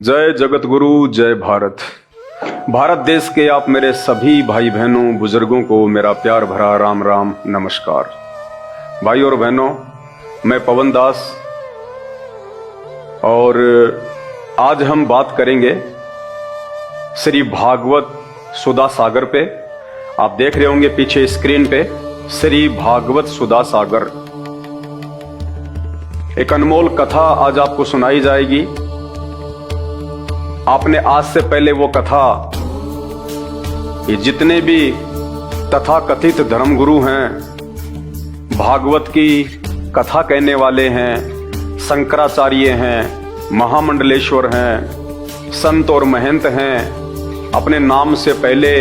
जय जगत गुरु, जय भारत। भारत देश के आप मेरे सभी भाई बहनों बुजुर्गों को मेरा प्यार भरा राम राम नमस्कार। भाई और बहनों, मैं पवन दास और आज हम बात करेंगे श्री भागवत सुधा सागर पे। आप देख रहे होंगे पीछे स्क्रीन पे श्री भागवत सुधा सागर। एक अनमोल कथा आज आपको सुनाई जाएगी। आपने आज से पहले वो कथा, ये जितने भी तथाकथित धर्मगुरु हैं, भागवत की कथा कहने वाले हैं, शंकराचार्य हैं, महामंडलेश्वर हैं, संत और महंत हैं, अपने नाम से पहले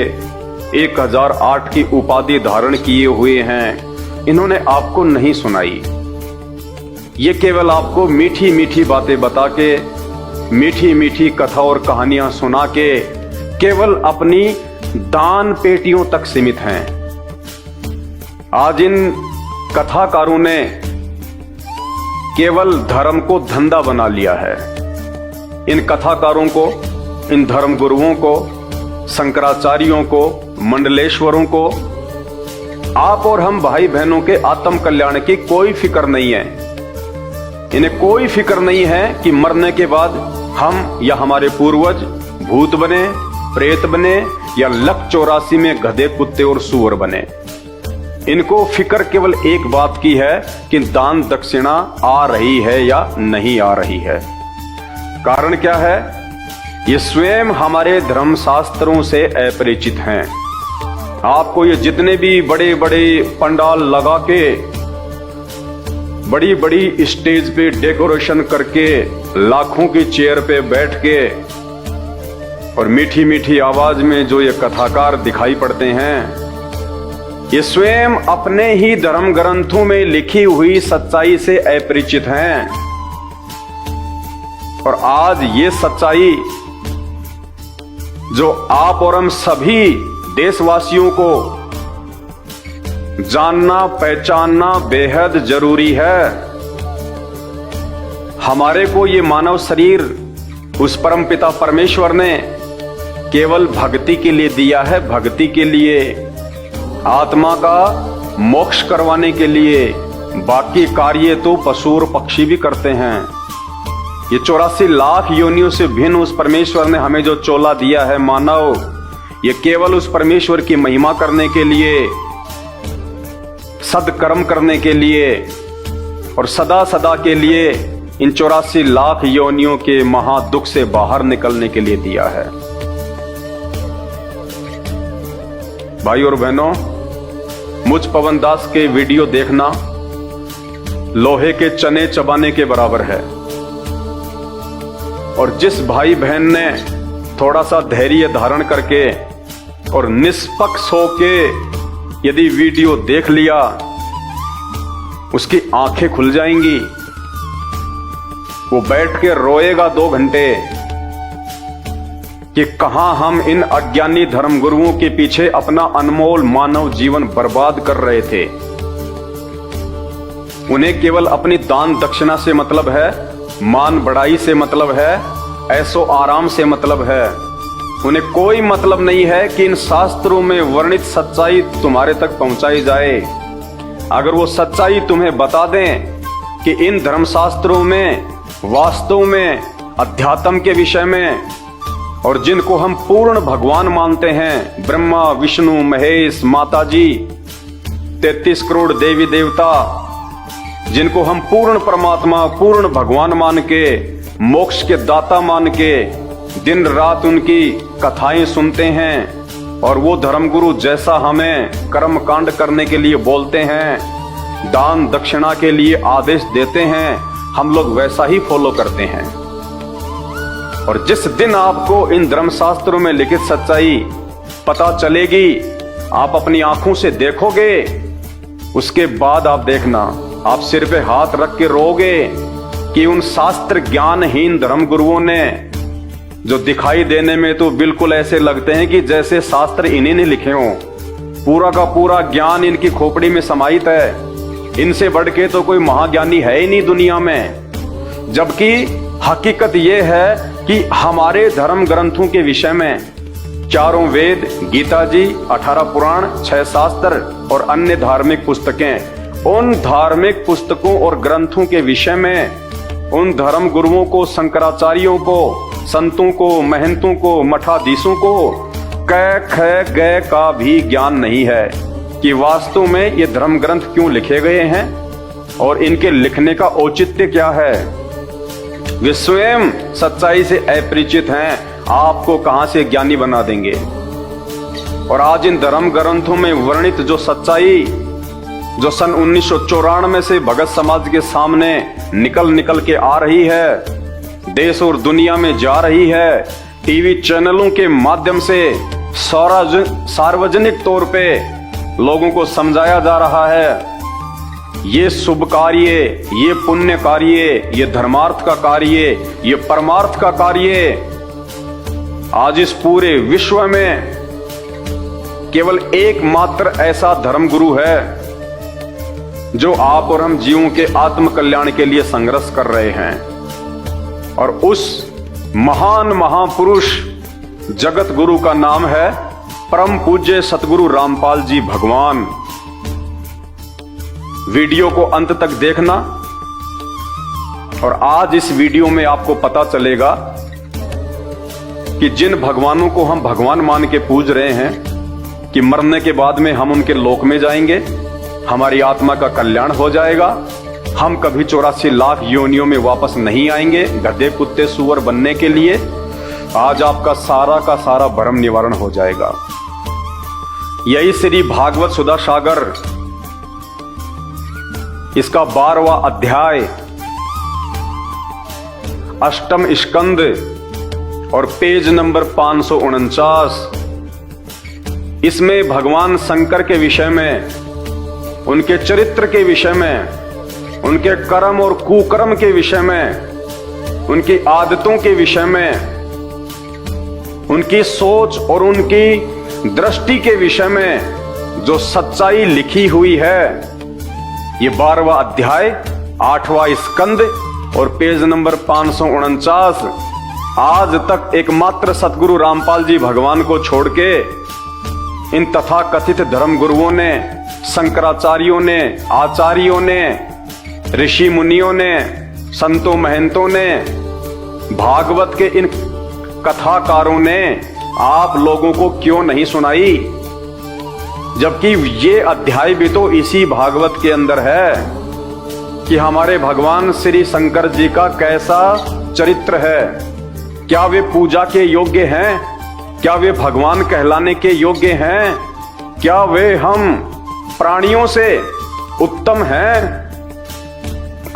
1008 की उपाधि धारण किए हुए हैं, इन्होंने आपको नहीं सुनाई। ये केवल आपको मीठी मीठी बातें बता के, मीठी मीठी कथा और कहानियां सुना के केवल अपनी दान पेटियों तक सीमित हैं। आज इन कथाकारों ने केवल धर्म को धंधा बना लिया है। इन कथाकारों को, इन धर्म गुरुओं को, शंकराचार्यों को, मंडलेश्वरों को, आप और हम भाई बहनों के आत्म कल्याण की कोई फिक्र नहीं है। इन्हें कोई फिक्र नहीं है कि मरने के बाद हम या हमारे पूर्वज भूत बने, प्रेत बने या लक 84 में गधे, कुत्ते और सूअर बने। इनको फिक्र केवल एक बात की है कि दान दक्षिणा आ रही है या नहीं आ रही है। कारण क्या है? ये स्वयं हमारे धर्मशास्त्रों से अपरिचित हैं। आपको ये जितने भी बड़े बड़े पंडाल लगा के, बड़ी बड़ी स्टेज पे डेकोरेशन करके, लाखों की चेयर पे बैठ के और मीठी मीठी आवाज में जो ये कथाकार दिखाई पड़ते हैं, ये स्वयं अपने ही धर्म ग्रंथों में लिखी हुई सच्चाई से अपरिचित हैं। और आज ये सच्चाई जो आप और हम सभी देशवासियों को जानना, पहचानना बेहद जरूरी है। हमारे को ये मानव शरीर उस परमपिता परमेश्वर ने केवल भक्ति के लिए दिया है, भक्ति के लिए, आत्मा का मोक्ष करवाने के लिए। बाकी कार्य तो पशु और पक्षी भी करते हैं। ये 84 लाख योनियों से भिन्न उस परमेश्वर ने हमें जो चोला दिया है मानव, ये केवल उस परमेश्वर की महिमा करने के लिए, सदकर्म करने के लिए और सदा सदा के लिए इन 84 लाख योनियों के महादुख से बाहर निकलने के लिए दिया है। भाई और बहनों, मुझ पवन दास के वीडियो देखना लोहे के चने चबाने के बराबर है। और जिस भाई बहन ने थोड़ा सा धैर्य धारण करके और निष्पक्ष होके यदि वीडियो देख लिया, उसकी आंखें खुल जाएंगी। वो बैठ के रोएगा 2 घंटे कि कहां हम इन अज्ञानी धर्मगुरुओं के पीछे अपना अनमोल मानव जीवन बर्बाद कर रहे थे। उन्हें केवल अपनी दान दक्षिणा से मतलब है, मान बढ़ाई से मतलब है, ऐशो आराम से मतलब है। उन्हें कोई मतलब नहीं है कि इन शास्त्रों में वर्णित सच्चाई तुम्हारे तक पहुंचाई जाए। अगर वो सच्चाई तुम्हें बता दें कि इन धर्मशास्त्रों में वास्तव में अध्यात्म के विषय में, और जिनको हम पूर्ण भगवान मानते हैं, ब्रह्मा विष्णु महेश माता जी, 33 करोड़ देवी देवता, जिनको हम पूर्ण परमात्मा, पूर्ण भगवान मान के, मोक्ष के दाता मान के दिन रात उनकी कथाएं सुनते हैं, और वो धर्मगुरु जैसा हमें कर्म कांड करने के लिए बोलते हैं, दान दक्षिणा के लिए आदेश देते हैं, हम लोग वैसा ही फॉलो करते हैं। और जिस दिन आपको इन धर्मशास्त्रों में लिखित सच्चाई पता चलेगी, आप अपनी आंखों से देखोगे, उसके बाद आप देखना, आप सिर पे हाथ रख के रोगे कि उन शास्त्र ज्ञानहीन धर्मगुरुओं ने, जो दिखाई देने में तो बिल्कुल ऐसे लगते हैं कि जैसे शास्त्र इन्हीं ने लिखे हों, पूरा का पूरा ज्ञान इनकी खोपड़ी में समाहित है, इनसे बढ़ के तो कोई महाज्ञानी है ही नहीं दुनिया में। जबकि हकीकत यह है कि कि हमारे धर्म ग्रंथों के विषय में चारों वेद, गीता जी, 18 पुराण, 6 शास्त्र और अन्य धार्मिक पुस्तकें, उन धार्मिक पुस्तकों और ग्रंथों के विषय में उन धर्म गुरुओं को, शंकराचार्यों को, संतों को, महंतों को, मठाधीशों को क ख ग का भी ज्ञान नहीं है कि वास्तव में ये धर्म ग्रंथ क्यों लिखे गए हैं और इनके लिखने का औचित्य क्या है। वे स्वयं सच्चाई से अपरिचित हैं, आपको कहां से ज्ञानी बना देंगे। और आज इन धर्म ग्रंथों में वर्णित जो सच्चाई जो सन 1994 से भगत समाज के सामने निकल के आ रही है, देश और दुनिया में जा रही है, टीवी चैनलों के माध्यम से सार्वजनिक तौर पे लोगों को समझाया जा रहा है। ये शुभ कार्य, ये पुण्य कार्य, ये धर्मार्थ का कार्य, ये परमार्थ का कार्य आज इस पूरे विश्व में केवल एकमात्र ऐसा धर्मगुरु है जो आप और हम जीवों के आत्म कल्याण के लिए संघर्ष कर रहे हैं। और उस महान महापुरुष जगत गुरु का नाम है परम पूज्य सतगुरु रामपाल जी भगवान। वीडियो को अंत तक देखना और आज इस वीडियो में आपको पता चलेगा कि जिन भगवानों को हम भगवान मान के पूज रहे हैं कि मरने के बाद में हम उनके लोक में जाएंगे, हमारी आत्मा का कल्याण हो जाएगा, हम कभी 84 लाख योनियों में वापस नहीं आएंगे गधे कुत्ते सूअर बनने के लिए। आज आपका सारा का सारा भ्रम निवारण हो जाएगा। यही श्री भागवत सुधा सागर इसका 12वां अध्याय, 8वां स्कंद और पेज नंबर 549, इसमें भगवान शंकर के विषय में, उनके चरित्र के विषय में, उनके कर्म और कुकर्म के विषय में, उनकी आदतों के विषय में, उनकी सोच और उनकी दृष्टि के विषय में जो सच्चाई लिखी हुई है, ये 12वां अध्याय, 8वां स्कंद और पेज नंबर 549 आज तक एकमात्र सतगुरु रामपाल जी भगवान को छोड़ के इन तथाकथित धर्म गुरुओं ने, शंकराचार्यों ने, आचार्यों ने, ऋषि मुनियों ने, संतों महंतों ने, भागवत के इन कथाकारों ने आप लोगों को क्यों नहीं सुनाई, जबकि ये अध्याय भी तो इसी भागवत के अंदर है कि हमारे भगवान श्री शंकर जी का कैसा चरित्र है, क्या वे पूजा के योग्य हैं, क्या वे भगवान कहलाने के योग्य हैं, क्या वे हम प्राणियों से उत्तम हैं।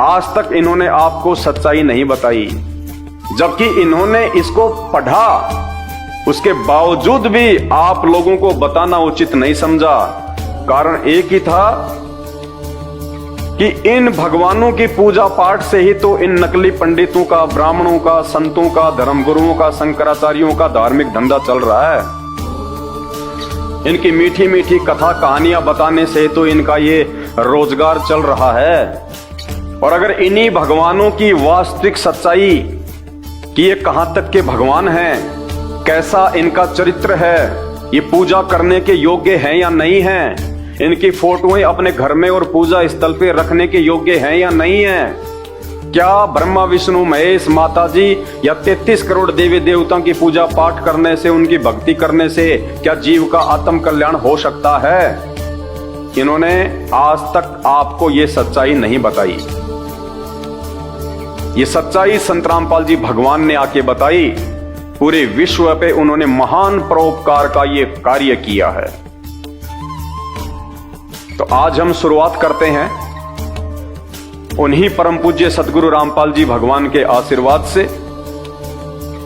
आज तक इन्होंने आपको सच्चाई नहीं बताई, जबकि इन्होंने इसको पढ़ा, उसके बावजूद भी आप लोगों को बताना उचित नहीं समझा। कारण एक ही था कि इन भगवानों की पूजा पाठ से ही तो इन नकली पंडितों का, ब्राह्मणों का, संतों का, धर्मगुरुओं का, शंकराचार्यों का धार्मिक धंधा चल रहा है। इनकी मीठी मीठी कथा कहानियां बताने से तो इनका ये रोजगार चल रहा है। और अगर इन्हीं भगवानों की वास्तविक सच्चाई कि ये कहां तक के भगवान हैं, कैसा इनका चरित्र है, ये पूजा करने के योग्य हैं या नहीं हैं, इनकी फोटोएं अपने घर में और पूजा स्थल पे रखने के योग्य हैं या नहीं हैं, क्या ब्रह्मा विष्णु महेश माता जी या 33 करोड़ देवी देवताओं की पूजा पाठ करने से, उनकी भक्ति करने से क्या जीव का आत्म कल्याण हो सकता है। इन्होंने आज तक आपको ये सच्चाई नहीं बताई। ये सच्चाई संत रामपाल जी भगवान ने आके बताई। पूरे विश्व पे उन्होंने महान परोपकार का ये कार्य किया है। तो आज हम शुरुआत करते हैं उन्हीं परम पूज्य सतगुरु रामपाल जी भगवान के आशीर्वाद से,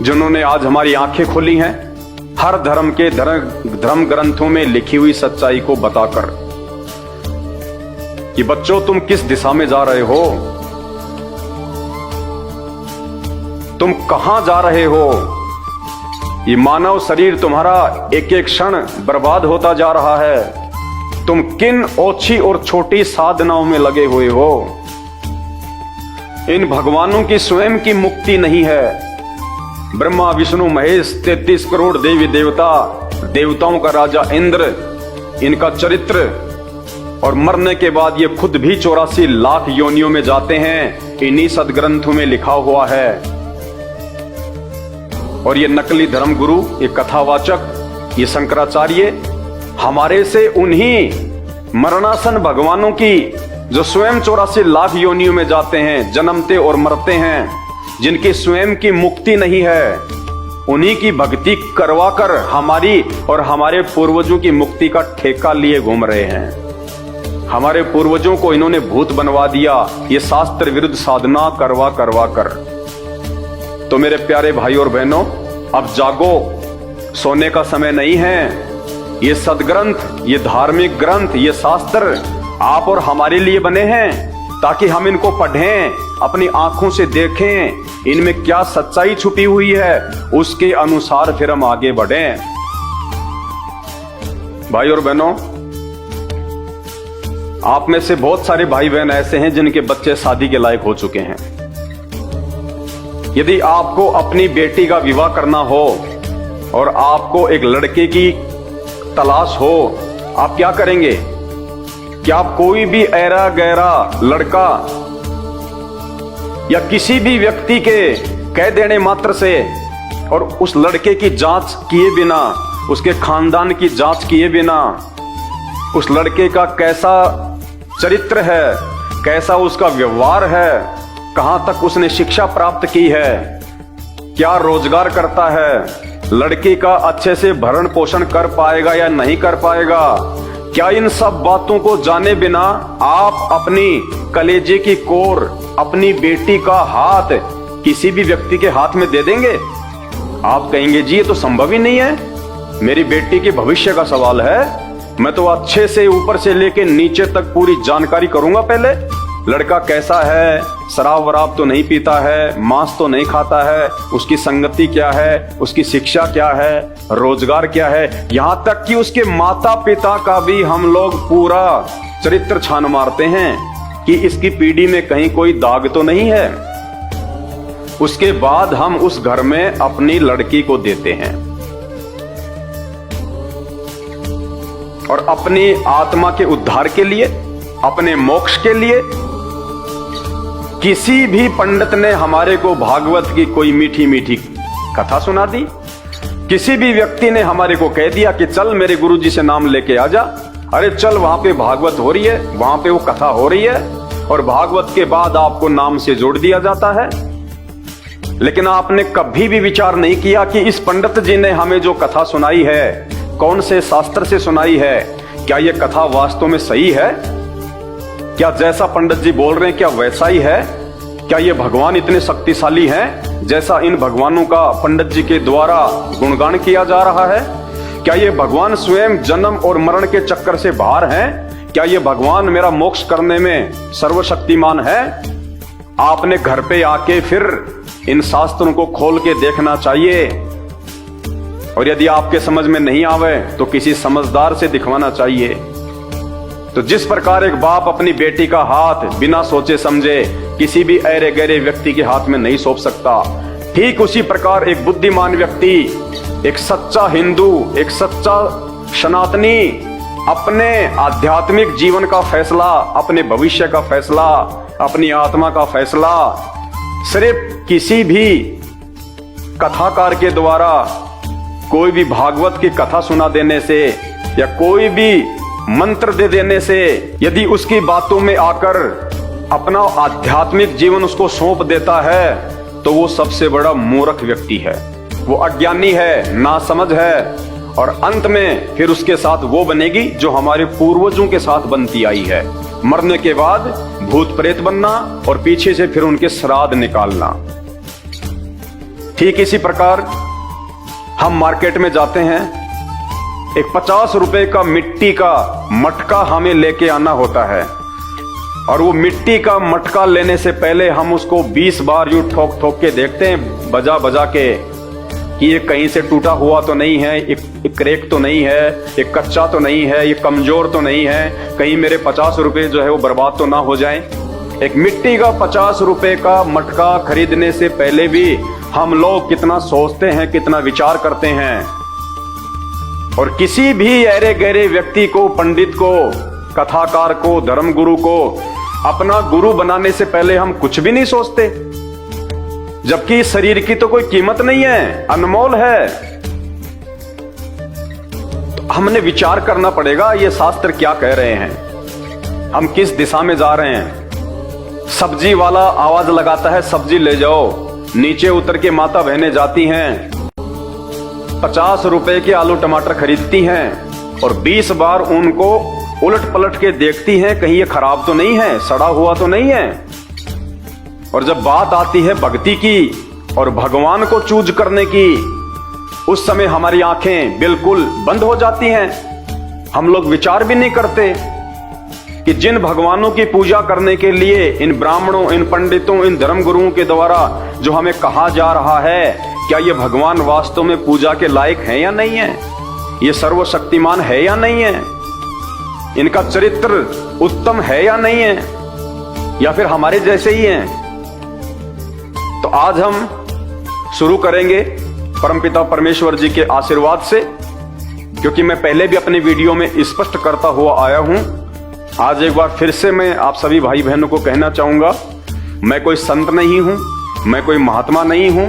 जिन्होंने आज हमारी आंखें खोली हैं हर धर्म के धर्म ग्रंथों में लिखी हुई सच्चाई को बताकर कि बच्चों तुम किस दिशा में जा रहे हो, तुम कहां जा रहे हो। ये मानव शरीर तुम्हारा एक एक क्षण बर्बाद होता जा रहा है। तुम किन ओछी और छोटी साधनाओं में लगे हुए हो। इन भगवानों की स्वयं की मुक्ति नहीं है, ब्रह्मा विष्णु महेश 33 करोड़ देवी देवता, देवताओं का राजा इंद्र, इनका चरित्र, और मरने के बाद ये खुद भी 84 लाख योनियों में जाते हैं, इन्हीं सदग्रंथों में लिखा हुआ है। और ये नकली धर्म गुरु, ये कथावाचक, ये शंकराचार्य हमारे से उन्हीं मरणासन भगवानों की, जो स्वयं 84 लाख योनियों में जाते हैं, जन्मते और मरते हैं, जिनकी स्वयं की मुक्ति नहीं है, उन्हीं की भक्ति करवाकर हमारी और हमारे पूर्वजों की मुक्ति का ठेका लिए घूम रहे हैं। हमारे पूर्वजों को इन्होंने भूत बनवा दिया, ये शास्त्र विरुद्ध साधना करवा कर। तो मेरे प्यारे भाई और बहनों, अब जागो, सोने का समय नहीं है। ये सदग्रंथ, ये धार्मिक ग्रंथ, ये शास्त्र आप और हमारे लिए बने हैं, ताकि हम इनको पढ़ें, अपनी आंखों से देखें, इनमें क्या सच्चाई छुपी हुई है, उसके अनुसार फिर हम आगे बढ़ें। भाई और बहनों, आप में से बहुत सारे भाई बहन ऐसे हैं जिनके बच्चे शादी के लायक हो चुके हैं। यदि आपको अपनी बेटी का विवाह करना हो और आपको एक लड़के की तलाश हो, आप क्या करेंगे? क्या आप कोई भी ऐरा गैरा लड़का या किसी भी व्यक्ति के कह देने मात्र से और उस लड़के की जांच किए बिना, उसके खानदान की जांच किए बिना, उस लड़के का कैसा चरित्र है, कैसा उसका व्यवहार है, कहां तक उसने शिक्षा प्राप्त की है, क्या रोजगार करता है, लड़की का अच्छे से भरण पोषण कर पाएगा या नहीं कर पाएगा, क्या इन सब बातों को जाने बिना आप अपनी कलेजे की कोर, अपनी बेटी का हाथ किसी भी व्यक्ति के हाथ में दे देंगे? आप कहेंगे जी ये तो संभव ही नहीं है, मेरी बेटी के भविष्य का सवाल है, मैं तो अच्छे से ऊपर से लेके नीचे तक पूरी जानकारी करूंगा। पहले लड़का कैसा है, शराब वराब तो नहीं पीता है, मांस तो नहीं खाता है, उसकी संगति क्या है, उसकी शिक्षा क्या है, रोजगार क्या है, यहां तक कि उसके माता पिता का भी हम लोग पूरा चरित्र छान मारते हैं कि इसकी पीढ़ी में कहीं कोई दाग तो नहीं है। उसके बाद हम उस घर में अपनी लड़की को देते हैं और अपनी आत्मा के उद्धार के लिए, अपने मोक्ष के लिए किसी भी पंडित ने हमारे को भागवत की कोई मीठी मीठी कथा सुना दी, किसी भी व्यक्ति ने हमारे को कह दिया कि चल मेरे गुरुजी से नाम लेके आ जा, अरे चल वहां पे भागवत हो रही है, वहां पे वो कथा हो रही है, और भागवत के बाद आपको नाम से जोड़ दिया जाता है। लेकिन आपने कभी भी विचार नहीं किया कि इस पंडित जी ने हमें जो कथा सुनाई है, कौन से शास्त्र से सुनाई है, क्या यह कथा वास्तव में सही है? क्या जैसा पंडित जी बोल रहे हैं क्या वैसा ही है? क्या ये भगवान इतने शक्तिशाली हैं जैसा इन भगवानों का पंडित जी के द्वारा गुणगान किया जा रहा है? क्या ये भगवान स्वयं जन्म और मरण के चक्कर से बाहर हैं? क्या ये भगवान मेरा मोक्ष करने में सर्वशक्तिमान है? आपने घर पे आके फिर इन शास्त्रों को खोल के देखना चाहिए, और यदि आपके समझ में नहीं आवे तो किसी समझदार से दिखवाना चाहिए। तो जिस प्रकार एक बाप अपनी बेटी का हाथ बिना सोचे समझे किसी भी ऐरे गहरे व्यक्ति के हाथ में नहीं सौंप सकता, ठीक उसी प्रकार एक बुद्धिमान व्यक्ति, एक सच्चा हिंदू, एक सच्चा सनातनी अपने आध्यात्मिक जीवन का फैसला, अपने भविष्य का फैसला, अपनी आत्मा का फैसला सिर्फ किसी भी कथाकार के द्वारा, कोई भी भागवत की कथा सुना देने से या कोई भी मंत्र दे देने से, यदि उसकी बातों में आकर अपना आध्यात्मिक जीवन उसको सौंप देता है तो वो सबसे बड़ा मूर्ख व्यक्ति है, वो अज्ञानी है, नासमझ है, और अंत में फिर उसके साथ वो बनेगी जो हमारे पूर्वजों के साथ बनती आई है, मरने के बाद भूत प्रेत बनना और पीछे से फिर उनके श्राद्ध निकालना। ठीक इसी प्रकार हम मार्केट में जाते हैं, एक 50 रुपए का मिट्टी का मटका हमें लेके आना होता है, और वो मिट्टी का मटका लेने से पहले हम उसको 20 बार यूं ठोक ठोक के देखते हैं, बजा बजा के, कि ये कहीं से टूटा हुआ तो नहीं है, एक क्रैक तो नहीं है, एक कच्चा तो नहीं है, ये कमजोर तो नहीं है, कहीं मेरे 50 रुपए जो है वो बर्बाद तो ना हो जाएं। एक मिट्टी का 50 रुपए का मटका खरीदने से पहले भी हम लोग कितना सोचते हैं, कितना विचार करते हैं, और किसी भी अरे गहरे व्यक्ति को, पंडित को, कथाकार को, धर्मगुरु को अपना गुरु बनाने से पहले हम कुछ भी नहीं सोचते, जबकि शरीर की तो कोई कीमत नहीं है, अनमोल है। तो हमने विचार करना पड़ेगा ये शास्त्र क्या कह रहे हैं, हम किस दिशा में जा रहे हैं। सब्जी वाला आवाज लगाता है, सब्जी ले जाओ, नीचे उतर के माता बहनें जाती हैं, 50 रुपए के आलू टमाटर खरीदती हैं और 20 बार उनको उलट पलट के देखती हैं, कहीं ये खराब तो नहीं है, सड़ा हुआ तो नहीं है। और जब बात आती है भक्ति की और भगवान को चूज करने की, उस समय हमारी आंखें बिल्कुल बंद हो जाती हैं। हम लोग विचार भी नहीं करते कि जिन भगवानों की पूजा करने के लिए इन ब्राह्मणों, इन पंडितों, इन धर्मगुरुओं के द्वारा जो हमें कहा जा रहा है, क्या ये भगवान वास्तव में पूजा के लायक है या नहीं है, ये सर्वशक्तिमान है या नहीं है, इनका चरित्र उत्तम है या नहीं है, या फिर हमारे जैसे ही हैं। तो आज हम शुरू करेंगे परमपिता परमेश्वर जी के आशीर्वाद से, क्योंकि मैं पहले भी अपने वीडियो में स्पष्ट करता हुआ आया हूं। आज एक बार फिर से मैं आप सभी भाई बहनों को कहना चाहूंगा, मैं कोई संत नहीं हूं, मैं कोई महात्मा नहीं हूं,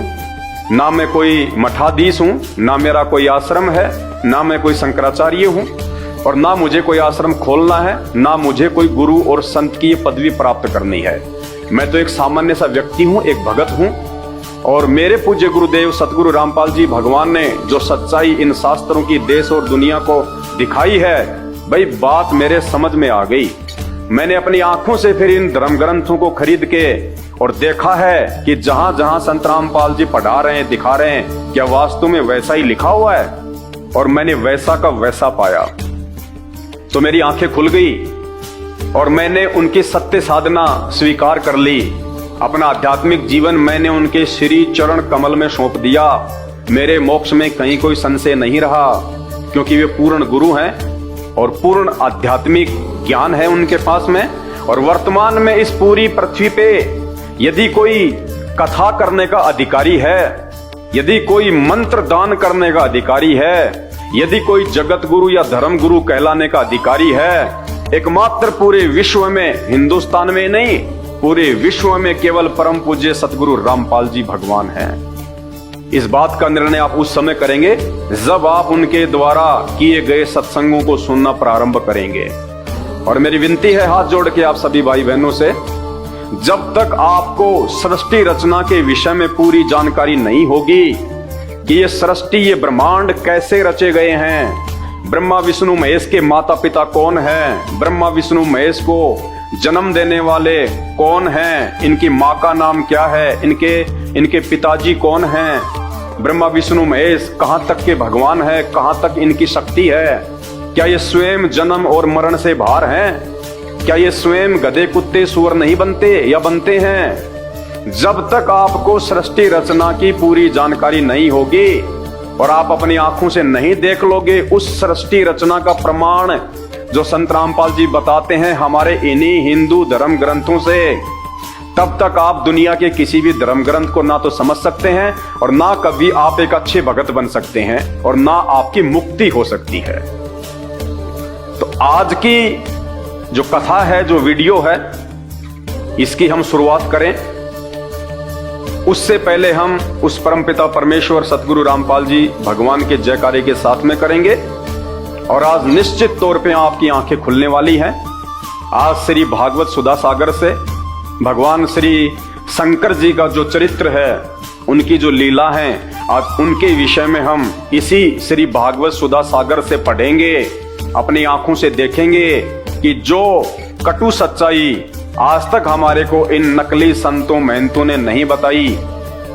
ना मैं कोई मठाधीश हूं, ना मेरा कोई आश्रम है, ना मैं कोई शंकराचार्य हूं, और ना मुझे कोई आश्रम खोलना है, ना मुझे कोई गुरु और संत की पदवी प्राप्त करनी है। मैं तो एक सामान्य सा व्यक्ति हूं, एक भगत हूं, और मेरे पूज्य गुरुदेव सतगुरु रामपाल जी भगवान ने जो सच्चाई इन शास्त्रों की देश और दुनिया को दिखाई है, भाई बात मेरे समझ में आ गई। मैंने अपनी आंखों से फिर इन धर्म ग्रंथों को खरीद के और देखा है कि जहां जहां संत रामपाल जी पढ़ा रहे हैं, दिखा रहे हैं, क्या वास्तव में वैसा ही लिखा हुआ है, और मैंने वैसा का वैसा पाया। तो मेरी आंखें खुल गई और मैंने उनकी सत्य साधना स्वीकार कर ली। अपना आध्यात्मिक जीवन मैंने उनके श्री चरण कमल में सौंप दिया। मेरे मोक्ष में कहीं कोई संशय नहीं रहा, क्योंकि वे पूर्ण गुरु हैं और पूर्ण आध्यात्मिक ज्ञान है उनके पास में। और वर्तमान में इस पूरी पृथ्वी पे यदि कोई कथा करने का अधिकारी है, यदि कोई मंत्र दान करने का अधिकारी है, यदि कोई जगत गुरु या धर्म गुरु कहलाने का अधिकारी है, एकमात्र पूरे विश्व में, हिंदुस्तान में नहीं, पूरे विश्व में केवल परम पूज्य सतगुरु रामपाल जी भगवान हैं। इस बात का निर्णय आप उस समय करेंगे जब आप उनके द्वारा किए गए सत्संगों को सुनना प्रारंभ करेंगे। और मेरी विनती है हाथ जोड़ के आप सभी भाई बहनों से, जब तक आपको सृष्टि रचना के विषय में पूरी जानकारी नहीं होगी कि ये सृष्टि, ये ब्रह्मांड कैसे रचे गए हैं, ब्रह्मा विष्णु महेश के माता पिता कौन हैं, ब्रह्मा विष्णु महेश को जन्म देने वाले कौन हैं, इनकी माँ का नाम क्या है, इनके पिताजी कौन हैं, ब्रह्मा विष्णु महेश कहाँ तक के भगवान है, कहाँ तक इनकी शक्ति है, क्या ये स्वयं जन्म और मरण से बाहर हैं, क्या ये स्वयं गधे कुत्ते सूअर नहीं बनते या बनते हैं। जब तक आपको सृष्टि रचना की पूरी जानकारी नहीं होगी और आप अपनी आंखों से नहीं देख लोगे उस सृष्टि रचना का प्रमाण जो संत रामपाल जी बताते हैं हमारे इन्हीं हिंदू धर्म ग्रंथों से, तब तक आप दुनिया के किसी भी धर्म ग्रंथ को ना तो समझ सकते हैं और ना कभी आप एक अच्छे भगत बन सकते हैं और ना आपकी मुक्ति हो सकती है। तो आज की जो कथा है, जो वीडियो है, इसकी हम शुरुआत करें। उससे पहले हम उस परमपिता परमेश्वर सतगुरु रामपाल जी भगवान के जयकारे के साथ में करेंगे। और आज निश्चित तौर पे आपकी आंखें खुलने वाली हैं। आज श्री भागवत सुधा सागर से भगवान श्री शंकर जी का जो चरित्र है, उनकी जो लीला है, आज उनके विषय में हम इसी श्री भागवत सुधा सागर से पढ़ेंगे, अपनी आंखों से देखेंगे कि जो कटु सच्चाई आज तक हमारे को इन नकली संतों महंतों ने नहीं बताई,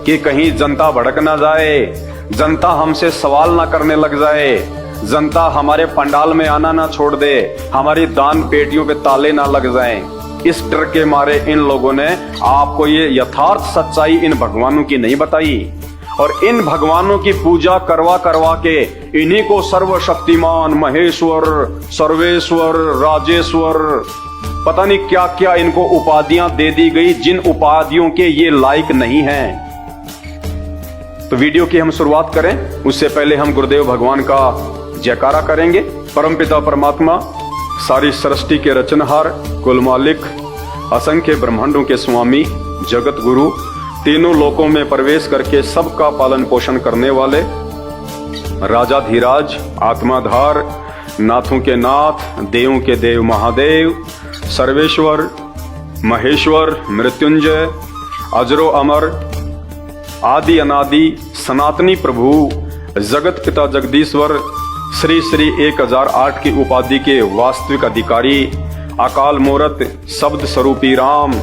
कि कहीं जनता भड़क ना जाए, जनता हमसे सवाल ना करने लग जाए, जनता हमारे पंडाल में आना ना छोड़ दे, हमारी दान पेटियों पे ताले ना लग जाएं। इस डर के मारे इन लोगों ने आपको ये यथार्थ सच्चाई इन भगवानों की नहीं बताई और इन भगवानों की पूजा करवा करवा के इन्हीं को सर्वशक्तिमान, महेश्वर, सर्वेश्वर, राजेश्वर, पता नहीं क्या क्या इनको उपाधियां दे दी गई, जिन उपाधियों के ये लायक नहीं हैं। तो वीडियो की हम शुरुआत करें उससे पहले हम गुरुदेव भगवान का जयकारा करेंगे। परमपिता परमात्मा, सारी सृष्टि के रचनहार, कुल मालिक, असंख्य ब्रह्मांडों के स्वामी, जगत गुरु, तीनों लोकों में प्रवेश करके सबका पालन पोषण करने वाले, राजाधिराज, आत्माधार, नाथों के नाथ, देवों के देव महादेव, सर्वेश्वर, महेश्वर, मृत्युंजय, अजरो अमर, आदि अनादि, सनातनी प्रभु, जगत पिता जगदीश्वर, श्री श्री 1008 की उपाधि के वास्तविक अधिकारी, अकाल मूरत, शब्द स्वरूपी राम,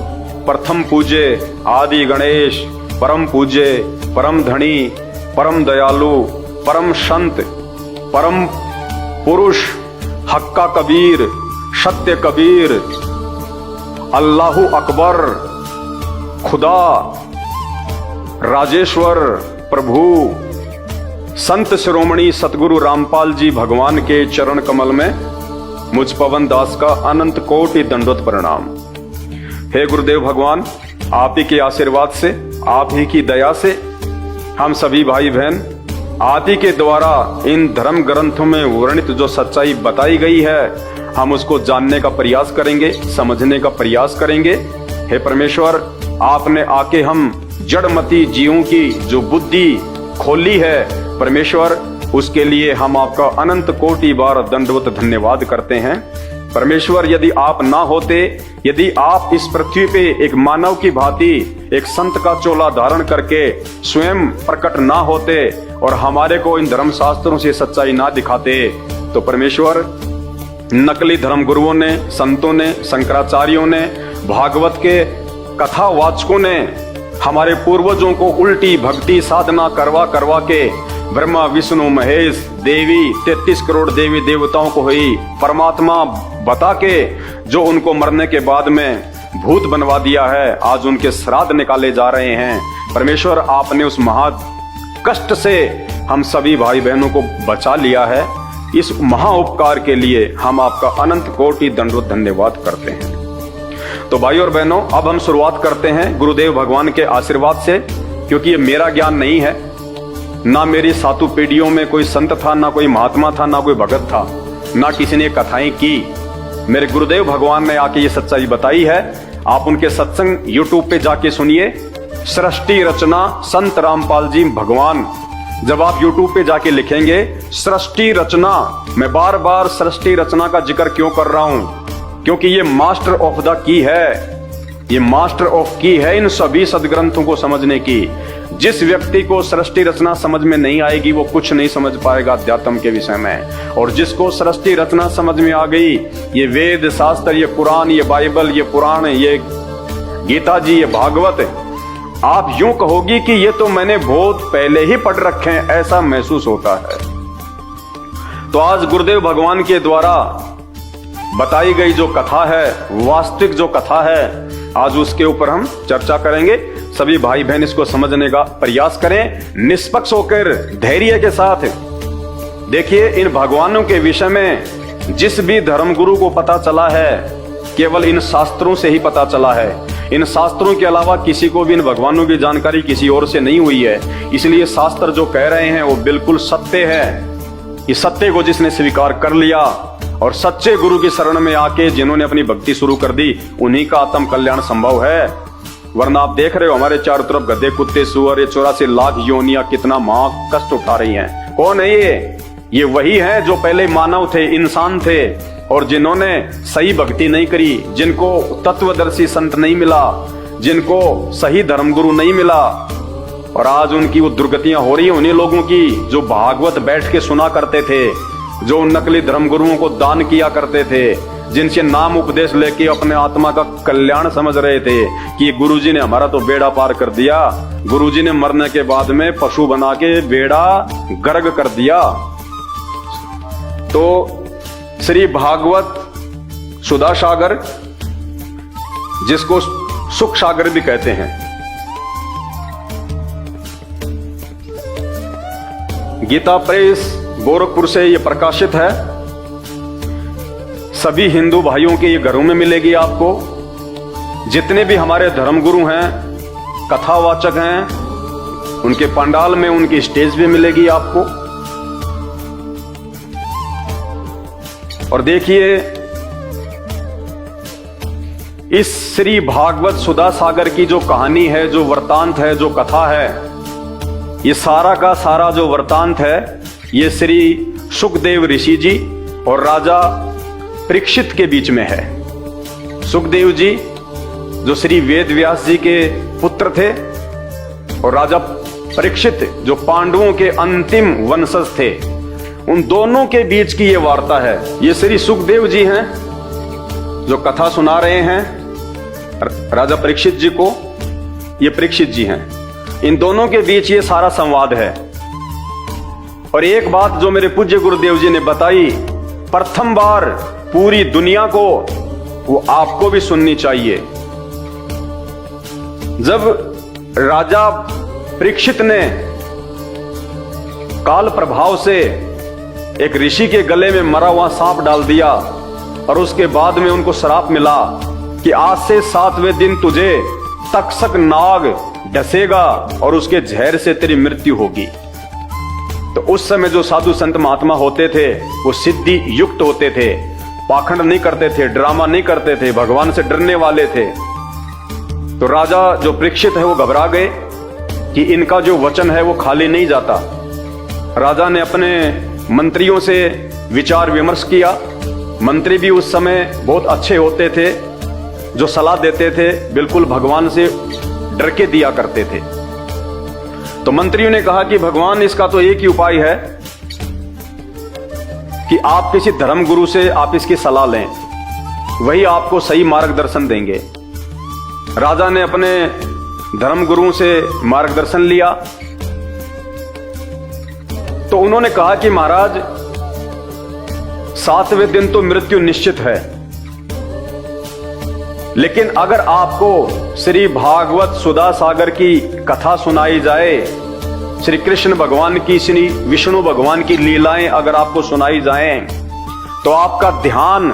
प्रथम पूज्य आदि गणेश, परम पूज्य, परम धनी, परम दयालु, परम संत, परम पुरुष, हक्का कबीर, सत्य कबीर, अल्लाहु अकबर, खुदा, राजेश्वर प्रभु, संत शिरोमणि सतगुरु रामपाल जी भगवान के चरण कमल में मुझ पवन दास का अनंत कोटि दंडवत प्रणाम। हे गुरुदेव भगवान, आप ही के आशीर्वाद से, आप ही की दया से हम सभी भाई बहन आप ही के द्वारा इन धर्म ग्रंथों में वर्णित जो सच्चाई बताई गई है हम उसको जानने का प्रयास करेंगे, समझने का प्रयास करेंगे। हे परमेश्वर, आपने आके हम जड़मती जीवों की जो बुद्धि खोली है परमेश्वर, उसके लिए हम आपका अनंत कोटि बार दंडवत धन्यवाद करते हैं। परमेश्वर, यदि आप ना होते, यदि आप इस पृथ्वी पे एक मानव की भांति एक संत का चोला धारण करके स्वयं प्रकट ना होते और हमारे को इन धर्म शास्त्रों से सच्चाई ना दिखाते, तो परमेश्वर नकली धर्म गुरुओं ने, संतों ने, शंकराचार्यों ने, भागवत के कथावाचकों ने हमारे पूर्वजों को उल्टी भक्ति साधना करवा करवा के ब्रह्मा विष्णु महेश देवी 33 करोड़ देवी देवताओं को ही परमात्मा बता के जो उनको मरने के बाद में भूत बनवा दिया है, आज उनके श्राद्ध निकाले जा रहे हैं। परमेश्वर, आपने उस महा कष्ट से हम सभी भाई बहनों को बचा लिया है। इस महा उपकार के लिए हम आपका अनंत कोटि दंडवत धन्यवाद करते हैं। तो भाई और बहनों, अब हम शुरुआत करते हैं गुरुदेव भगवान के आशीर्वाद से, क्योंकि ये मेरा ज्ञान नहीं है, ना मेरी सातों पीढ़ियों में कोई संत था, ना कोई महात्मा था, ना कोई भगत था, ना किसी ने कथाएं की। मेरे गुरुदेव भगवान ने आके ये सच्चाई बताई है। आप उनके सत्संग यूट्यूब पे जाके सुनिए, सृष्टि रचना संत रामपाल जी भगवान। जब आप यूट्यूब पे जाके लिखेंगे सृष्टि रचना, मैं बार बार सृष्टि रचना का जिक्र क्यों कर रहा हूं, क्योंकि ये मास्टर ऑफ द की है, ये मास्टर ऑफ की है इन सभी सदग्रंथों को समझने की। जिस व्यक्ति को सृष्टि रचना समझ में नहीं आएगी वो कुछ नहीं समझ पाएगा अध्यात्म के विषय में, और जिसको सृष्टि रचना समझ में आ गई, ये वेद शास्त्र, ये कुरान, ये बाइबल, ये पुराण, ये गीता जी, ये भागवत, आप यूं कहोगी कि ये तो मैंने बहुत पहले ही पढ़ रखे हैं, ऐसा महसूस होता है। तो आज गुरुदेव भगवान के द्वारा बताई गई जो कथा है, वास्तविक जो कथा है, आज उसके ऊपर हम चर्चा करेंगे। सभी भाई बहन इसको समझने का प्रयास करें, निष्पक्ष होकर, धैर्य के साथ। देखिए, इन भगवानों के विषय में जिस भी धर्मगुरु को पता चला है, केवल इन शास्त्रों से ही पता चला है। इन शास्त्रों के अलावा किसी को भी इन भगवानों की जानकारी किसी और से नहीं हुई है। इसलिए शास्त्र जो कह रहे हैं वो बिल्कुल सत्य है। इस सत्य को जिसने स्वीकार कर लिया और सच्चे गुरु की शरण में आके जिन्होंने अपनी भक्ति शुरू कर दी, उन्हीं का आत्म कल्याण संभव है। वरना आप देख रहे हो हमारे चारों तरफ गधे, कुत्ते, सुअर, ये 84 लाख योनियां कितना महा कष्ट उठा रही हैं। कौन है ये वही है जो पहले मानव थे, इंसान थे, और जिन्होंने सही भक्ति नहीं करी, जिनको तत्वदर्शी संत नहीं मिला, जिनको सही धर्मगुरु नहीं मिला, और आज उनकी वो दुर्गतियां हो रही है उन्हीं लोगों की जो भागवत बैठ के सुना करते थे, जो नकली धर्मगुरुओं को दान किया करते थे, जिनसे नाम उपदेश लेके अपने आत्मा का कल्याण समझ रहे थे कि गुरुजी ने हमारा तो बेड़ा पार कर दिया। गुरुजी ने मरने के बाद में पशु बना के बेड़ा गर्ग कर दिया। तो श्री भागवत सुधा सागर, जिसको सुख सागर भी कहते हैं, गीता प्रेस गोरखपुर से ये प्रकाशित है। सभी हिंदू भाइयों के ये घरों में मिलेगी आपको। जितने भी हमारे धर्मगुरु हैं, कथावाचक हैं, उनके पंडाल में, उनकी स्टेज पे मिलेगी आपको। और देखिए, इस श्री भागवत सुधा सागर की जो कहानी है, जो वृतांत है, जो कथा है, ये सारा का सारा जो वृतांत है, ये श्री सुखदेव ऋषि जी और राजा परीक्षित के बीच में है। सुखदेव जी जो श्री वेद व्यास जी के पुत्र थे, और राजा परीक्षित जो पांडवों के अंतिम वंशज थे, उन दोनों के बीच की ये वार्ता है। ये श्री सुखदेव जी हैं जो कथा सुना रहे हैं राजा परीक्षित जी को, ये परीक्षित जी हैं। इन दोनों के बीच ये सारा संवाद है। और एक बात जो मेरे पूज्य गुरुदेव जी ने बताई, प्रथम बार पूरी दुनिया को, वो आपको भी सुननी चाहिए। जब राजा परीक्षित ने काल प्रभाव से एक ऋषि के गले में मरा हुआ सांप डाल दिया, और उसके बाद में उनको श्राप मिला कि आज से 7वें दिन तुझे तक्षक नाग डसेगा और उसके जहर से तेरी मृत्यु होगी। तो उस समय जो साधु संत महात्मा होते थे, वो सिद्धि युक्त होते थे, पाखंड नहीं करते थे, ड्रामा नहीं करते थे, भगवान से डरने वाले थे। तो राजा जो परीक्षित है वो घबरा गए कि इनका जो वचन है वो खाली नहीं जाता। राजा ने अपने मंत्रियों से विचार विमर्श किया। मंत्री भी उस समय बहुत अच्छे होते थे, जो सलाह देते थे बिल्कुल भगवान से डर के दिया करते थे। तो मंत्रियों ने कहा कि भगवान, इसका तो एक ही उपाय है कि आप किसी धर्म गुरु से आप इसकी सलाह लें, वही आपको सही मार्गदर्शन देंगे। राजा ने अपने धर्म गुरुओं से मार्गदर्शन लिया। तो उन्होंने कहा कि महाराज, 7वें दिन तो मृत्यु निश्चित है, लेकिन अगर आपको श्री भागवत सुधा सागर की कथा सुनाई जाए, श्री कृष्ण भगवान की, श्री विष्णु भगवान की लीलाएं अगर आपको सुनाई जाएं, तो आपका ध्यान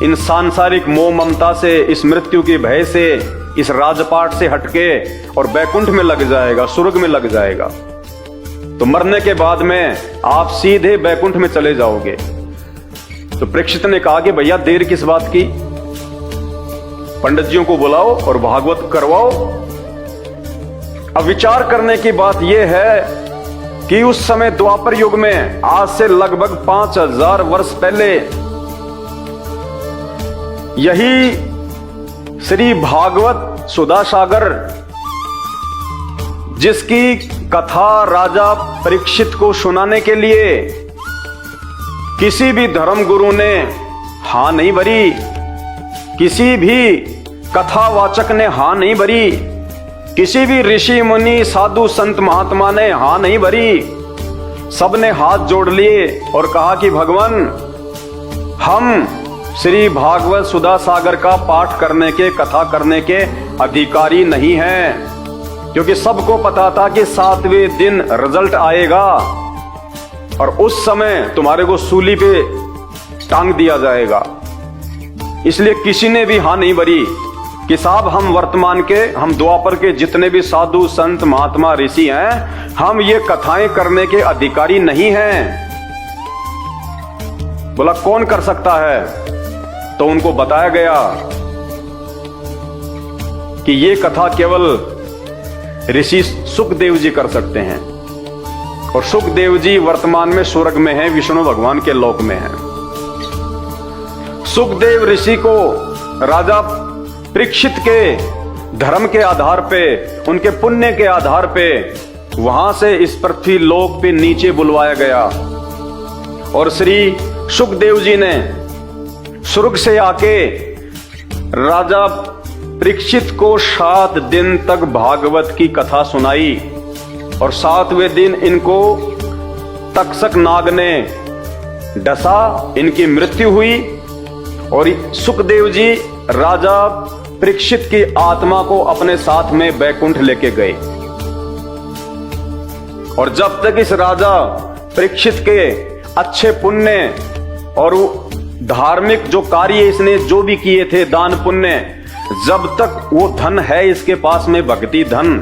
इन सांसारिक मोह ममता से, इस मृत्यु के भय से, इस राजपाट से हटके और बैकुंठ में लग जाएगा, स्वर्ग में लग जाएगा। तो मरने के बाद में आप सीधे बैकुंठ में चले जाओगे। तो परीक्षित ने कहा कि भैया देर किस बात की, पंडित जियों को बुलाओ और भागवत करवाओ। अब विचार करने की बात यह है कि उस समय द्वापर युग में, आज से लगभग 5000 वर्ष पहले, यही श्री भागवत सुधा सागर, जिसकी कथा राजा परीक्षित को सुनाने के लिए किसी भी धर्म गुरु ने हां नहीं भरी, किसी भी कथावाचक ने हां नहीं भरी, किसी भी ऋषि मुनि साधु संत महात्मा ने हां नहीं भरी। सबने हाथ जोड़ लिए और कहा कि भगवान, हम श्री भागवत सुधा सागर का पाठ करने के, कथा करने के अधिकारी नहीं हैं, क्योंकि सबको पता था कि 7वें दिन रिजल्ट आएगा और उस समय तुम्हारे को सूली पे टांग दिया जाएगा। इसलिए किसी ने भी हां नहीं भरी कि साहब, हम वर्तमान के, हम द्वापर के जितने भी साधु संत महात्मा ऋषि हैं, हम ये कथाएं करने के अधिकारी नहीं हैं। बोला कौन कर सकता है? तो उनको बताया गया कि ये कथा केवल ऋषि सुखदेव जी कर सकते हैं, और सुखदेव जी वर्तमान में स्वर्ग में हैं, विष्णु भगवान के लोक में हैं। सुखदेव ऋषि को राजा परीक्षित के धर्म के आधार पे, उनके पुण्य के आधार पे, वहां से इस पृथ्वी लोक पे नीचे बुलवाया गया, और श्री सुखदेव जी ने स्वर्ग से आके राजा परीक्षित को 7 दिन तक भागवत की कथा सुनाई, और 7वें दिन इनको तक्षक नाग ने डसा, इनकी मृत्यु हुई, और सुखदेव जी राजा परीक्षित की आत्मा को अपने साथ में बैकुंठ लेके गए। और जब तक इस राजा परीक्षित के अच्छे पुण्य और धार्मिक जो कार्य इसने जो भी किए थे, दान पुण्य, जब तक वो धन है इसके पास में, भक्ति धन,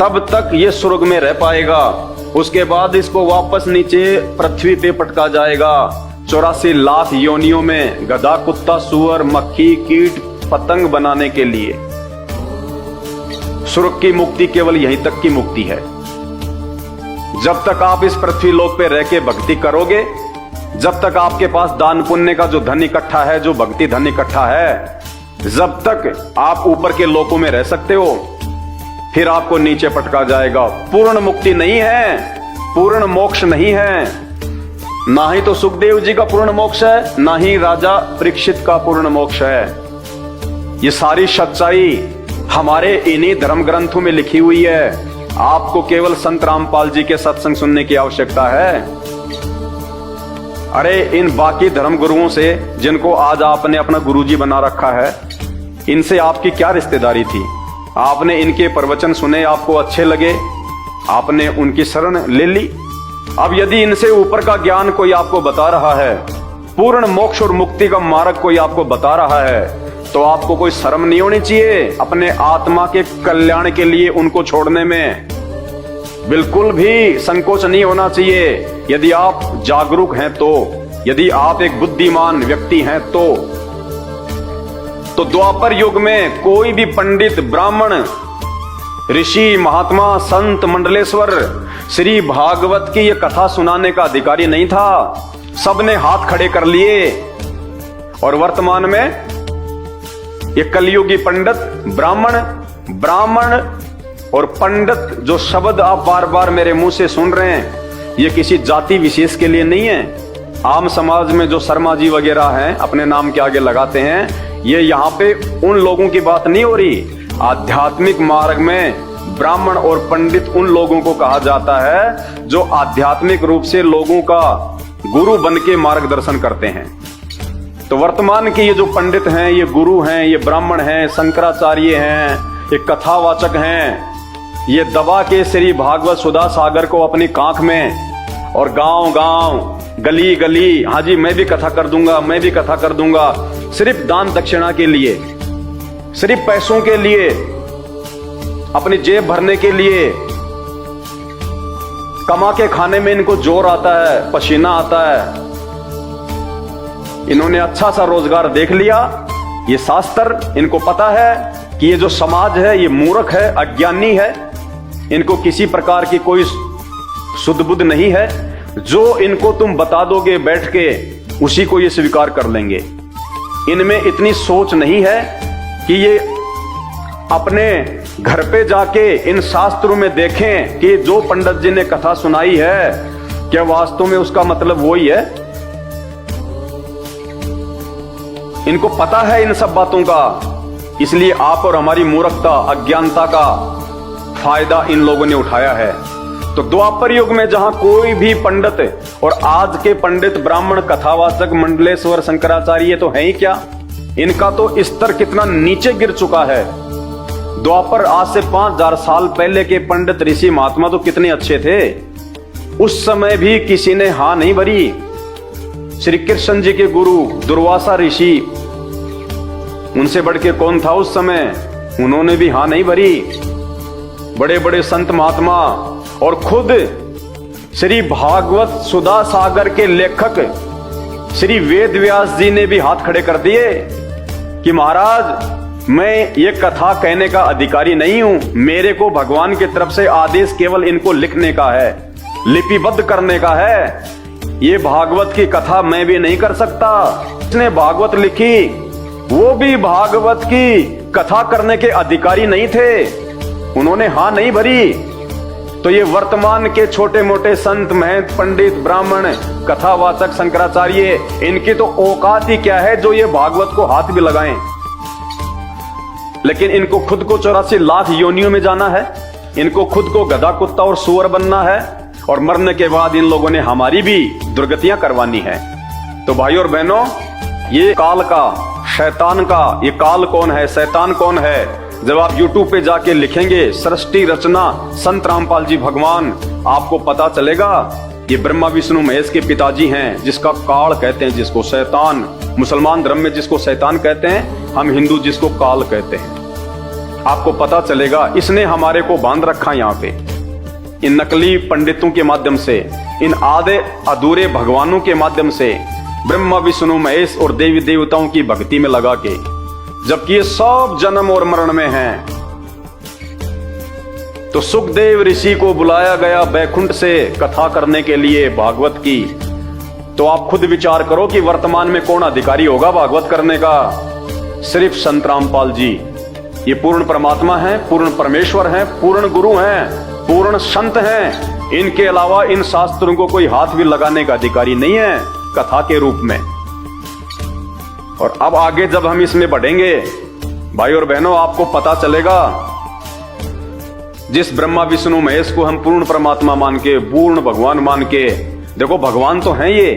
तब तक ये स्वर्ग में रह पाएगा। उसके बाद इसको वापस नीचे पृथ्वी पे पटका जाएगा 84 लाख योनियों में, गधा, कुत्ता, सुअर, मक्खी, कीट, पतंग बनाने के लिए। स्वर्ग की मुक्ति केवल यहीं तक की मुक्ति है। जब तक आप इस पृथ्वी लोक पे रह के भक्ति करोगे, जब तक आपके पास दान पुण्य का जो धन इकट्ठा है, जो भक्ति धन इकट्ठा है, जब तक आप ऊपर के लोकों में रह सकते हो, फिर आपको नीचे पटका जाएगा। पूर्ण मुक्ति नहीं है, पूर्ण मोक्ष नहीं है। ना ही तो सुखदेव जी का पूर्ण मोक्ष है, ना ही राजा परीक्षित का पूर्ण मोक्ष है। ये सारी सच्चाई हमारे इन्हीं धर्म ग्रंथों में लिखी हुई है। आपको केवल संत रामपाल जी के सत्संग सुनने की आवश्यकता है। अरे इन बाकी धर्म गुरुओं से, जिनको आज आपने अपना गुरुजी बना रखा है, इनसे आपकी क्या रिश्तेदारी थी? आपने इनके प्रवचन सुने, आपको अच्छे लगे, आपने उनकी शरण ले ली। अब यदि इनसे ऊपर का ज्ञान कोई आपको बता रहा है, पूर्ण मोक्ष और मुक्ति का मार्ग कोई आपको बता रहा है, तो आपको कोई शर्म नहीं होनी चाहिए अपने आत्मा के कल्याण के लिए उनको छोड़ने में। बिल्कुल भी संकोच नहीं होना चाहिए। यदि आप जागरूक हैं तो, यदि आप एक बुद्धिमान व्यक्ति हैं तो द्वापर युग में कोई भी पंडित, ब्राह्मण, ऋषि, महात्मा, संत, मंडलेश्वर श्री भागवत की ये कथा सुनाने का अधिकारी नहीं था। सबने हाथ खड़े कर लिए। और वर्तमान में ये कलयुगी पंडित, ब्राह्मण और पंडित, जो शब्द आप बार बार मेरे मुंह से सुन रहे हैं, ये किसी जाति विशेष के लिए नहीं है। आम समाज में जो शर्मा जी वगैरह हैं, अपने नाम के आगे लगाते हैं, ये यहाँ पे उन लोगों की बात नहीं हो रही। आध्यात्मिक मार्ग में ब्राह्मण और पंडित उन लोगों को कहा जाता है जो आध्यात्मिक रूप से लोगों का गुरु बन के मार्गदर्शन करते हैं। तो वर्तमान के ये जो पंडित हैं, ये गुरु हैं, ये ब्राह्मण हैं, शंकराचार्य हैं, ये कथावाचक हैं, ये दबा के श्री भागवत सुधा सागर को अपनी कांख में और गांव गांव, गली गली, हाँ जी मैं भी कथा कर दूंगा, मैं भी कथा कर दूंगा, सिर्फ दान दक्षिणा के लिए, सिर्फ पैसों के लिए, अपनी जेब भरने के लिए। कमा के खाने में इनको जोर आता है, पसीना आता है। इन्होंने अच्छा सा रोजगार देख लिया। ये शास्त्र, इनको पता है कि ये जो समाज है ये मूर्ख है, अज्ञानी है, इनको किसी प्रकार की कोई शुद्ध बुद्ध नहीं है। जो इनको तुम बता दोगे बैठ के, उसी को ये स्वीकार कर लेंगे। इनमें इतनी सोच नहीं है कि ये अपने घर पे जाके इन शास्त्रों में देखें कि जो पंडित जी ने कथा सुनाई है, क्या वास्तव में उसका मतलब वही है। इनको पता है इन सब बातों का, इसलिए आप और हमारी मूर्खता, अज्ञानता का फायदा इन लोगों ने उठाया है। तो द्वापर युग में जहां कोई भी पंडित, और आज के पंडित, ब्राह्मण, कथावाचक, मंडलेश्वर, शंकराचार्य तो है ही क्या, इनका तो स्तर कितना नीचे गिर चुका है। द्वापर, आज से 5000 साल पहले के पंडित, ऋषि, महात्मा तो कितने अच्छे थे। उस समय भी किसी ने हां नहीं भरी। श्री कृष्ण जी के गुरु दुर्वासा ऋषि, उनसे बढ़ के कौन था उस समय, उन्होंने भी हां नहीं भरी। बड़े बड़े संत महात्मा और खुद श्री भागवत सुधा सागर के लेखक श्री वेद व्यास जी ने भी हाथ खड़े कर दिए कि महाराज मैं ये कथा कहने का अधिकारी नहीं हूं, मेरे को भगवान की तरफ से आदेश केवल इनको लिखने का है, लिपिबद्ध करने का है। ये भागवत की कथा मैं भी नहीं कर सकता। जिसने भागवत लिखी वो भी भागवत की कथा करने के अधिकारी नहीं थे, उन्होंने हां नहीं भरी। तो ये वर्तमान के छोटे मोटे संत, महंत, पंडित, ब्राह्मण, कथावाचक, शंकराचार्य, इनकी तो औकात ही क्या है जो ये भागवत को हाथ भी लगाएं। लेकिन इनको खुद को 84 लाख योनियों में जाना है, इनको खुद को गधा, कुत्ता और सुअर बनना है, और मरने के बाद इन लोगों ने हमारी भी दुर्गतियां करवानी है। तो भाई और बहनों, ये काल का, शैतान का, ये काल कौन है, शैतान कौन है, जब आप YouTube पे जाके लिखेंगे सृष्टि रचना संत रामपाल जी भगवान, आपको पता चलेगा ये ब्रह्मा विष्णु महेश के पिताजी हैं, जिसका काल कहते हैं, जिसको शैतान, मुसलमान धर्म में जिसको शैतान कहते हैं, हम हिंदू जिसको काल कहते हैं। आपको पता चलेगा इसने हमारे को बांध रखा यहां पे, इन नकली पंडितों के माध्यम से, इन आधे अधूरे भगवानों के माध्यम से, ब्रह्मा विष्णु महेश और देवी देवताओं की भक्ति में लगा के, जबकि ये सब जन्म और मरण में हैं। तो सुखदेव ऋषि को बुलाया गया बैकुंठ से कथा करने के लिए भागवत की। तो आप खुद विचार करो कि वर्तमान में कौन अधिकारी होगा भागवत करने का? सिर्फ संत रामपाल जी। ये पूर्ण परमात्मा हैं, पूर्ण परमेश्वर हैं, पूर्ण गुरु हैं, पूर्ण संत हैं। इनके अलावा इन शास्त्रों को कोई हाथ भी लगाने का अधिकारी नहीं है कथा के रूप में। और अब आगे जब हम इसमें बढ़ेंगे भाई और बहनों, आपको पता चलेगा जिस ब्रह्मा विष्णु महेश को हम पूर्ण परमात्मा मान के, पूर्ण भगवान मान के, देखो भगवान तो हैं ये,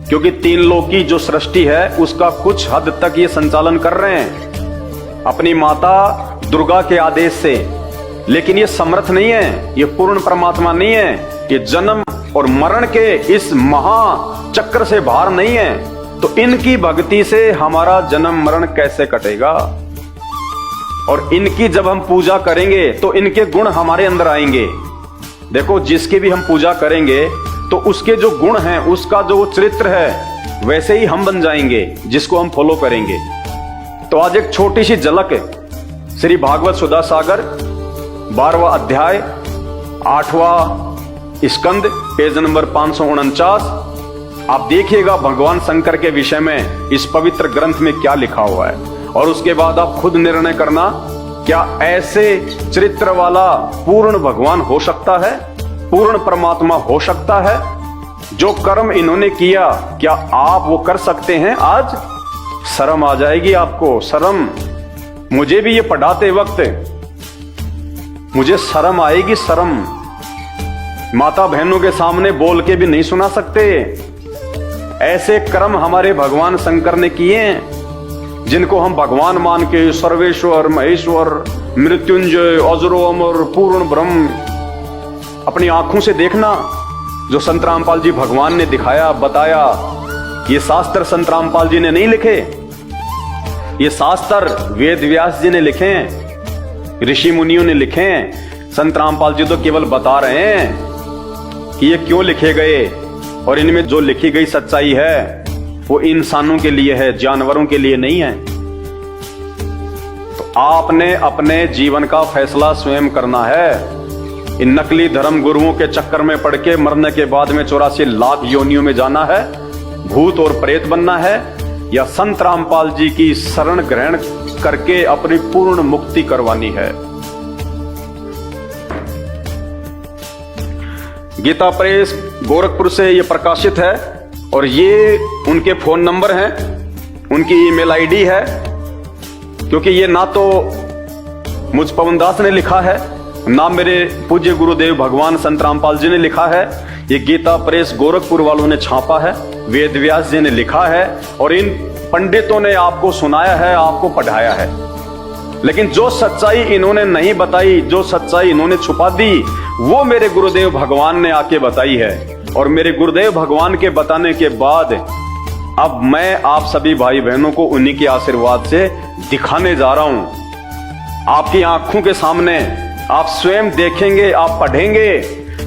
क्योंकि तीन लोक की जो सृष्टि है उसका कुछ हद तक ये संचालन कर रहे हैं अपनी माता दुर्गा के आदेश से। लेकिन ये समर्थ नहीं है, ये पूर्ण परमात्मा नहीं है, ये जन्म और मरण के इस महाचक्र से बाहर नहीं है। तो इनकी भक्ति से हमारा जन्म मरण कैसे कटेगा? और इनकी जब हम पूजा करेंगे तो इनके गुण हमारे अंदर आएंगे। देखो, जिसकी भी हम पूजा करेंगे तो उसके जो गुण हैं, उसका जो चरित्र है, वैसे ही हम बन जाएंगे जिसको हम फॉलो करेंगे। तो आज एक छोटी सी झलक है श्री भागवत सुधा सागर 12वां अध्याय 8वां स्कंद पेज नंबर 549। आप देखिएगा भगवान शंकर के विषय में इस पवित्र ग्रंथ में क्या लिखा हुआ है, और उसके बाद आप खुद निर्णय करना, क्या ऐसे चरित्र वाला पूर्ण भगवान हो सकता है, पूर्ण परमात्मा हो सकता है? जो कर्म इन्होंने किया, क्या आप वो कर सकते हैं? आज शर्म आ जाएगी आपको, शर्म। मुझे भी ये पढ़ाते वक्त मुझे शर्म आएगी, शर्म। माता बहनों के सामने बोल के भी नहीं सुना सकते। ऐसे कर्म हमारे भगवान शंकर ने किए हैं, जिनको हम भगवान मान के सर्वेश्वर, महेश्वर, मृत्युंजय, अजरो अमर, पूर्ण ब्रह्म, अपनी आंखों से देखना। जो संत रामपाल जी भगवान ने दिखाया, बताया, ये शास्त्र संत रामपाल जी ने नहीं लिखे, ये शास्त्र वेद व्यास जी ने लिखे हैं, ऋषि मुनियों ने लिखे हैं। संत रामपाल जी तो केवल बता रहे हैं कि ये क्यों लिखे गए, और इनमें जो लिखी गई सच्चाई है वो इंसानों के लिए है, जानवरों के लिए नहीं है। तो आपने अपने जीवन का फैसला स्वयं करना है। इन नकली धर्म गुरुओं के चक्कर में पड़ के मरने के बाद में 84 लाख योनियों में जाना है, भूत और प्रेत बनना है, या संत रामपाल जी की शरण ग्रहण करके अपनी पूर्ण मुक्ति करवानी है। गीता प्रेस गोरखपुर से ये प्रकाशित है, और ये उनके फोन नंबर हैं, उनकी ईमेल आईडी है, क्योंकि ये ना तो मुझ पवन दास ने लिखा है, ना मेरे पूज्य गुरुदेव भगवान संत रामपाल जी ने लिखा है। ये गीता प्रेस गोरखपुर वालों ने छापा है, वेद व्यास जी ने लिखा है, और इन पंडितों ने आपको सुनाया है, आपको पढ़ाया है। लेकिन जो सच्चाई इन्होंने नहीं बताई, जो सच्चाई इन्होंने छुपा दी, वो मेरे गुरुदेव भगवान ने आके बताई है। और मेरे गुरुदेव भगवान के बताने के बाद अब मैं आप सभी भाई बहनों को उन्हीं के आशीर्वाद से दिखाने जा रहा हूं। आपकी आंखों के सामने आप स्वयं देखेंगे, आप पढ़ेंगे,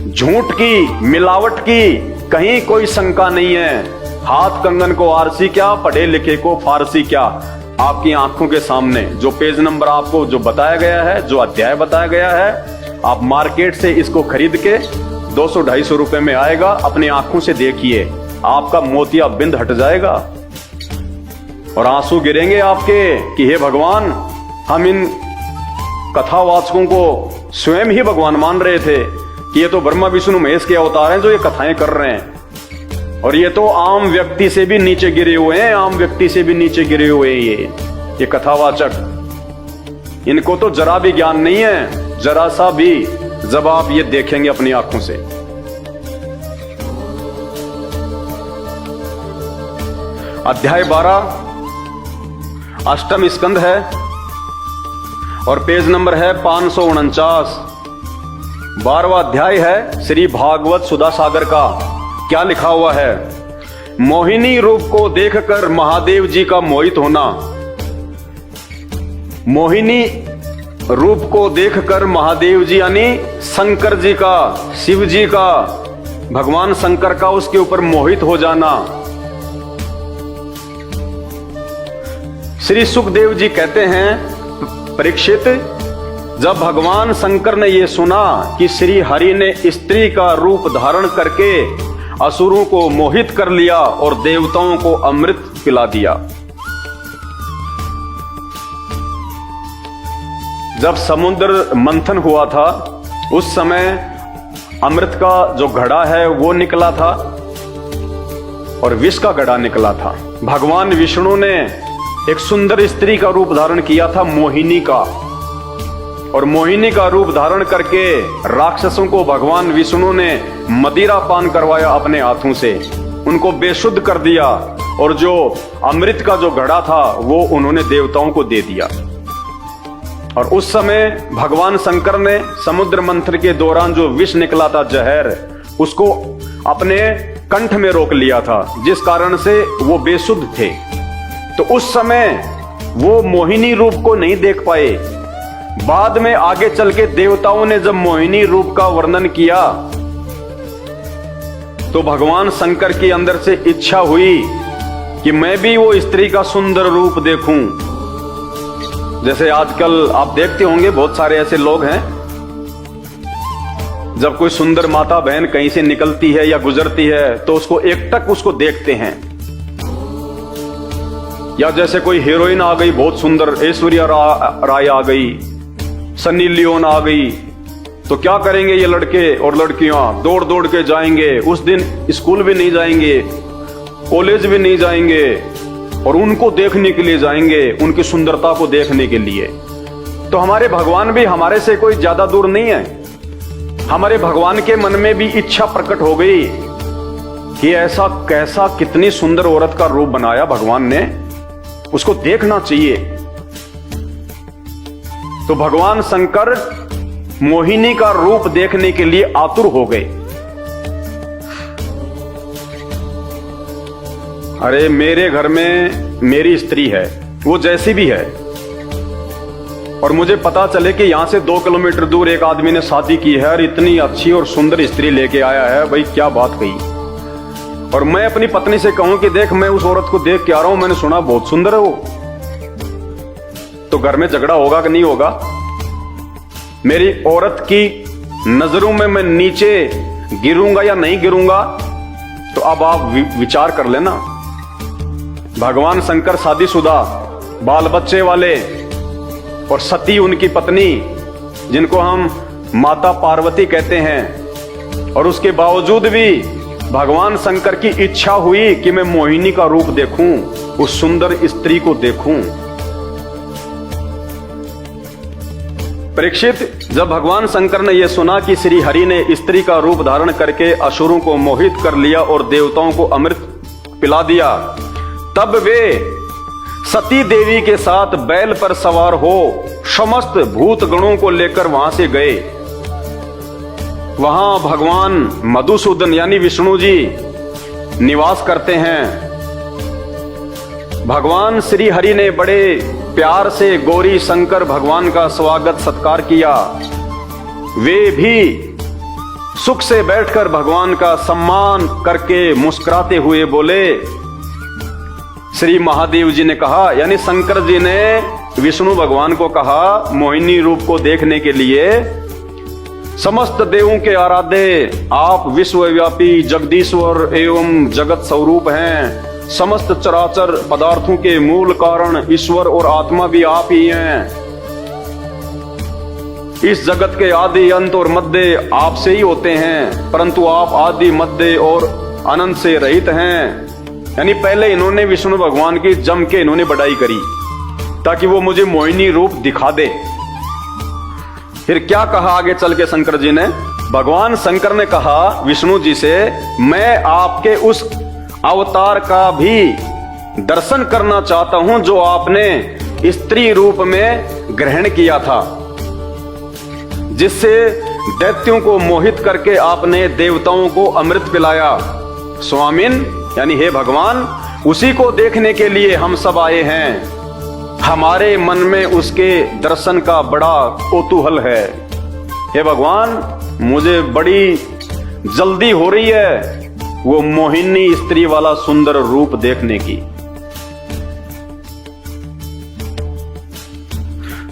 झूठ की, मिलावट की कहीं कोई शंका नहीं है। हाथ कंगन को आरसी क्या, पढ़े लिखे को फारसी क्या। आपकी आंखों के सामने जो पेज नंबर आपको जो बताया गया है, जो अध्याय बताया गया है, आप मार्केट से इसको खरीद के 200-250 रुपए में आएगा। अपनी आंखों से देखिए, आपका मोतिया बिंद हट जाएगा और आंसू गिरेंगे आपके कि हे भगवान, हम इन कथावाचकों को स्वयं ही भगवान मान रहे थे कि ये तो ब्रह्मा विष्णु महेश के अवतार हैं जो ये कथाएं कर रहे हैं, और ये तो आम व्यक्ति से भी नीचे गिरे हुए हैं, आम व्यक्ति से भी नीचे गिरे हुए हैं ये कथावाचक। इनको तो जरा भी ज्ञान नहीं है, जरा सा भी, जब आप ये देखेंगे अपनी आंखों से। अध्याय 12 अष्टम स्कंद है और पेज नंबर है 549। 12वां अध्याय है श्री भागवत सुधा सागर का। क्या लिखा हुआ है? मोहिनी रूप को देखकर महादेव जी का मोहित होना। मोहिनी रूप को देखकर महादेव जी यानी शंकर जी का, शिव जी का, भगवान शंकर का उसके ऊपर मोहित हो जाना। श्री सुखदेव जी कहते हैं, परीक्षित, जब भगवान शंकर ने यह सुना कि श्री हरि ने स्त्री का रूप धारण करके असुरों को मोहित कर लिया और देवताओं को अमृत पिला दिया। जब समुद्र मंथन हुआ था उस समय अमृत का जो घड़ा है वो निकला था और विष का घड़ा निकला था। भगवान विष्णु ने एक सुंदर स्त्री का रूप धारण किया था, मोहिनी का, और मोहिनी का रूप धारण करके राक्षसों को भगवान विष्णु ने मदिरा पान करवाया अपने हाथों से, उनको बेशुद्ध कर दिया और जो अमृत का जो घड़ा था वो उन्होंने देवताओं को दे दिया। और उस समय भगवान शंकर ने समुद्र मंथन के दौरान जो विष निकला था, जहर, उसको अपने कंठ में रोक लिया था, जिस कारण से वो बेशुद्ध थे। तो उस समय वो मोहिनी रूप को नहीं देख पाए। बाद में आगे चल के देवताओं ने जब मोहिनी रूप का वर्णन किया तो भगवान शंकर के अंदर से इच्छा हुई कि मैं भी वो स्त्री का सुंदर रूप देखूं। जैसे आजकल आप देखते होंगे बहुत सारे ऐसे लोग हैं, जब कोई सुंदर माता बहन कहीं से निकलती है या गुजरती है तो उसको एकटक उसको देखते हैं। या जैसे कोई हीरोइन आ गई बहुत सुंदर, ऐश्वर्या राय आ गई, सन्नी लियोन आ गई, तो क्या करेंगे ये लड़के और लड़कियां? दौड़ दौड़ के जाएंगे। उस दिन स्कूल भी नहीं जाएंगे, कॉलेज भी नहीं जाएंगे और उनको देखने के लिए जाएंगे, उनकी सुंदरता को देखने के लिए। तो हमारे भगवान भी हमारे से कोई ज्यादा दूर नहीं है। हमारे भगवान के मन में भी इच्छा प्रकट हो गई कि ऐसा कैसा, कितनी सुंदर औरत का रूप बनाया भगवान ने, उसको देखना चाहिए। तो भगवान शंकर मोहिनी का रूप देखने के लिए आतुर हो गए। अरे मेरे घर में मेरी स्त्री है, वो जैसी भी है, और मुझे पता चले कि यहां से 2 किलोमीटर दूर एक आदमी ने शादी की है और इतनी अच्छी और सुंदर स्त्री लेके आया है, भाई क्या बात कही। और मैं अपनी पत्नी से कहूं कि देख मैं उस औरत को देख के आ रहा हूं, मैंने सुना बहुत सुंदर है वो, तो घर में झगड़ा होगा कि नहीं होगा? मेरी औरत की नजरों में मैं नीचे गिरूंगा या नहीं गिरूंगा? तो अब आप विचार कर लेना। भगवान शंकर शादीशुदा, बाल बच्चे वाले और सती उनकी पत्नी, जिनको हम माता पार्वती कहते हैं, और उसके बावजूद भी भगवान शंकर की इच्छा हुई कि मैं मोहिनी का रूप देखूं, उस सुंदर स्त्री को देखूं। परीक्षित, जब भगवान शंकर ने यह सुना कि श्री हरि ने स्त्री का रूप धारण करके असुरों को मोहित कर लिया और देवताओं को अमृत पिला दिया, तब वे सती देवी के साथ बैल पर सवार हो समस्त भूत गणों को लेकर वहां से गए। वहां भगवान मधुसूदन यानी विष्णु जी निवास करते हैं। भगवान श्री हरि ने बड़े प्यार से गौरी शंकर भगवान का स्वागत सत्कार किया। वे भी सुख से बैठकर भगवान का सम्मान करके मुस्कुराते हुए बोले। श्री महादेव जी ने कहा, यानी शंकर जी ने विष्णु भगवान को कहा, मोहिनी रूप को देखने के लिए, समस्त देवों के आराध्य आप विश्वव्यापी जगदीश्वर एवं जगत स्वरूप हैं। समस्त चराचर पदार्थों के मूल कारण ईश्वर और आत्मा भी आप ही हैं। इस जगत के आदि अंत और मध्य आपसे ही होते हैं, परंतु आप आदि मध्य और अनंत से रहित हैं। यानी पहले इन्होंने विष्णु भगवान की जम के इन्होंने बड़ाई करी ताकि वो मुझे मोहिनी रूप दिखा दे। फिर क्या कहा आगे चल के शंकर जी ने? भगवान शंकर ने कहा विष्णु जी से, मैं आपके उस अवतार का भी दर्शन करना चाहता हूं जो आपने स्त्री रूप में ग्रहण किया था, जिससे दैत्यों को मोहित करके आपने देवताओं को अमृत पिलाया। स्वामिन यानी हे भगवान, उसी को देखने के लिए हम सब आए हैं। हमारे मन में उसके दर्शन का बड़ा कौतूहल है। हे भगवान, मुझे बड़ी जल्दी हो रही है वो मोहिनी स्त्री वाला सुंदर रूप देखने की।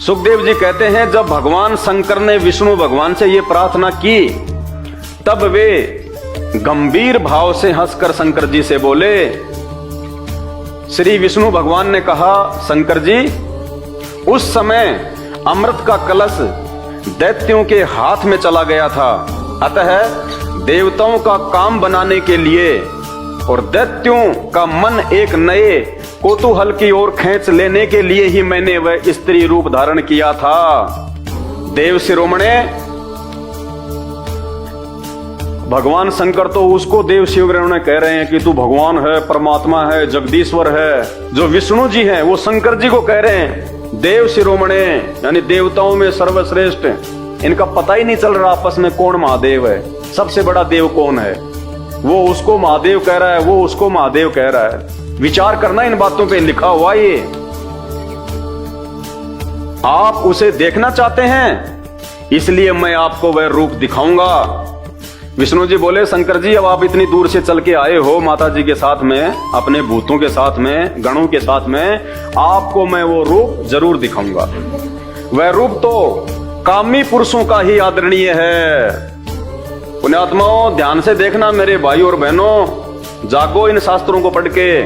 सुखदेव जी कहते हैं, जब भगवान शंकर ने विष्णु भगवान से ये प्रार्थना की, तब वे गंभीर भाव से हंसकर शंकर जी से बोले। श्री विष्णु भगवान ने कहा, शंकर जी, उस समय अमृत का कलश दैत्यों के हाथ में चला गया था, अतः देवताओं का काम बनाने के लिए और दैत्यों का मन एक नए कौतूहल की ओर खींच लेने के लिए ही मैंने वह स्त्री रूप धारण किया था। देव शिरोमणे, भगवान शंकर तो उसको देव शिरोमणे कह रहे हैं कि तू भगवान है, परमात्मा है, जगदीश्वर है। जो विष्णु जी हैं वो शंकर जी को कह रहे हैं देव शिरोमणे, यानी देवताओं में सर्वश्रेष्ठ। इनका पता ही नहीं चल रहा आपस में कौन महादेव है, सबसे बड़ा देव कौन है। वो उसको महादेव कह रहा है, वो उसको महादेव कह रहा है। विचार करना इन बातों पे, लिखा हुआ ये। आप उसे देखना चाहते हैं, इसलिए मैं आपको वह रूप दिखाऊंगा। विष्णु जी बोले, शंकर जी, अब आप इतनी दूर से चल के आए हो माता जी के साथ में, अपने भूतों के साथ में, गणों के साथ में, आपको मैं वो रूप जरूर दिखाऊंगा। वह रूप तो कामी पुरुषों का ही आदरणीय है। पुण्यात्माओं, ध्यान से देखना मेरे भाई और बहनों, जागो इन शास्त्रों को पढ़ के।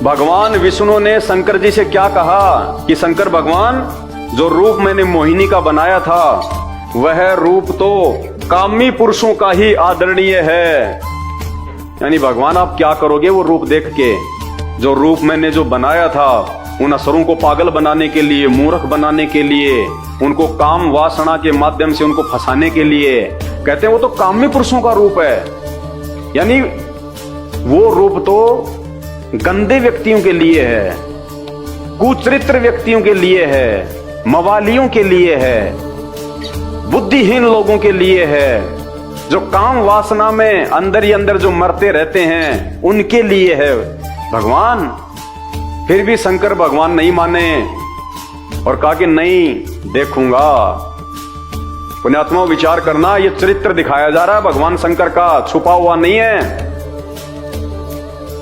भगवान विष्णु ने शंकर जी से क्या कहा कि शंकर भगवान, जो रूप मैंने मोहिनी का बनाया था वह रूप तो कामी पुरुषों का ही आदरणीय है। यानी भगवान आप क्या करोगे वो रूप देख के? जो रूप मैंने जो बनाया था उन असुरों को पागल बनाने के लिए, मूर्ख बनाने के लिए, उनको काम वासना के माध्यम से उनको फंसाने के लिए, कहते हैं वो तो कामी पुरुषों का रूप है। यानी वो रूप तो गंदे व्यक्तियों के लिए है, कुचरित्र व्यक्तियों के लिए है, मवालियों के लिए है, बुद्धिहीन लोगों के लिए है, जो काम वासना में अंदर ही अंदर जो मरते रहते हैं उनके लिए है भगवान। फिर भी शंकर भगवान नहीं माने और कहा कि नहीं देखूंगा। पुण्यात्मा विचार करना, ये चरित्र दिखाया जा रहा है भगवान शंकर का, छुपा हुआ नहीं है,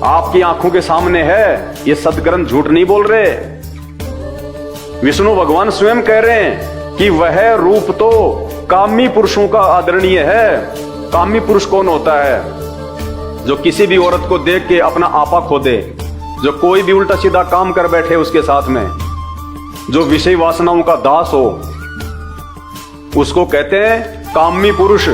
आपकी आंखों के सामने है। ये सदग्रंथ झूठ नहीं बोल रहे। विष्णु भगवान स्वयं कह रहे हैं कि वह रूप तो कामी पुरुषों का आदरणीय है। कामी पुरुष कौन होता है? जो किसी भी औरत को देख के अपना आपा खो दे, जो कोई भी उल्टा सीधा काम कर बैठे उसके साथ में, जो विषय वासनाओं का दास हो, उसको कहते हैं कामी पुरुष।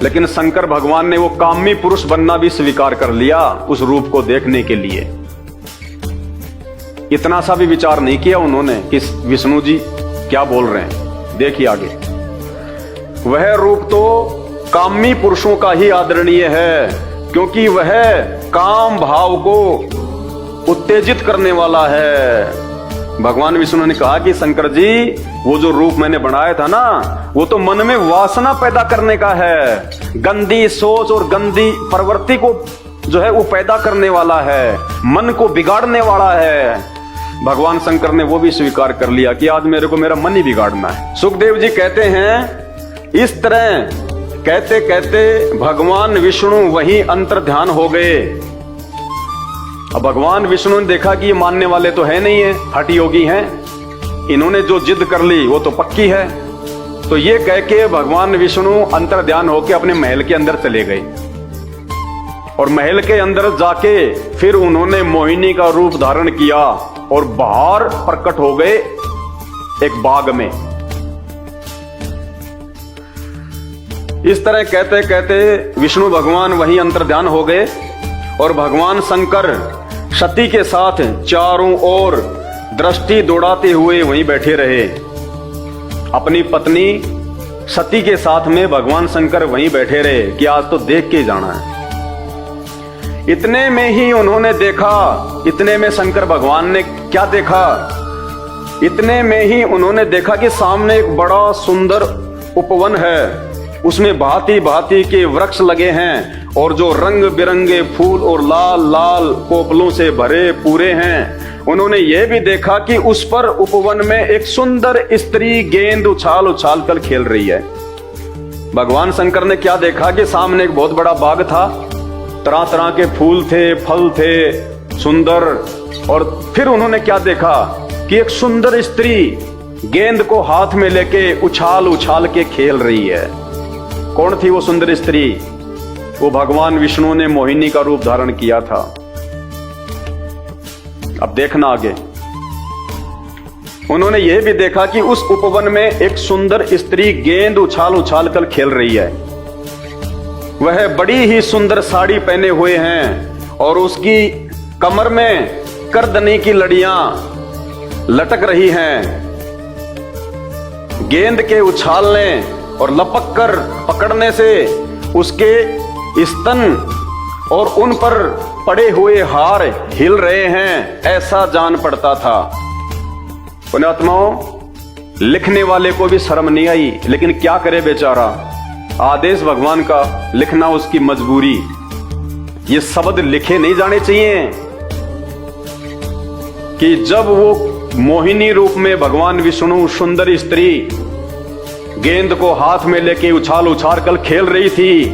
लेकिन शंकर भगवान ने वो कामी पुरुष बनना भी स्वीकार कर लिया उस रूप को देखने के लिए। इतना सा भी विचार नहीं किया उन्होंने कि विष्णु जी क्या बोल रहे हैं। देखिए आगे, वह रूप तो कामी पुरुषों का ही आदरणीय है, क्योंकि वह काम भाव को उत्तेजित करने वाला है। भगवान विष्णु ने कहा कि शंकर जी, वो जो रूप मैंने बनाया था ना, वो तो मन में वासना पैदा करने का है, गंदी सोच और गंदी प्रवृत्ति को जो है वो पैदा करने वाला है, मन को बिगाड़ने वाला है। भगवान शंकर ने वो भी स्वीकार कर लिया कि आज मेरे को मेरा मन ही बिगाड़ना है। सुखदेव जी कहते हैं, इस तरह कहते कहते भगवान विष्णु वहीं अंतर ध्यान हो गए। अब भगवान विष्णु ने देखा कि ये मानने वाले तो है नहीं है, हठ योगी हैं, इन्होंने जो जिद कर ली वो तो पक्की है। तो ये कह के भगवान विष्णु अंतर ध्यान होके अपने महल के अंदर चले गए और महल के अंदर जाके फिर उन्होंने मोहिनी का रूप धारण किया और बाहर प्रकट हो गए एक बाग में। इस तरह कहते कहते विष्णु भगवान वहीं अंतर्ध्यान हो गए और भगवान शंकर सती के साथ चारों ओर दृष्टि दौड़ाते हुए वहीं बैठे रहे। अपनी पत्नी सती के साथ में भगवान शंकर वहीं बैठे रहे कि आज तो देख के जाना है। इतने में ही उन्होंने देखा, इतने में शंकर भगवान ने क्या देखा? इतने में ही उन्होंने देखा कि सामने एक बड़ा सुंदर उपवन है उसमें भांति भांति के वृक्ष लगे हैं और जो रंग बिरंगे फूल और लाल लाल कोपलों से भरे पूरे हैं। उन्होंने ये भी देखा कि उस पर उपवन में एक सुंदर स्त्री गेंद उछाल उछाल कर खेल रही है। भगवान शंकर ने क्या देखा कि सामने एक बहुत बड़ा बाग था, तरह तरह के फूल थे, फल थे सुंदर। और फिर उन्होंने क्या देखा कि एक सुंदर स्त्री गेंद को हाथ में लेके उछाल उछाल के खेल रही है। कौन थी वो सुंदर स्त्री? वो भगवान विष्णु ने मोहिनी का रूप धारण किया था। अब देखना आगे। उन्होंने यह भी देखा कि उस उपवन में एक सुंदर स्त्री गेंद उछाल उछाल कर खेल रही है। वह बड़ी ही सुंदर साड़ी पहने हुए हैं और उसकी कमर में करदनी की लड़ियां लटक रही हैं। गेंद के उछालने और लपक कर पकड़ने से उसके स्तन और उन पर पड़े हुए हार हिल रहे हैं, ऐसा जान पड़ता था। पुण्यात्माओं, लिखने वाले को भी शर्म नहीं आई, लेकिन क्या करे बेचारा, आदेश भगवान का, लिखना उसकी मजबूरी। ये शब्द लिखे नहीं जाने चाहिए कि जब वो मोहिनी रूप में भगवान विष्णु सुंदर स्त्री गेंद को हाथ में लेके उछाल उछाल कर खेल रही थी,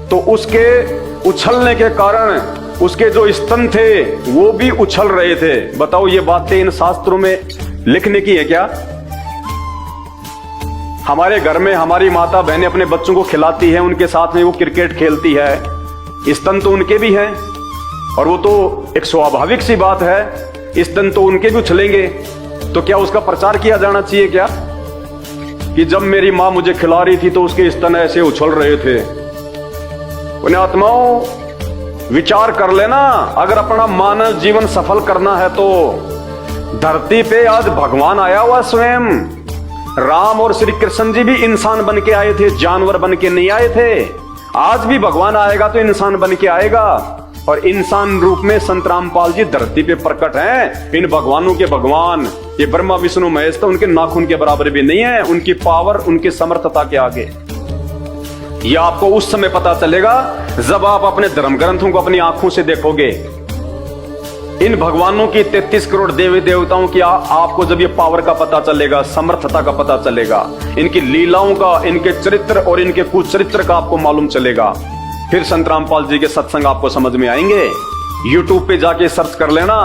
तो उसके उछलने के कारण उसके जो स्तन थे वो भी उछल रहे थे। बताओ, ये बातें इन शास्त्रों में लिखने की है क्या? हमारे घर में हमारी माता बहनें अपने बच्चों को खिलाती है, उनके साथ में वो क्रिकेट खेलती है, स्तन तो उनके भी हैं और वो तो एक स्वाभाविक सी बात है, स्तन तो उनके भी उछलेंगे। तो क्या उसका प्रचार किया जाना चाहिए क्या कि जब मेरी मां मुझे खिला रही थी तो उसके स्तन ऐसे उछल रहे थे? पुण्यात्माओं, विचार कर लेना, अगर अपना मानव जीवन सफल करना है तो धरती पे आज भगवान आया हुआ स्वयं। राम और श्री कृष्ण जी भी इंसान बन के आए थे, जानवर बन के नहीं आए थे। आज भी भगवान आएगा तो इंसान बन के आएगा और इंसान रूप में संत रामपाल जी धरती पे प्रकट हैं। इन भगवानों के भगवान ये ब्रह्मा विष्णु महेश तो उनके नाखून के बराबर भी नहीं है, उनकी पावर, उनकी समर्थता के आगे। यह आपको उस समय पता चलेगा जब आप अपने धर्म ग्रंथों को अपनी आंखों से देखोगे। इन भगवानों की 33 करोड़ देवी देवताओं की आपको जब ये पावर का पता चलेगा, समर्थता का पता चलेगा, इनकी लीलाओं का, इनके चरित्र और इनके कुचरित्र का आपको मालूम चलेगा, फिर संत रामपाल जी के सत्संग आपको समझ में आएंगे। यूट्यूब पे जाके सर्च कर लेना,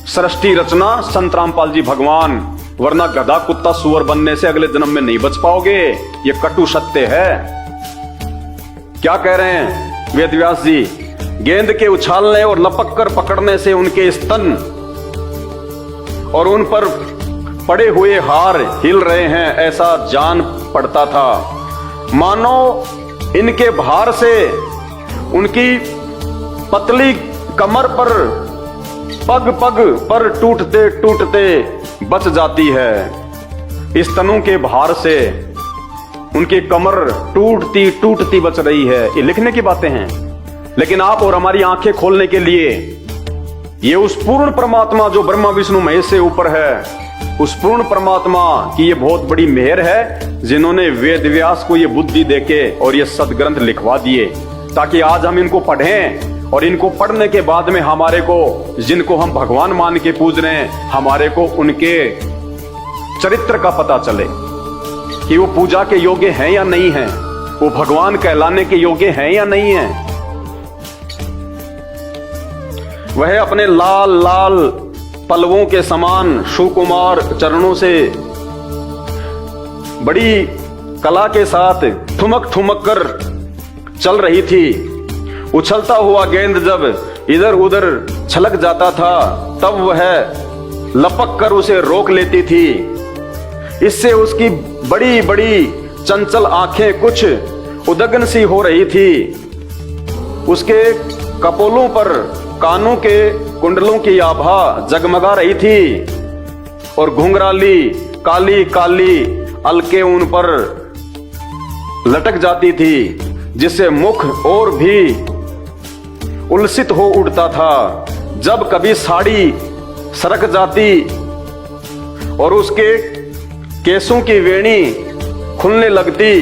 सृष्टि रचना संत रामपाल जी भगवान, वरना गधा कुत्ता सुअर बनने से अगले जन्म में नहीं बच पाओगे। ये कटु सत्य है। क्या कह रहे हैं वेदव्यास जी? गेंद के उछालने और लपक कर पकड़ने से उनके स्तन और उन पर पड़े हुए हार हिल रहे हैं, ऐसा जान पड़ता था। मानो इनके भार से उनकी पतली कमर पर पग पग पर टूटते टूटते बच जाती है। स्तनों के भार से उनकी कमर टूटती टूटती बच रही है। ये लिखने की बातें हैं, लेकिन आप और हमारी आंखें खोलने के लिए ये उस पूर्ण परमात्मा जो ब्रह्मा विष्णु महेश से ऊपर है, उस पूर्ण परमात्मा की ये बहुत बड़ी मेहर है जिन्होंने वेद व्यास को ये बुद्धि देके और ये सदग्रंथ लिखवा दिए, ताकि आज हम इनको पढ़ें और इनको पढ़ने के बाद में हमारे को, जिनको हम भगवान मान के पूज रहे हैं, हमारे को उनके चरित्र का पता चले कि वो पूजा के योग्य हैं या नहीं हैं, वो भगवान कहलाने के योग्य हैं या नहीं हैं। वह अपने लाल लाल पलवों के समान सुकुमार चरणों से बड़ी कला के साथ ठुमक ठुमक कर चल रही थी। उछलता हुआ गेंद जब इधर उधर छलक जाता था तब वह लपक कर उसे रोक लेती थी। इससे उसकी बड़ी बड़ी चंचल आंखें कुछ उदगन सी हो रही थी। उसके कपोलों पर कानों के कुंडलों की आभा जगमगा रही थी और घुंघराली काली काली अलके उन पर लटक जाती थी, जिससे मुख और भी उल्सित हो उठता था। जब कभी साड़ी सरक जाती और उसके केसों की वेणी खुलने लगती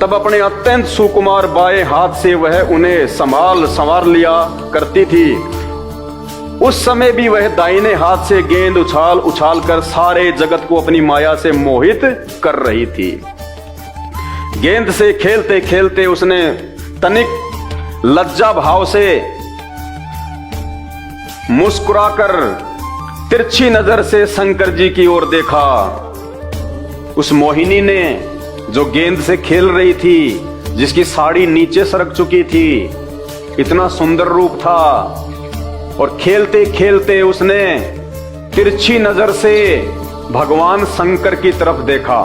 तब अपने अत्यंत सुकुमार बाएं हाथ से वह उन्हें संवार लिया करती थी। उस समय भी वह दाहिने हाथ से गेंद उछाल उछाल कर सारे जगत को अपनी माया से मोहित कर रही थी। गेंद से खेलते खेलते उसने तनिक लज्जा भाव से मुस्कुराकर तिरछी नजर से शंकर जी की ओर देखा। उस मोहिनी ने जो गेंद से खेल रही थी, जिसकी साड़ी नीचे सरक चुकी थी, इतना सुंदर रूप था, और खेलते खेलते उसने तिरछी नजर से भगवान शंकर की तरफ देखा।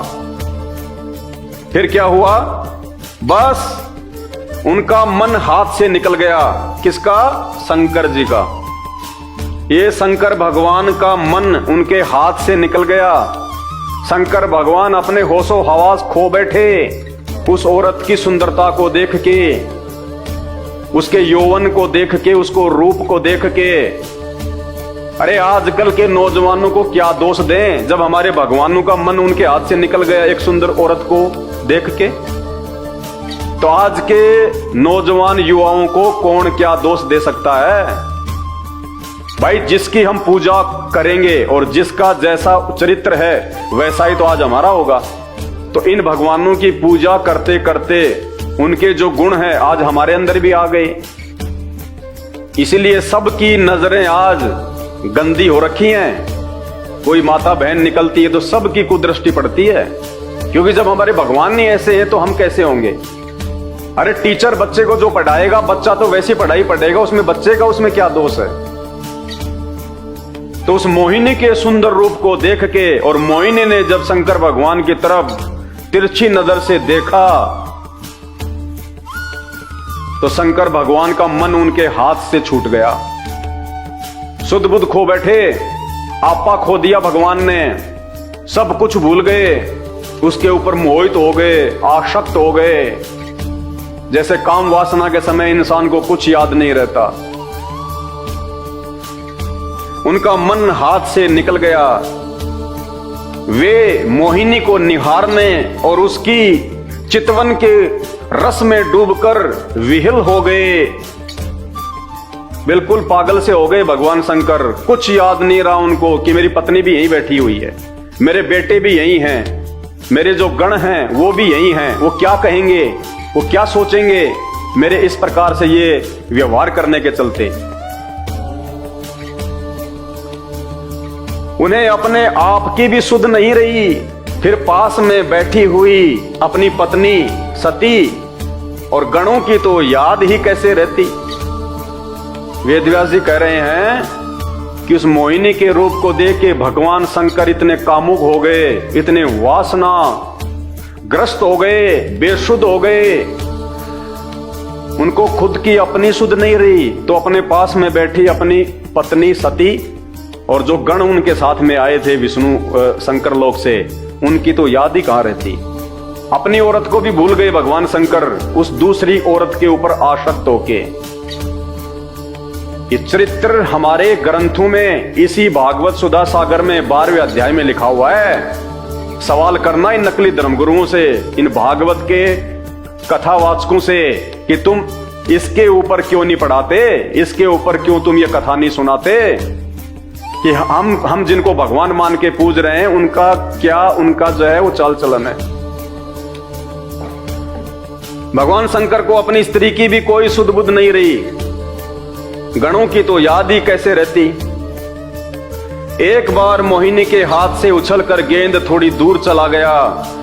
फिर क्या हुआ? बस उनका मन हाथ से निकल गया। किसका? शंकर जी का। ये शंकर भगवान का मन उनके हाथ से निकल गया। शंकर भगवान अपने होशो हवास खो बैठे उस औरत की सुंदरता को देख के, उसके यौवन को देख के, उसको रूप को देख के। अरे आजकल के नौजवानों को क्या दोष दें जब हमारे भगवानों का मन उनके हाथ से निकल गया एक सुंदर औरत को देख के। तो आज के नौजवान युवाओं को कौन क्या दोष दे सकता है? भाई, जिसकी हम पूजा करेंगे और जिसका जैसा चरित्र है वैसा ही तो आज हमारा होगा। तो इन भगवानों की पूजा करते करते उनके जो गुण हैं आज हमारे अंदर भी आ गए। इसीलिए सबकी नजरें आज गंदी हो रखी हैं। कोई माता बहन निकलती है तो सबकी कुदृष्टि पड़ती है, क्योंकि जब हमारे भगवान ही ऐसे हैं तो हम कैसे होंगे? अरे टीचर बच्चे को जो पढ़ाएगा, बच्चा तो वैसी पढ़ाई पढ़ेगा, उसमें बच्चे का उसमें क्या दोष है? तो उस मोहिनी के सुंदर रूप को देख के, और मोहिनी ने जब शंकर भगवान की तरफ तिरछी नजर से देखा, तो शंकर भगवान का मन उनके हाथ से छूट गया। सुध बुध खो बैठे, आपा खो दिया भगवान ने, सब कुछ भूल गए, उसके ऊपर मोहित हो गए, आसक्त हो गए। जैसे काम वासना के समय इंसान को कुछ याद नहीं रहता। उनका मन हाथ से निकल गया। वे मोहिनी को निहारने और उसकी चितवन के रस में डूबकर विहल हो गए। बिल्कुल पागल से हो गए भगवान शंकर। कुछ याद नहीं रहा उनको कि मेरी पत्नी भी यहीं बैठी हुई है, मेरे बेटे भी यहीं हैं, मेरे जो गण हैं वो भी यहीं हैं। वो क्या कहेंगे, वो क्या सोचेंगे मेरे इस प्रकार से ये व्यवहार करने के चलते? उन्हें अपने आप की भी सुध नहीं रही। फिर पास में बैठी हुई अपनी पत्नी सती और गणों की तो याद ही कैसे रहती। वेदव्यास जी कह रहे हैं कि उस मोहिनी के रूप को देख के भगवान शंकर इतने कामुक हो गए, इतने वासना ग्रस्त हो गए, बेसुध हो गए। उनको खुद की अपनी सुध नहीं रही, तो अपने पास में बैठी अपनी पत्नी सती और जो गण उनके साथ में आए थे विष्णु शंकर लोक से, उनकी तो याद ही कहां रहती। अपनी औरत को भी भूल गए भगवान शंकर उस दूसरी औरत के ऊपर आसक्त होके। ये चरित्र हमारे ग्रंथों में इसी भागवत सुधा सागर में 12वें अध्याय में लिखा हुआ है। सवाल करना इन नकली धर्मगुरुओं से, इन भागवत के कथावाचकों से कि तुम इसके ऊपर क्यों नहीं पढ़ाते, इसके ऊपर क्यों तुम ये कथा नहीं सुनाते कि हम जिनको भगवान मान के पूज रहे हैं उनका क्या, उनका जो है वो चाल चलन है। भगवान शंकर को अपनी स्त्री की भी कोई सुध बुध नहीं रही, गणों की तो याद ही कैसे रहती। एक बार मोहिनी के हाथ से उछलकर गेंद थोड़ी दूर चला गया,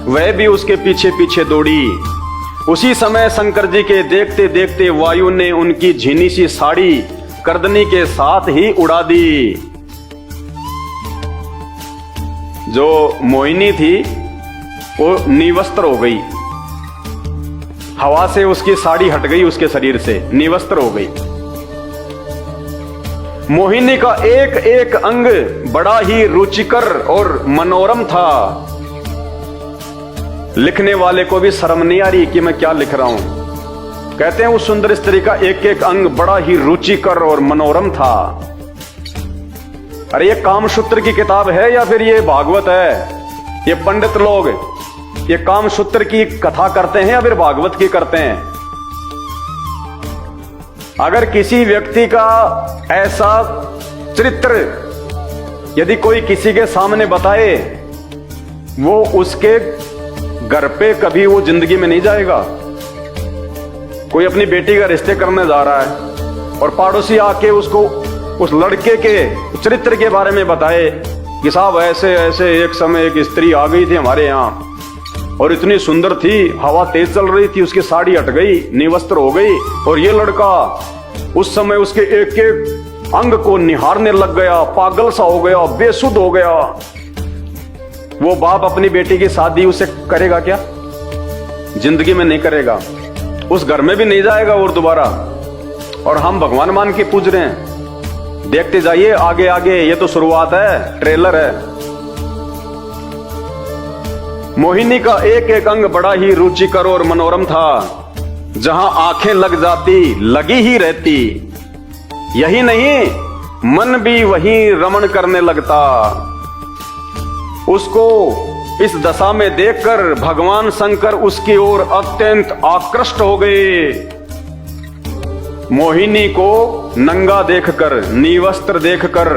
वह भी उसके पीछे पीछे दौड़ी। उसी समय शंकर जी के देखते देखते वायु ने उनकी झीनी सी साड़ी कर्दनी के साथ ही उड़ा दी। जो मोहिनी थी वो निवस्त्र हो गई, हवा से उसकी साड़ी हट गई, उसके शरीर से निवस्त्र हो गई। मोहिनी का एक एक अंग बड़ा ही रुचिकर और मनोरम था। लिखने वाले को भी शर्म नहीं आ रही कि मैं क्या लिख रहा हूं। कहते हैं उस सुंदर स्त्री का एक एक अंग बड़ा ही रुचिकर और मनोरम था। अरे ये कामसूत्र की किताब है या फिर ये भागवत है? ये पंडित लोग ये कामसूत्र की कथा करते हैं या फिर भागवत की करते हैं? अगर किसी व्यक्ति का ऐसा चरित्र यदि कोई किसी के सामने बताए, वो उसके घर पे कभी वो जिंदगी में नहीं जाएगा। कोई अपनी बेटी का रिश्ते करने जा रहा है और पड़ोसी आके उसको उस लड़के के चरित्र के बारे में बताए कि साहब ऐसे ऐसे एक समय एक स्त्री आ गई थी हमारे यहाँ और इतनी सुंदर थी, हवा तेज चल रही थी, उसकी साड़ी हट गई, निवस्त्र हो गई और ये लड़का उस समय उसके एक एक अंग को निहारने लग गया, पागल सा हो गया, बेसुध हो गया। वो बाप अपनी बेटी की शादी उसे करेगा क्या? जिंदगी में नहीं करेगा, उस घर में भी नहीं जाएगा और दोबारा। और हम भगवान मान के पूज रहे हैं। देखते जाइए आगे आगे, ये तो शुरुआत है, ट्रेलर है। मोहिनी का एक एक अंग बड़ा ही रुचिकर और मनोरम था, जहां आंखें लग जाती लगी ही रहती। यही नहीं, मन भी वहीं रमण करने लगता। उसको इस दशा में देखकर भगवान शंकर उसकी ओर अत्यंत आकृष्ट हो गए। मोहिनी को नंगा देखकर, निवस्त्र देखकर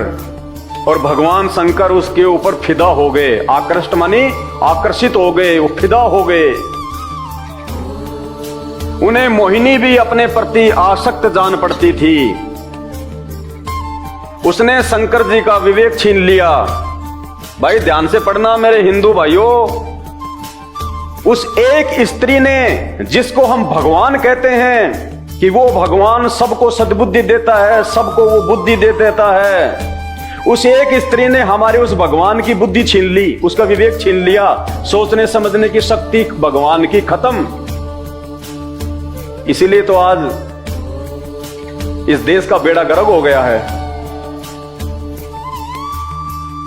और भगवान शंकर उसके ऊपर फिदा हो गए। आकृष्ट मानी आकर्षित हो गए, वो फिदा हो गए। उन्हें मोहिनी भी अपने प्रति आसक्त जान पड़ती थी। उसने शंकर जी का विवेक छीन लिया। भाई ध्यान से पढ़ना मेरे हिंदू भाइयों, उस एक स्त्री ने, जिसको हम भगवान कहते हैं कि वो भगवान सबको सद्बुद्धि देता है, सबको वो बुद्धि दे देता है, उस एक स्त्री ने हमारे उस भगवान की बुद्धि छीन ली, उसका विवेक छीन लिया। सोचने समझने की शक्ति भगवान की खत्म। इसीलिए तो आज इस देश का बेड़ा गर्क हो गया है।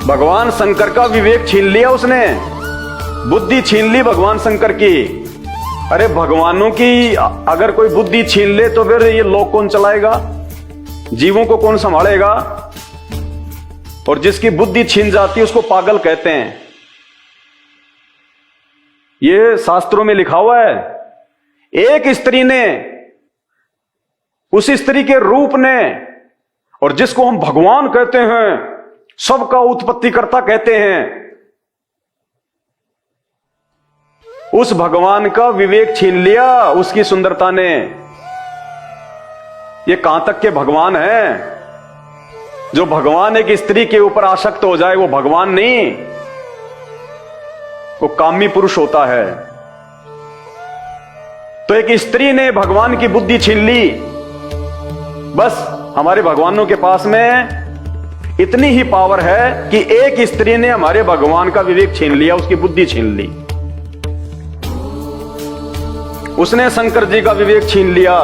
भगवान शंकर का विवेक छीन लिया उसने, बुद्धि छीन ली भगवान शंकर की। अरे भगवानों की अगर कोई बुद्धि छीन ले तो फिर ये लोक कौन चलाएगा? जीवों को कौन संभालेगा? और जिसकी बुद्धि छीन जाती है उसको पागल कहते हैं। ये शास्त्रों में लिखा हुआ है। एक स्त्री ने, उस स्त्री के रूप ने, और जिसको हम भगवान कहते हैं, सबका उत्पत्तिकर्ता कहते हैं, उस भगवान का विवेक छीन लिया उसकी सुंदरता ने। ये कहां तक के भगवान है? जो भगवान एक स्त्री के ऊपर आसक्त हो जाए वो भगवान नहीं, वो कामी पुरुष होता है। तो एक स्त्री ने भगवान की बुद्धि छीन ली। बस हमारे भगवानों के पास में इतनी ही पावर है कि एक स्त्री ने हमारे भगवान का विवेक छीन लिया, उसकी बुद्धि छीन ली। उसने शंकर जी का विवेक छीन लिया।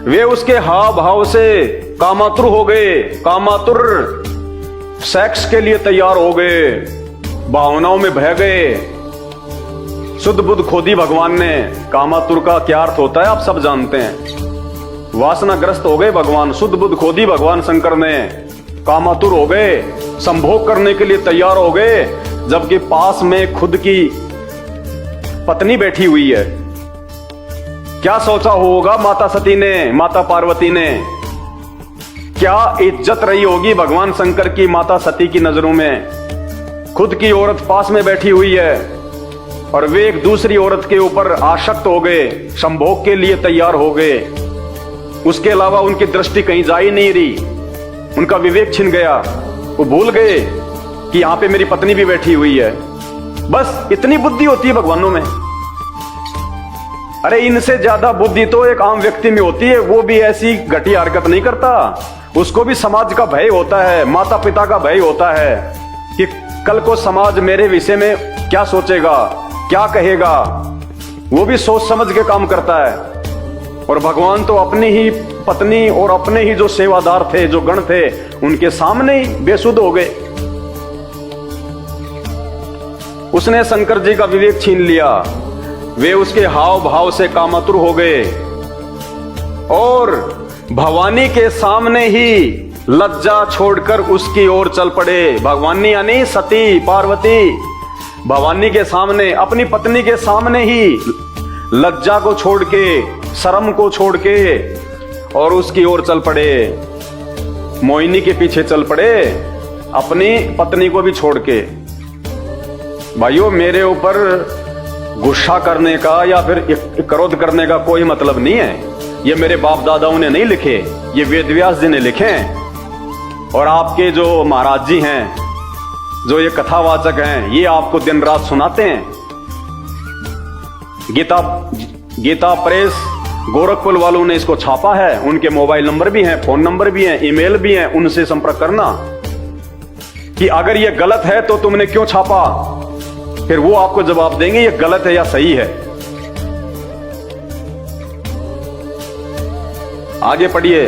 वे उसके हाव भाव से कामातुर हो गए। कामातुर सेक्स के लिए तैयार हो गए, भावनाओं में बह गए। शुद्ध बुद्ध खो दी भगवान ने। कामातुर का क्या अर्थ होता है आप सब जानते हैं। वासनाग्रस्त हो गए भगवान, शुद्ध बुद्ध खो दी भगवान शंकर ने। कामातुर हो गए, संभोग करने के लिए तैयार हो गए, जबकि पास में खुद की पत्नी बैठी हुई है। क्या सोचा होगा माता सती ने, माता पार्वती ने? क्या इज्जत रही होगी भगवान शंकर की माता सती की नजरों में? खुद की औरत पास में बैठी हुई है और वे एक दूसरी औरत के ऊपर आसक्त हो गए, संभोग के लिए तैयार हो गए। उसके अलावा उनकी दृष्टि कहीं जा ही नहीं रही। उनका विवेक छिन गया। वो भूल गए कि यहां पे मेरी पत्नी भी बैठी हुई है। बस इतनी बुद्धि होती है भगवानों में। अरे इनसे ज्यादा बुद्धि तो एक आम व्यक्ति में होती है। वो भी ऐसी घटिया हरकत नहीं करता। उसको भी समाज का भय होता है, माता पिता का भय होता है कि कल को समाज मेरे विषय में क्या सोचेगा, क्या कहेगा। वो भी सोच समझ के काम करता है। और भगवान तो अपनी ही पत्नी और अपने ही जो सेवादार थे, जो गण थे, उनके सामने ही बेसुध हो गए। उसने शंकर जी का विवेक छीन लिया। वे उसके हाव भाव से कामातुर हो गए और भवानी के सामने ही लज्जा छोड़कर उसकी ओर चल पड़े। भगवानी यानी सती पार्वती भवानी के सामने, अपनी पत्नी के सामने ही लज्जा को छोड़ के, शर्म को छोड़ के और उसकी ओर चल पड़े, मोहिनी के पीछे चल पड़े, अपनी पत्नी को भी छोड़ के। भाइयों, मेरे ऊपर गुस्सा करने का या फिर क्रोध करने का कोई मतलब नहीं है। ये मेरे बाप दादाओं ने नहीं लिखे, ये वेद व्यास जी ने लिखे हैं। और आपके जो महाराज जी हैं, जो ये कथावाचक हैं, ये आपको दिन रात सुनाते हैं। गीता प्रेस गोरखपुर वालों ने इसको छापा है, उनके मोबाइल नंबर भी हैं, फोन नंबर भी हैं, ईमेल भी हैं, उनसे संपर्क करना कि अगर ये गलत है तो तुमने क्यों छापा। फिर वो आपको जवाब देंगे ये गलत है या सही है। आगे पढ़िए।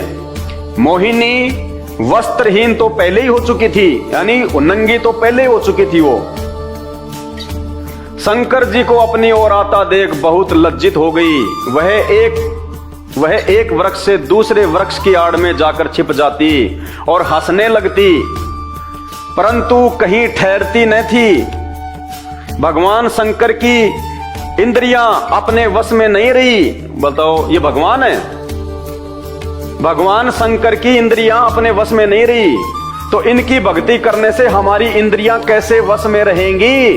मोहिनी वस्त्रहीन तो पहले ही हो चुकी थी, यानी नंगी तो पहले ही हो चुकी थी वो। शंकर जी को अपनी ओर आता देख बहुत लज्जित हो गई। वह एक वृक्ष से दूसरे वृक्ष की आड़ में जाकर छिप जाती और हंसने लगती, परंतु कहीं ठहरती न थी। भगवान शंकर की इंद्रियां अपने वश में नहीं रही। बताओ, ये भगवान है। भगवान शंकर की इंद्रियां अपने वश में नहीं रही, तो इनकी भक्ति करने से हमारी इंद्रियां कैसे वश में रहेंगी?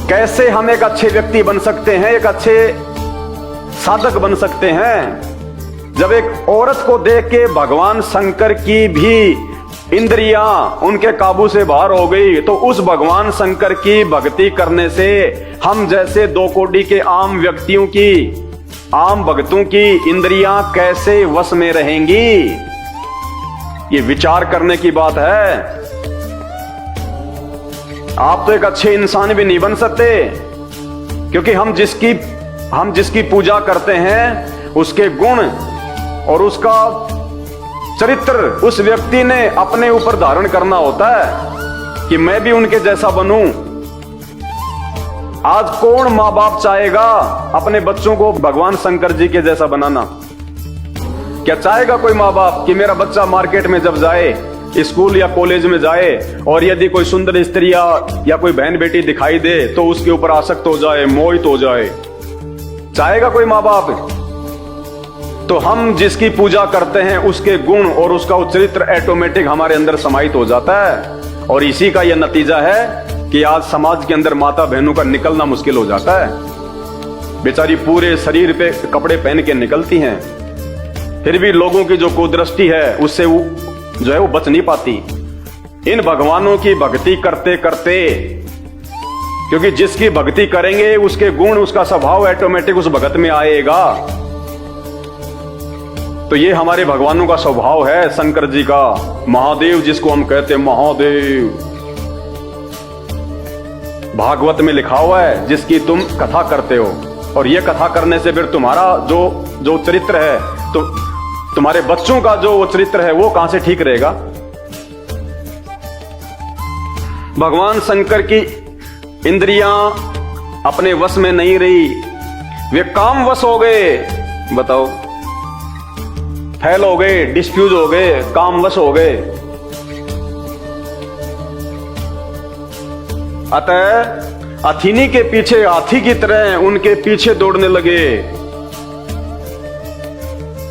कैसे हम एक अच्छे व्यक्ति बन सकते हैं, एक अच्छे साधक बन सकते हैं? जब एक औरत को देख के भगवान शंकर की भी इंद्रियां उनके काबू से बाहर हो गई, तो उस भगवान शंकर की भक्ति करने से हम जैसे 2 कोटि के आम व्यक्तियों की, आम भक्तों की इंद्रियां कैसे वश में रहेंगी? ये विचार करने की बात है। आप तो एक अच्छे इंसान भी नहीं बन सकते, क्योंकि हम जिसकी पूजा करते हैं उसके गुण और उसका चरित्र उस व्यक्ति ने अपने ऊपर धारण करना होता है कि मैं भी उनके जैसा बनूं। आज कौन माँ बाप चाहेगा अपने बच्चों को भगवान शंकर जी के जैसा बनाना? क्या चाहेगा कोई माँ बाप कि मेरा बच्चा मार्केट में जब जाए, स्कूल या कॉलेज में जाए, और यदि कोई सुंदर स्त्री या कोई बहन बेटी दिखाई दे तो उसके ऊपर आसक्त हो जाए, मोहित हो जाए? चाहेगा कोई माँ बाप? तो हम जिसकी पूजा करते हैं उसके गुण और उसका चरित्र ऑटोमेटिक हमारे अंदर समाहित हो जाता है। और इसी का यह नतीजा है कि आज समाज के अंदर माता बहनों का निकलना मुश्किल हो जाता है। बेचारी पूरे शरीर पे कपड़े पहन के निकलती हैं, फिर भी लोगों की जो कुदृष्टि है उससे वो जो है वो बच नहीं पाती। इन भगवानों की भक्ति करते करते, क्योंकि जिसकी भक्ति करेंगे उसके गुण, उसका स्वभाव ऑटोमेटिक उस भगत में आएगा। तो ये हमारे भगवानों का स्वभाव है, शंकर जी का, महादेव जिसको हम कहते हैं महादेव। भागवत में लिखा हुआ है जिसकी तुम कथा करते हो, और ये कथा करने से फिर तुम्हारा जो चरित्र है, तो तुम्हारे बच्चों का जो वो चरित्र है वो कहां से ठीक रहेगा? भगवान शंकर की इंद्रियां अपने वश में नहीं रही, वे काम वश हो गए। बताओ, फैल हो गए, डिस्फ्यूज हो गए, काम वश हो गए। अतः अथिनी के पीछे हाथी की तरह उनके पीछे दौड़ने लगे।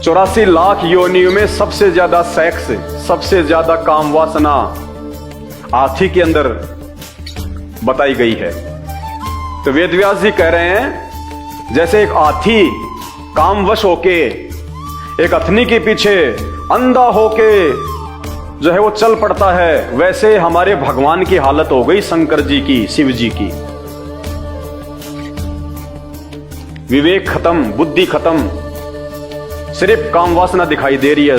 84 लाख योनियों में सबसे ज्यादा सेक्स, सबसे ज्यादा काम वासना हाथी के अंदर बताई गई है। तो वेदव्यास जी कह रहे हैं जैसे एक हाथी कामवश होके एक अथनी के पीछे अंधा होके जो है वो चल पड़ता है, वैसे हमारे भगवान की हालत हो गई, शंकर जी की, शिव जी की। विवेक खत्म, बुद्धि खत्म, सिर्फ काम वासना दिखाई दे रही है।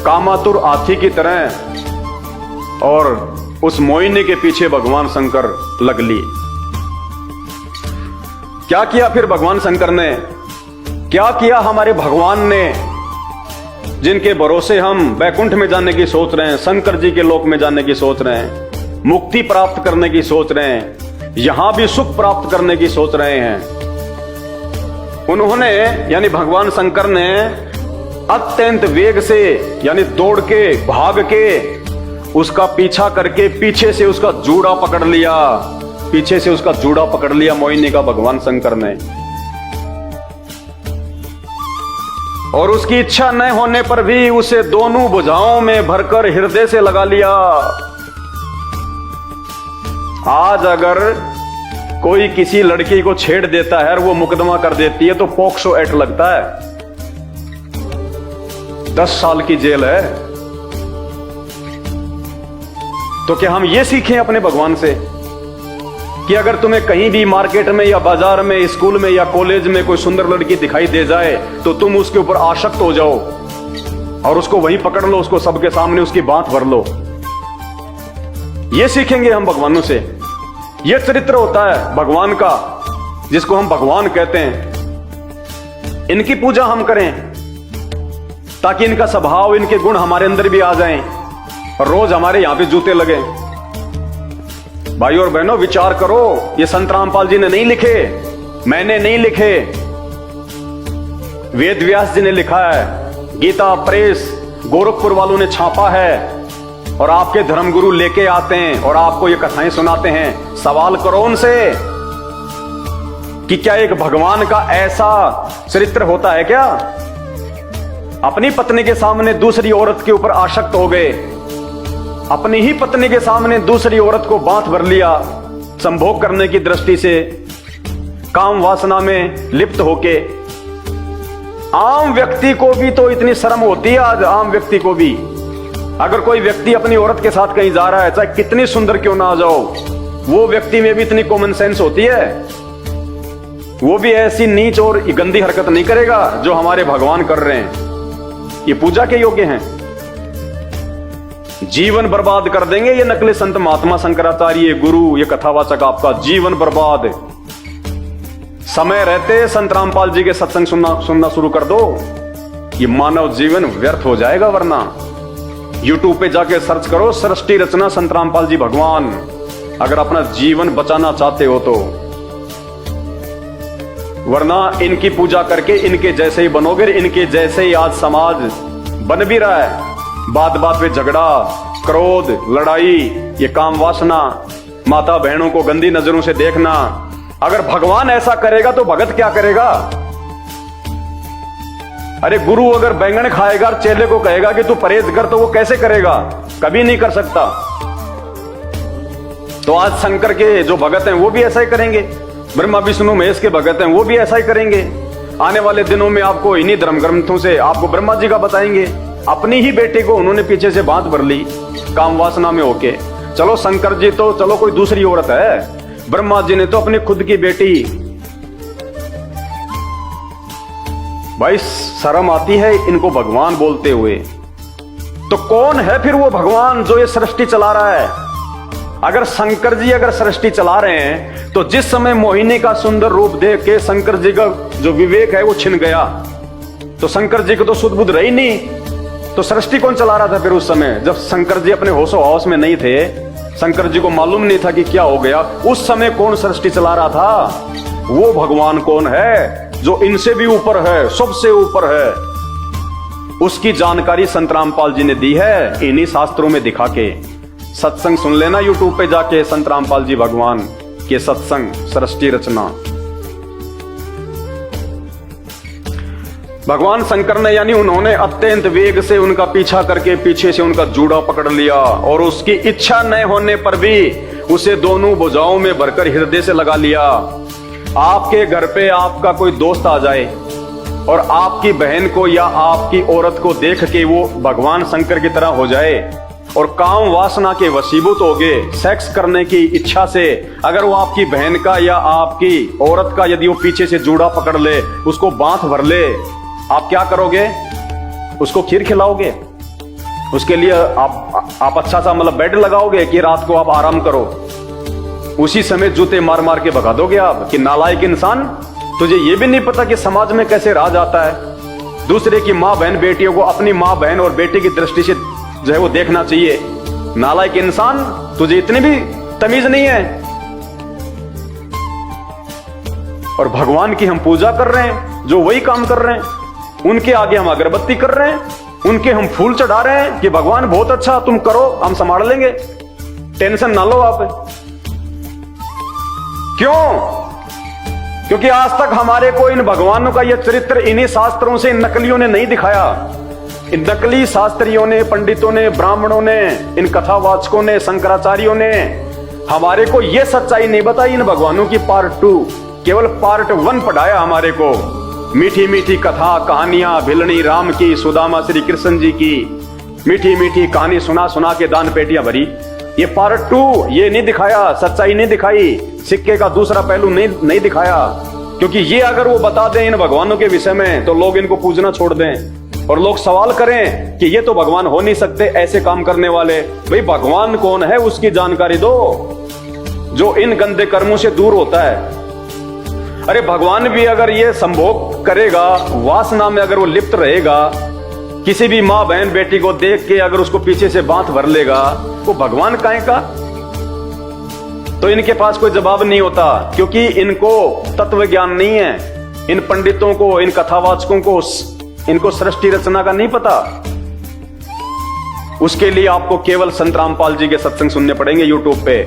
कामातुर हाथी की तरह और उस मोहिनी के पीछे भगवान शंकर लग लिए। क्या किया फिर भगवान शंकर ने? क्या किया हमारे भगवान ने, जिनके भरोसे हम बैकुंठ में जाने की सोच रहे हैं, शंकर जी के लोक में जाने की सोच रहे हैं, मुक्ति प्राप्त करने की सोच रहे हैं, यहां भी सुख प्राप्त करने की सोच रहे हैं। उन्होंने यानी भगवान शंकर ने अत्यंत वेग से यानी दौड़ के भाग के उसका पीछा करके पीछे से उसका जूड़ा पकड़ लिया, पीछे से उसका जूड़ा पकड़ लिया मोहिनी का भगवान शंकर ने। और उसकी इच्छा न होने पर भी उसे दोनों भुजाओं में भरकर हृदय से लगा लिया। आज अगर कोई किसी लड़की को छेड़ देता है और वो मुकदमा कर देती है तो पॉक्सो एक्ट लगता है, 10 साल की जेल है। तो क्या हम ये सीखें अपने भगवान से कि अगर तुम्हें कहीं भी मार्केट में या बाजार में, स्कूल में या कॉलेज में कोई सुंदर लड़की दिखाई दे जाए तो तुम उसके ऊपर आसक्त हो जाओ और उसको वहीं पकड़ लो, उसको सबके सामने उसकी बात भर लो? ये सीखेंगे हम भगवानों से। ये चरित्र होता है भगवान का, जिसको हम भगवान कहते हैं। इनकी पूजा हम करें ताकि इनका स्वभाव, इनके गुण हमारे अंदर भी आ जाएं और रोज हमारे यहां पे जूते लगे। भाइयों और बहनों, विचार करो, ये संत रामपाल जी ने नहीं लिखे, मैंने नहीं लिखे, वेद व्यास जी ने लिखा है। गीता प्रेस गोरखपुर वालों ने छापा है और आपके धर्मगुरु लेके आते हैं और आपको ये कथाएं सुनाते हैं। सवाल करो उनसे कि क्या एक भगवान का ऐसा चरित्र होता है क्या? अपनी पत्नी के सामने दूसरी औरत के ऊपर आसक्त हो गए, अपनी ही पत्नी के सामने दूसरी औरत को बांध भर लिया, संभोग करने की दृष्टि से काम वासना में लिप्त होके। आम व्यक्ति को भी तो इतनी शर्म होती है आज, आम व्यक्ति को भी। अगर कोई व्यक्ति अपनी औरत के साथ कहीं जा रहा है, चाहे कितनी सुंदर क्यों ना आ जाओ, वो व्यक्ति में भी इतनी कॉमन सेंस होती है, वो भी ऐसी नीच और गंदी हरकत नहीं करेगा जो हमारे भगवान कर रहे हैं। ये पूजा के योग्य हैं। जीवन बर्बाद कर देंगे ये नकली संत महात्मा शंकराचार्य गुरु, ये कथावाचक आपका जीवन बर्बाद। समय रहते संत रामपाल जी के सत्संग सुनना शुरू कर दो, ये मानव जीवन व्यर्थ हो जाएगा। वरना यूट्यूब पे जाके सर्च करो सृष्टि रचना संत रामपाल जी भगवान, अगर अपना जीवन बचाना चाहते हो तो। वरना इनकी पूजा करके इनके जैसे ही बनोगे, इनके जैसे ही आज समाज बन भी रहा है। बात बात पे झगड़ा, क्रोध, लड़ाई, ये काम वासना, माता बहनों को गंदी नजरों से देखना। अगर भगवान ऐसा करेगा तो भगत क्या करेगा? अरे गुरु अगर बैंगन खाएगा, चेले को कहेगा कि तू परहेज कर, तो वो कैसे करेगा? कभी नहीं कर सकता। तो आज शंकर के जो भगत हैं वो भी ऐसा ही करेंगे, ब्रह्मा विष्णु महेश के भगत हैं वो भी ऐसा ही करेंगे। आने वाले दिनों में आपको इन्हीं धर्म ग्रंथों से आपको ब्रह्मा जी का बताएंगे। अपनी ही बेटे को उन्होंने पीछे से बांध भर ली काम वासना में होके। चलो शंकर जी तो चलो कोई दूसरी औरत है, ब्रह्मा जी ने तो अपनी खुद की बेटी। भाई शर्म आती है इनको भगवान बोलते हुए। तो कौन है फिर वो भगवान जो ये सृष्टि चला रहा है? अगर शंकर जी अगर सृष्टि चला रहे हैं तो जिस समय मोहिनी का सुंदर रूप देख के शंकर जी का जो विवेक है वो छिन गया, तो शंकर जी को तो सुध बुध रही नहीं, तो सृष्टि कौन चला रहा था फिर उस समय जब शंकर जी अपने होशो हौस में नहीं थे? शंकर जी को मालूम नहीं था कि क्या हो गया। उस समय कौन सृष्टि चला रहा था? वो भगवान कौन है जो इनसे भी ऊपर है, सबसे ऊपर है। उसकी जानकारी संत रामपाल जी ने दी है इन्हीं शास्त्रों में दिखा के। सत्संग सुन लेना यूट्यूब पे जाके, संत रामपाल जी भगवान के सत्संग सृष्टि रचना। भगवान शंकर ने यानी उन्होंने अत्यंत वेग से उनका पीछा करके पीछे से उनका जूड़ा पकड़ लिया और उसकी इच्छा न होने पर भी उसे दोनों भुजाओं में भरकर हृदय से लगा लिया। आपके घर पे आपका कोई दोस्त आ जाए और आपकी बहन को या आपकी औरत को देख के वो भगवान शंकर की तरह हो जाए और काम वासना के वशीभूत हो गए, सेक्स करने की इच्छा से अगर वो आपकी बहन का या आपकी औरत का यदि वो पीछे से जूड़ा पकड़ ले, उसको बांध भर ले, आप क्या करोगे? उसको खीर खिलाओगे? उसके लिए आप अच्छा सा मतलब बेड लगाओगे कि रात को आप आराम करो? उसी समय जूते मार मार के भगा दोगे आप कि नालायक इंसान, तुझे ये भी नहीं पता कि समाज में कैसे राज आता है। दूसरे की माँ बहन बेटियों को अपनी माँ बहन और बेटी की दृष्टि से जो है वो देखना चाहिए। नालायक इंसान, तुझे इतनी भी तमीज नहीं है। और भगवान की हम पूजा कर रहे हैं जो वही काम कर रहे हैं। उनके आगे हम अगरबत्ती कर रहे हैं, उनके हम फूल चढ़ा रहे हैं कि भगवान बहुत अच्छा, तुम करो, हम संभाल लेंगे, टेंशन ना लो आप। क्यों? क्योंकि आज तक हमारे को इन भगवानों का यह चरित्र इन्हीं शास्त्रों से इन नकलियों ने नहीं दिखाया। इन नकली शास्त्रियों ने, पंडितों ने, ब्राह्मणों ने, इन कथावाचकों ने, शंकराचार्यों ने हमारे को यह सच्चाई नहीं बताई। इन भगवानों की पार्ट 2, केवल पार्ट 1 पढ़ाया हमारे को। मीठी मीठी कथा कहानियां भिलनी राम की, सुदामा श्री कृष्ण जी की मीठी मीठी कहानी सुना सुना के दान पेटियां भरी। ये पार्ट 2 ये नहीं दिखाया, सच्चाई नहीं दिखाई, सिक्के का दूसरा पहलू नहीं दिखाया। क्योंकि ये अगर वो बता दें इन भगवानों के विषय में तो लोग इनको पूजना छोड़ दें और लोग सवाल करें कि ये तो भगवान हो नहीं सकते ऐसे काम करने वाले। भाई भगवान कौन है उसकी जानकारी दो, जो इन गंदे कर्मों से दूर होता है। अरे भगवान भी अगर ये संभोग करेगा, वासना में अगर वो लिप्त रहेगा, किसी भी माँ बहन बेटी को देख के अगर उसको पीछे से बांध भर लेगा, वो भगवान काहे का? तो इनके पास कोई जवाब नहीं होता, क्योंकि इनको तत्व ज्ञान नहीं है। इन पंडितों को, इन कथावाचकों को, इनको सृष्टि रचना का नहीं पता। उसके लिए आपको केवल संत रामपाल जी के सत्संग सुनने पड़ेंगे यूट्यूब पे।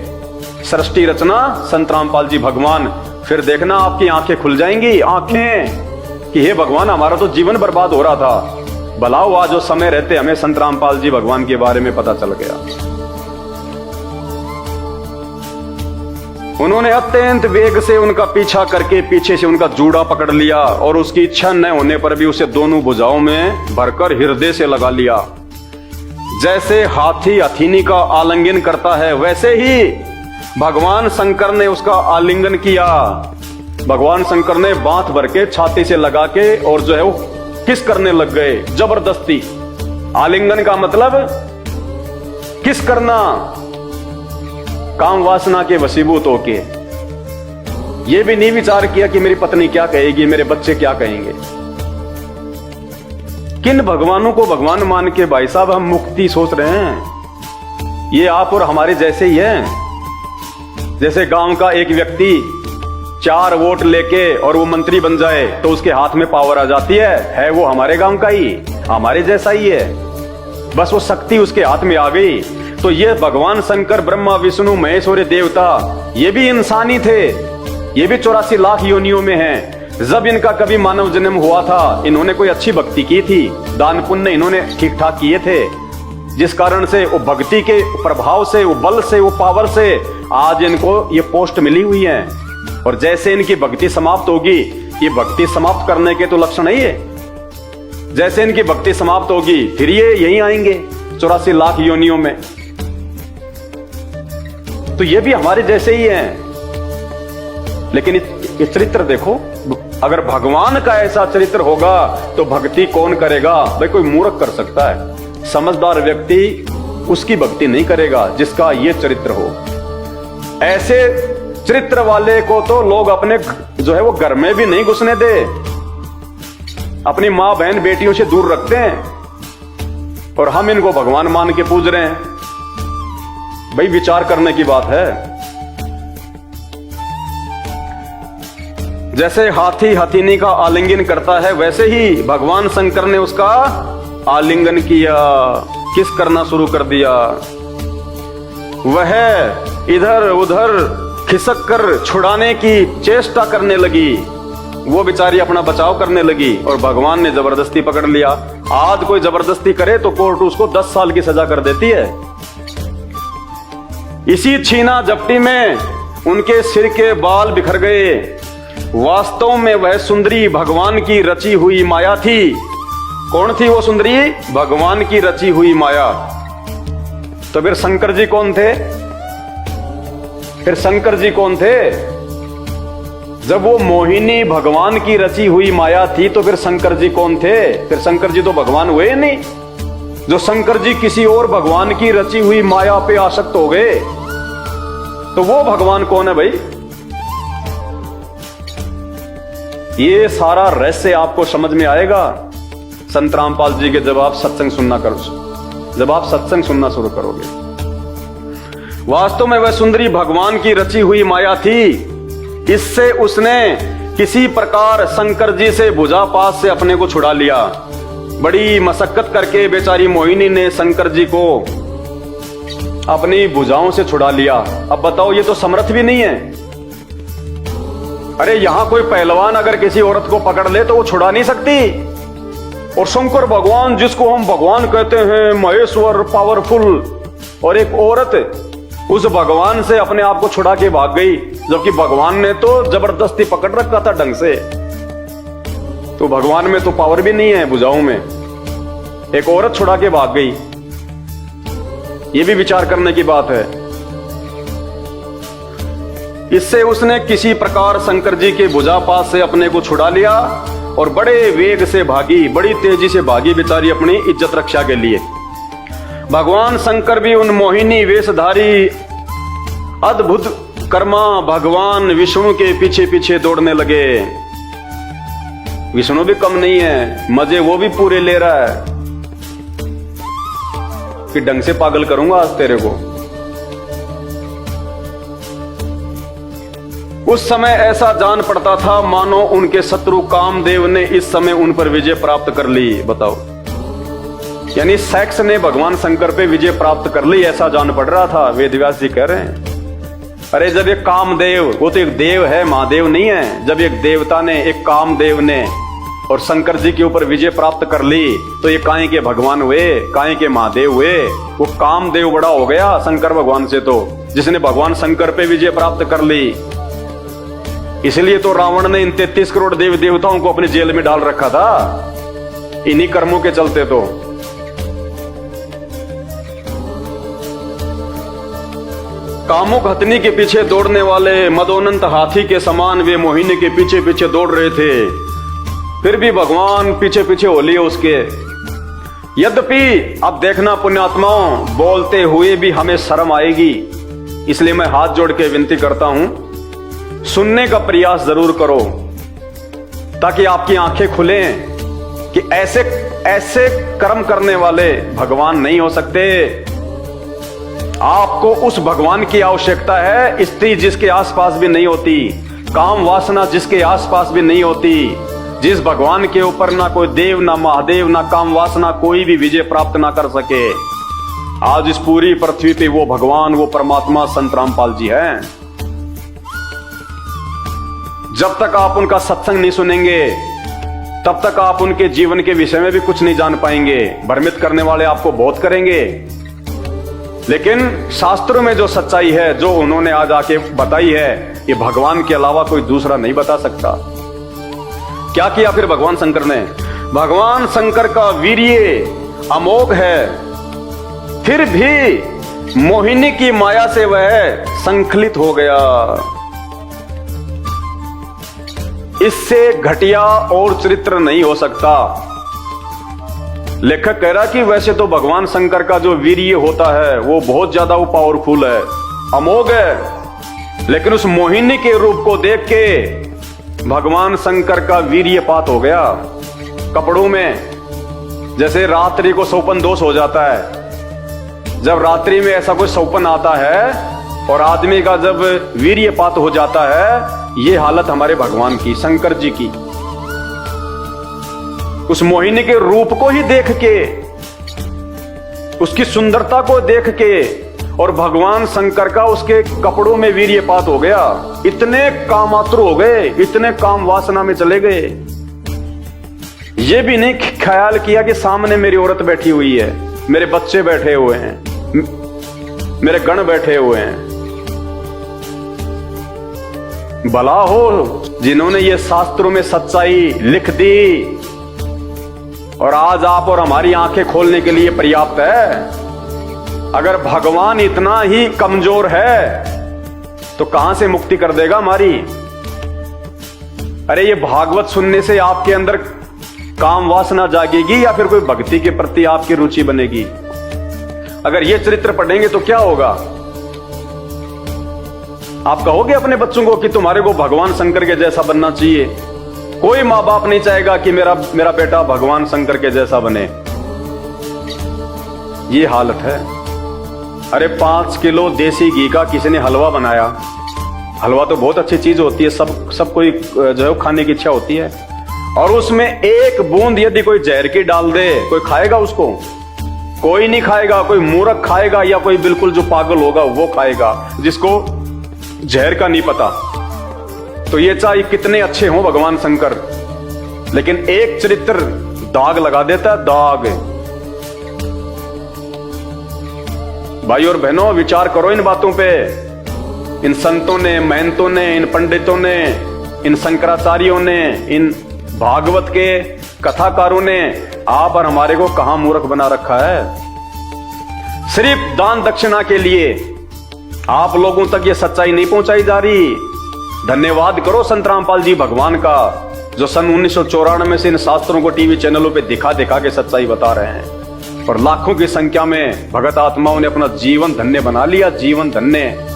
सृष्टि रचना संत रामपाल जी भगवान, फिर देखना आपकी आंखें खुल जाएंगी, आंखें कि हे भगवान हमारा तो जीवन बर्बाद हो रहा था, भला हुआ जो समय रहते हमें संत रामपाल जी भगवान के बारे में पता चल गया। उन्होंने अत्यंत वेग से उनका पीछा करके पीछे से उनका जूड़ा पकड़ लिया और उसकी इच्छा न होने पर भी उसे दोनों भुजाओं में भरकर हृदय से लगा लिया। जैसे हाथी हथीनी का आलिंगन करता है, वैसे ही भगवान शंकर ने उसका आलिंगन किया। भगवान शंकर ने बांध भर के छाती से लगा के और जो है वो किस करने लग गए, जबरदस्ती। आलिंगन का मतलब किस करना, काम वासना के वशीभूत होके। ये भी नहीं विचार किया कि मेरी पत्नी क्या कहेगी, मेरे बच्चे क्या कहेंगे। किन भगवानों को भगवान मान के भाई साहब हम मुक्ति सोच रहे हैं? ये आप और हमारे जैसे ही हैं। जैसे गांव का एक व्यक्ति 4 वोट लेके और वो मंत्री बन जाए तो उसके हाथ में पावर आ जाती है वो हमारे गांव का ही, हमारे जैसा ही है, बस वो शक्ति उसके हाथ में आ गई। तो ये भगवान शंकर, ब्रह्मा विष्णु महेश और देवता, ये भी इंसानी थे, ये भी 84 लाख योनियों में हैं। जब इनका कभी मानव जन्म हुआ था, इन्होंने कोई अच्छी भक्ति की थी, दान पुण्य इन्होंने ठीक ठाक किए थे, जिस कारण से वो भक्ति के प्रभाव से, वो बल से, वो पावर से आज इनको ये पोस्ट मिली हुई है। और जैसे इनकी भक्ति समाप्त होगी, ये भक्ति समाप्त करने के तो लक्षण नहीं है। जैसे इनकी भक्ति समाप्त होगी फिर ये यहीं आएंगे 84 लाख योनियों में। तो ये भी हमारे जैसे ही हैं। लेकिन ये चरित्र देखो, अगर भगवान का ऐसा चरित्र होगा तो भक्ति कौन करेगा? भाई कोई मूर्ख कर सकता है, समझदार व्यक्ति उसकी भक्ति नहीं करेगा जिसका ये चरित्र हो। ऐसे चरित्र वाले को तो लोग अपने जो है वो घर में भी नहीं घुसने दे, अपनी मां बहन बेटियों से दूर रखते हैं, और हम इनको भगवान मान के पूज रहे हैं। भाई विचार करने की बात है। जैसे हाथी हथीनी का आलिंगन करता है, वैसे ही भगवान शंकर ने उसका आलिंगन किया, किस करना शुरू कर दिया। वह इधर उधर खिसक कर छुड़ाने की चेष्टा करने लगी, वो बेचारी अपना बचाव करने लगी और भगवान ने जबरदस्ती पकड़ लिया। आज कोई जबरदस्ती करे तो कोर्ट उसको 10 साल की सजा कर देती है। इसी छीना झपटी में उनके सिर के बाल बिखर गए। वास्तव में वह सुंदरी भगवान की रची हुई माया थी। कौन थी वो सुंदरी? भगवान की रची हुई माया। तो फिर शंकर जी कौन थे? फिर शंकर जी कौन थे? जब वो मोहिनी भगवान की रची हुई माया थी तो फिर शंकर जी कौन थे? फिर शंकर जी तो भगवान हुए नहीं। जो शंकर जी किसी और भगवान की रची हुई माया पे आसक्त हो गए, तो वो भगवान कौन है भाई? ये सारा रहस्य आपको समझ में आएगा संत रामपाल जी के जब आप सत्संग सुनना करो, जब आप सत्संग सुनना शुरू करोगे। वास्तव में वह सुंदरी भगवान की रची हुई माया थी। इससे उसने किसी प्रकार शंकर जी से भुजा पास से अपने को छुड़ा लिया। बड़ी मशक्कत करके बेचारी मोहिनी ने शंकर जी को अपनी भुजाओं से छुड़ा लिया। अब बताओ, ये तो समर्थ भी नहीं है। अरे यहां कोई पहलवान अगर किसी औरत को पकड़ ले तो वो छुड़ा नहीं सकती। और शंकर भगवान, जिसको हम भगवान कहते हैं, महेश्वर, पावरफुल, और एक औरत उस भगवान से अपने आप को छुड़ा के भाग गई, जबकि भगवान ने तो जबरदस्ती पकड़ रखा था ढंग से। तो भगवान में तो पावर भी नहीं है भुजाओं में, एक औरत छुड़ा के भाग गई। ये भी विचार करने की बात है। इससे उसने किसी प्रकार शंकर जी के भुजा पास से अपने को छुड़ा लिया और बड़े वेग से भागी, बड़ी तेजी से भागी बेचारी अपनी इज्जत रक्षा के लिए। भगवान शंकर भी उन मोहिनी वेशधारी अद्भुत कर्मा भगवान विष्णु के पीछे पीछे दौड़ने लगे। विष्णु भी कम नहीं है, मजे वो भी पूरे ले रहा है कि ढंग से पागल करूंगा आज तेरे को। उस समय ऐसा जान पड़ता था मानो उनके शत्रु कामदेव ने इस समय उन पर विजय प्राप्त कर ली। बताओ, यानी सेक्स ने भगवान शंकर पे विजय प्राप्त कर ली, ऐसा जान पड़ रहा था। वेदव्यास जी कह रहे हैं, अरे जब एक कामदेव, वो तो एक देव है, महादेव नहीं है, जब एक देवता ने, एक कामदेव ने और शंकर जी के ऊपर विजय प्राप्त कर ली तो ये काहे के भगवान हुए, काहे के महादेव हुए। वो कामदेव बड़ा हो गया शंकर भगवान से, तो जिसने भगवान शंकर पे विजय प्राप्त कर ली। इसलिए तो रावण ने इन 33 करोड़ देव देवताओं को अपनी जेल में डाल रखा था, इन्हीं कर्मों के चलते। तो कामुक हथनी के पीछे दौड़ने वाले मदोन्नत हाथी के समान वे मोहिनी के पीछे पीछे दौड़ रहे थे। फिर भी भगवान पीछे पीछे हो लिए उसके। यद्यपि अब देखना पुण्यात्माओं, बोलते हुए भी हमें शर्म आएगी, इसलिए मैं हाथ जोड़ के विनती करता हूं, सुनने का प्रयास जरूर करो ताकि आपकी आंखें खुलें कि ऐसे ऐसे कर्म करने वाले भगवान नहीं हो सकते। आपको उस भगवान की आवश्यकता है, स्त्री जिसके आसपास भी नहीं होती, काम वासना जिसके आसपास भी नहीं होती, जिस भगवान के ऊपर ना कोई देव, ना महादेव, ना काम वासना कोई भी विजय प्राप्त ना कर सके। आज इस पूरी पृथ्वी पे वो भगवान, वो परमात्मा संत रामपाल जी हैं। जब तक आप उनका सत्संग नहीं सुनेंगे तब तक आप उनके जीवन के विषय में भी कुछ नहीं जान पाएंगे। भ्रमित करने वाले आपको बहुत करेंगे, लेकिन शास्त्रों में जो सच्चाई है, जो उन्होंने आज आके बताई है, ये भगवान के अलावा कोई दूसरा नहीं बता सकता। क्या किया फिर भगवान शंकर ने? भगवान शंकर का वीर्य अमोघ है, फिर भी मोहिनी की माया से वह संखलित हो गया। इससे घटिया और चरित्र नहीं हो सकता। लेखक कह रहा कि वैसे तो भगवान शंकर का जो वीर्य होता है वो बहुत ज्यादा वो पावरफुल है, अमोघ है, लेकिन उस मोहिनी के रूप को देख के भगवान शंकर का वीर्यपात हो गया। कपड़ों में जैसे रात्रि को सौपन दोष हो जाता है, जब रात्रि में ऐसा कोई सौपन आता है और आदमी का जब वीर्यपात हो जाता है, ये हालत हमारे भगवान की, शंकर जी की। उस मोहिनी के रूप को ही देख के, उसकी सुंदरता को देख के, और भगवान शंकर का उसके कपड़ों में वीर्यपात हो गया। इतने कामातुर हो गए, इतने काम वासना में चले गए, ये भी नहीं ख्याल किया कि सामने मेरी औरत बैठी हुई है, मेरे बच्चे बैठे हुए हैं, मेरे गण बैठे हुए हैं। भला हो जिन्होंने ये शास्त्रों में सच्चाई लिख दी और आज आप और हमारी आंखें खोलने के लिए पर्याप्त है। अगर भगवान इतना ही कमजोर है तो कहां से मुक्ति कर देगा हमारी? अरे ये भागवत सुनने से आपके अंदर काम वासना जागेगी या फिर कोई भक्ति के प्रति आपकी रुचि बनेगी? अगर ये चरित्र पढ़ेंगे तो क्या होगा? आप कहोगे अपने बच्चों को कि तुम्हारे को भगवान शंकर के जैसा बनना चाहिए। कोई माँ बाप नहीं चाहेगा कि मेरा बेटा भगवान शंकर के जैसा बने। ये हालत है। अरे 5 किलो देसी घी का किसी ने हलवा बनाया, हलवा तो बहुत अच्छी चीज होती है, सब कोई जो है खाने की इच्छा होती है, और उसमें एक बूंद यदि कोई जहर की डाल दे, कोई खाएगा उसको? कोई नहीं खाएगा। कोई मूर्ख खाएगा या कोई बिल्कुल जो पागल होगा वो खाएगा, जिसको जहर का नहीं पता। तो ये चाहे कितने अच्छे हों भगवान शंकर, लेकिन एक चरित्र दाग लगा देता है, दाग। भाई और बहनों, विचार करो इन बातों पे। इन संतों ने, महंतों ने, इन पंडितों ने, इन शंकराचार्यों ने, इन भागवत के कथाकारों ने आप और हमारे को कहां मूर्ख बना रखा है। सिर्फ दान दक्षिणा के लिए आप लोगों तक ये सच्चाई नहीं पहुंचाई जा रही। धन्यवाद करो संत रामपाल जी भगवान का, जो सन 1994 से इन शास्त्रों को टीवी चैनलों पे दिखा दिखा के सच्चाई बता रहे हैं, और लाखों की संख्या में भगत आत्माओं ने अपना जीवन धन्य बना लिया। जीवन धन्य।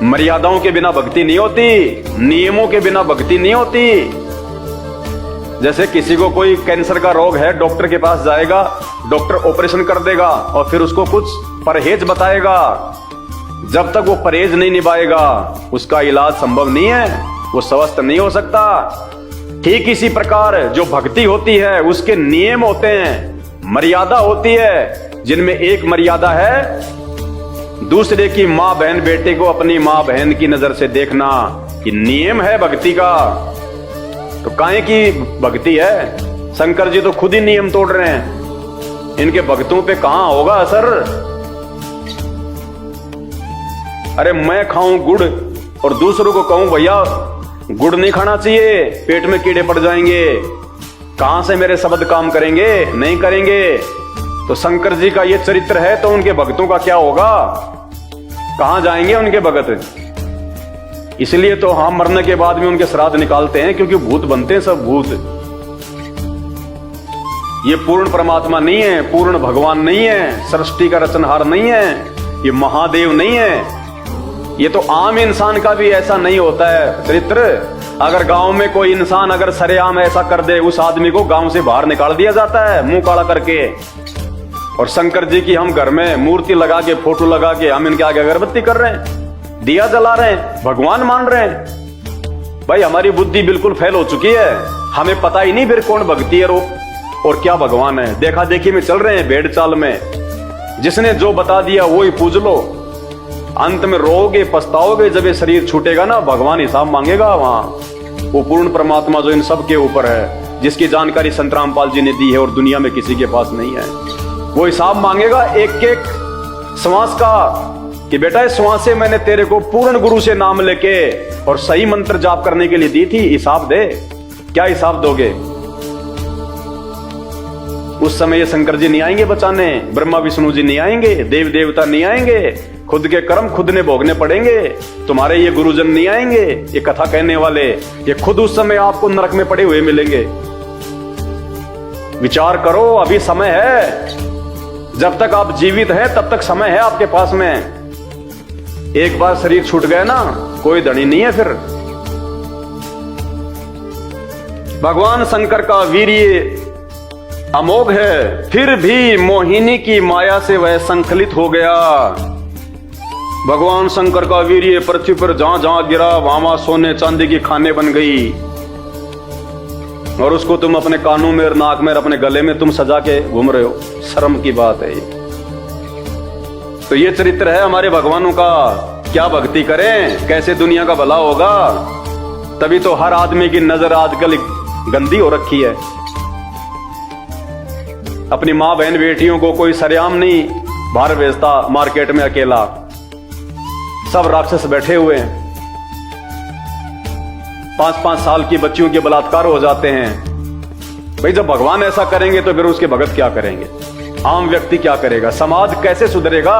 मर्यादाओं के बिना भक्ति नहीं होती, नियमों के बिना भक्ति नहीं होती। जैसे किसी को कोई कैंसर का रोग है, डॉक्टर के पास जाएगा, डॉक्टर ऑपरेशन कर देगा और फिर उसको कुछ परहेज बताएगा। जब तक वो परहेज नहीं निभाएगा उसका इलाज संभव नहीं है, वो स्वस्थ नहीं हो सकता। ठीक इसी प्रकार जो भक्ति होती है उसके नियम होते हैं, मर्यादा होती है, जिनमें एक मर्यादा है दूसरे की मां बहन बेटे को अपनी मां बहन की नजर से देखना। ये नियम है भक्ति का। तो काहे की भक्ति है? शंकर जी तो खुद ही नियम तोड़ रहे हैं, इनके भक्तों पे कहां होगा असर? अरे मैं खाऊं गुड़ और दूसरों को कहूं भैया गुड़ नहीं खाना चाहिए, पेट में कीड़े पड़ जाएंगे, कहां से मेरे शब्द काम करेंगे? नहीं करेंगे। तो शंकर जी का ये चरित्र है तो उनके भक्तों का क्या होगा? कहां जाएंगे उनके भगत? इसलिए तो हम मरने के बाद में उनके श्राद्ध निकालते हैं, क्योंकि भूत बनते हैं सब भूत। ये पूर्ण परमात्मा नहीं है, पूर्ण भगवान नहीं है, सृष्टि का रचनहार नहीं है, ये महादेव नहीं है। ये तो आम इंसान का भी ऐसा नहीं होता है चरित्र। अगर गांव में कोई इंसान अगर सरेआम ऐसा कर दे, उस आदमी को गांव से बाहर निकाल दिया जाता है मुंह काला करके। और शंकर जी की हम घर में मूर्ति लगा के, फोटो लगा के हम इनके आगे अगरबत्ती कर रहे हैं, दिया जला रहे हैं, भगवान मान रहे हैं। भाई हमारी बुद्धि बिल्कुल फेल हो चुकी है, हमें पता ही नहीं फिर कौन भक्ति है और क्या भगवान है। देखा देखी में चल रहे हैं, भेड़ चाल में। जिसने जो बता दिया वो ही पूज लो, अंत में रोओगे पछताओगे। जब ये शरीर छूटेगा ना, भगवान हिसाब मांगेगा वहां। वो पूर्ण परमात्मा जो इन सब के ऊपर है, जिसकी जानकारी संत रामपाल जी ने दी है और दुनिया में किसी के पास नहीं है, वो हिसाब मांगेगा एक एक श्वास का, कि बेटा इस श्वास से मैंने तेरे को पूर्ण गुरु से नाम लेके और सही मंत्र जाप करने के लिए दी थी, हिसाब दे। क्या हिसाब दोगे? उस समय ये शंकर जी नहीं आएंगे बचाने, ब्रह्मा विष्णु जी नहीं आएंगे, देव देवता नहीं आएंगे, खुद के कर्म खुद ने भोगने पड़ेंगे। तुम्हारे ये गुरुजन नहीं आएंगे, ये कथा कहने वाले, ये खुद उस समय आपको नरक में पड़े हुए मिलेंगे। विचार करो, अभी समय है। जब तक आप जीवित हैं तब तक समय है आपके पास में। एक बार शरीर छूट गया ना, कोई धनी नहीं है फिर। भगवान शंकर का वीर्य अमोघ है, फिर भी मोहिनी की माया से वह संकलित हो गया। भगवान शंकर का वीर्य पृथ्वी पर जहां जहां गिरा वहां सोने चांदी की खाने बन गई, और उसको तुम अपने कानों में, नाक में, अपने गले में तुम सजा के घूम रहे हो। शर्म की बात है ये। तो ये चरित्र है हमारे भगवानों का। क्या भक्ति करें, कैसे दुनिया का भला होगा? तभी तो हर आदमी की नजर आजकल गंदी हो रखी है। अपनी मां बहन बेटियों को कोई सरेआम नहीं बाहर भेजता मार्केट में अकेला, सब राक्षस बैठे हुए हैं। 5-5 साल की बच्चियों के बलात्कार हो जाते हैं। भाई जब भगवान ऐसा करेंगे तो फिर उसके भगत क्या करेंगे? आम व्यक्ति क्या करेगा? समाज कैसे सुधरेगा?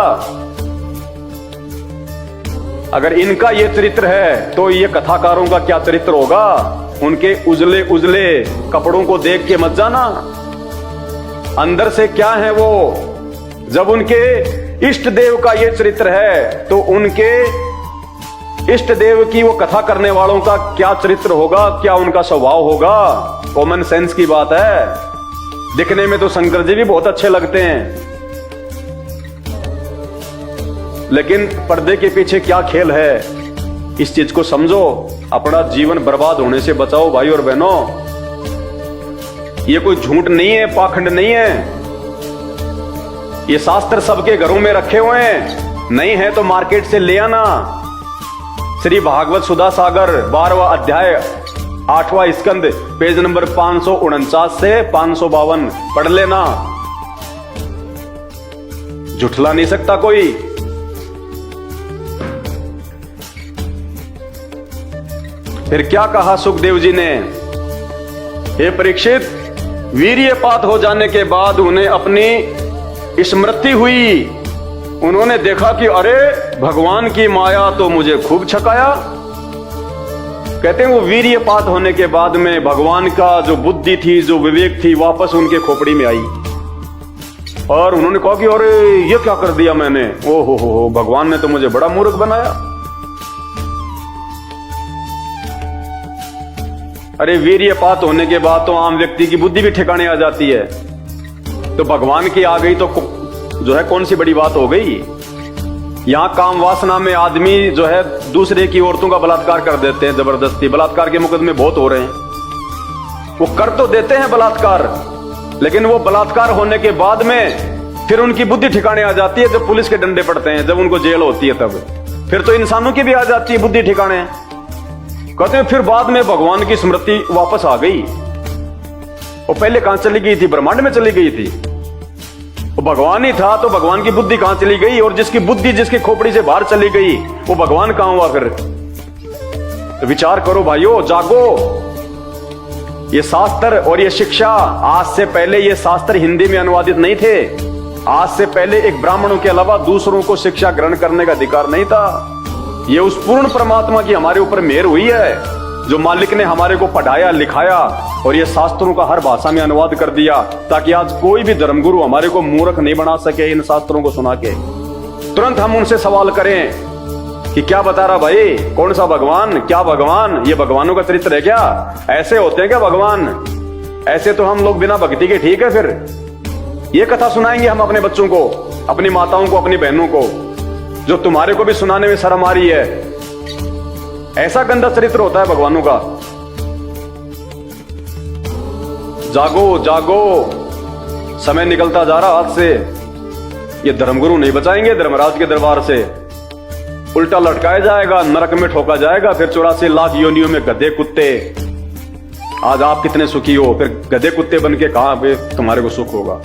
अगर इनका ये चरित्र है तो ये कथाकारों का क्या चरित्र होगा? उनके उजले उजले कपड़ों को देख के मत जाना, अंदर से क्या है वो। जब उनके इष्ट देव का ये चरित्र है तो उनके इष्ट देव की वो कथा करने वालों का क्या चरित्र होगा, क्या उनका स्वभाव होगा? कॉमन सेंस की बात है। दिखने में तो शंकर जी भी बहुत अच्छे लगते हैं, लेकिन पर्दे के पीछे क्या खेल है इस चीज को समझो, अपना जीवन बर्बाद होने से बचाओ भाई और बहनों। ये कोई झूठ नहीं है, पाखंड नहीं है। ये शास्त्र सबके घरों में रखे हुए हैं, नहीं है तो मार्केट से ले आना। श्री भागवत सुधा सागर 12वां अध्याय 8वां स्कंद पेज नंबर 549 से 552 पढ़ लेना। झुठला नहीं सकता कोई। फिर क्या कहा सुखदेव जी ने, हे परीक्षित, वीर्यपात हो जाने के बाद उन्हें अपनी स्मृति हुई। उन्होंने देखा कि अरे भगवान की माया तो मुझे खूब छकाया। कहते हैं वो वीर्यपात होने के बाद में भगवान का जो बुद्धि थी, जो विवेक थी, वापस उनके खोपड़ी में आई और उन्होंने कहा कि अरे ये क्या कर दिया मैंने, ओ हो, भगवान ने तो मुझे बड़ा मूर्ख बनाया। अरे वीर्यपात होने के बाद तो आम व्यक्ति की बुद्धि भी ठिकाने आ जाती है, तो भगवान की आ गई तो जो है कौन सी बड़ी बात हो गई। यहां काम वासना में आदमी जो है दूसरे की औरतों का बलात्कार कर देते हैं जबरदस्ती। बलात्कार के मुकदमे बहुत हो रहे हैं। वो कर तो देते हैं बलात्कार, लेकिन वो बलात्कार होने के बाद में फिर उनकी बुद्धि ठिकाने आ जाती है जब पुलिस के डंडे पड़ते हैं, जब उनको जेल होती है तब। फिर तो इंसानों की भी आ जाती है बुद्धि ठिकाने। कहते हैं फिर बाद में भगवान की स्मृति वापस आ गई। वो पहले कहां चली गई थी, ब्रह्मांड में चली गई थी। वो भगवान ही था तो भगवान की बुद्धि कहां चली गई, और जिसकी बुद्धि जिसकी खोपड़ी से बाहर चली गई वो भगवान कहां हुआ फिर। तो विचार करो भाइयों, जागो। ये शास्त्र और ये शिक्षा, आज से पहले ये शास्त्र हिंदी में अनुवादित नहीं थे। आज से पहले एक ब्राह्मणों के अलावा दूसरों को शिक्षा ग्रहण करने का अधिकार नहीं था। ये उस पूर्ण परमात्मा की हमारे ऊपर मेहर हुई है, जो मालिक ने हमारे को पढ़ाया लिखाया और ये शास्त्रों का हर भाषा में अनुवाद कर दिया, ताकि आज कोई भी धर्मगुरु हमारे को मूर्ख नहीं बना सके इन शास्त्रों को सुना के। तुरंत हम उनसे सवाल करें कि क्या बता रहा भाई, कौन सा भगवान, क्या भगवान, ये भगवानों का चरित्र है क्या, ऐसे होते हैं क्या भगवान? ऐसे तो हम लोग बिना भक्ति के ठीक है। फिर ये कथा सुनाएंगे हम अपने बच्चों को, अपनी माताओं को, अपनी बहनों को, जो तुम्हारे को भी सुनाने में शर्म आ रही है। ऐसा गंदा चरित्र होता है भगवानों का। जागो जागो, समय निकलता जा रहा हाथ से। ये धर्मगुरु नहीं बचाएंगे धर्मराज के दरबार से। उल्टा लटकाया जाएगा, नरक में ठोका जाएगा, फिर 84 लाख योनियों में गधे कुत्ते। आज आप कितने सुखी हो, फिर गधे कुत्ते बन के कहां पे तुम्हारे को सुख होगा।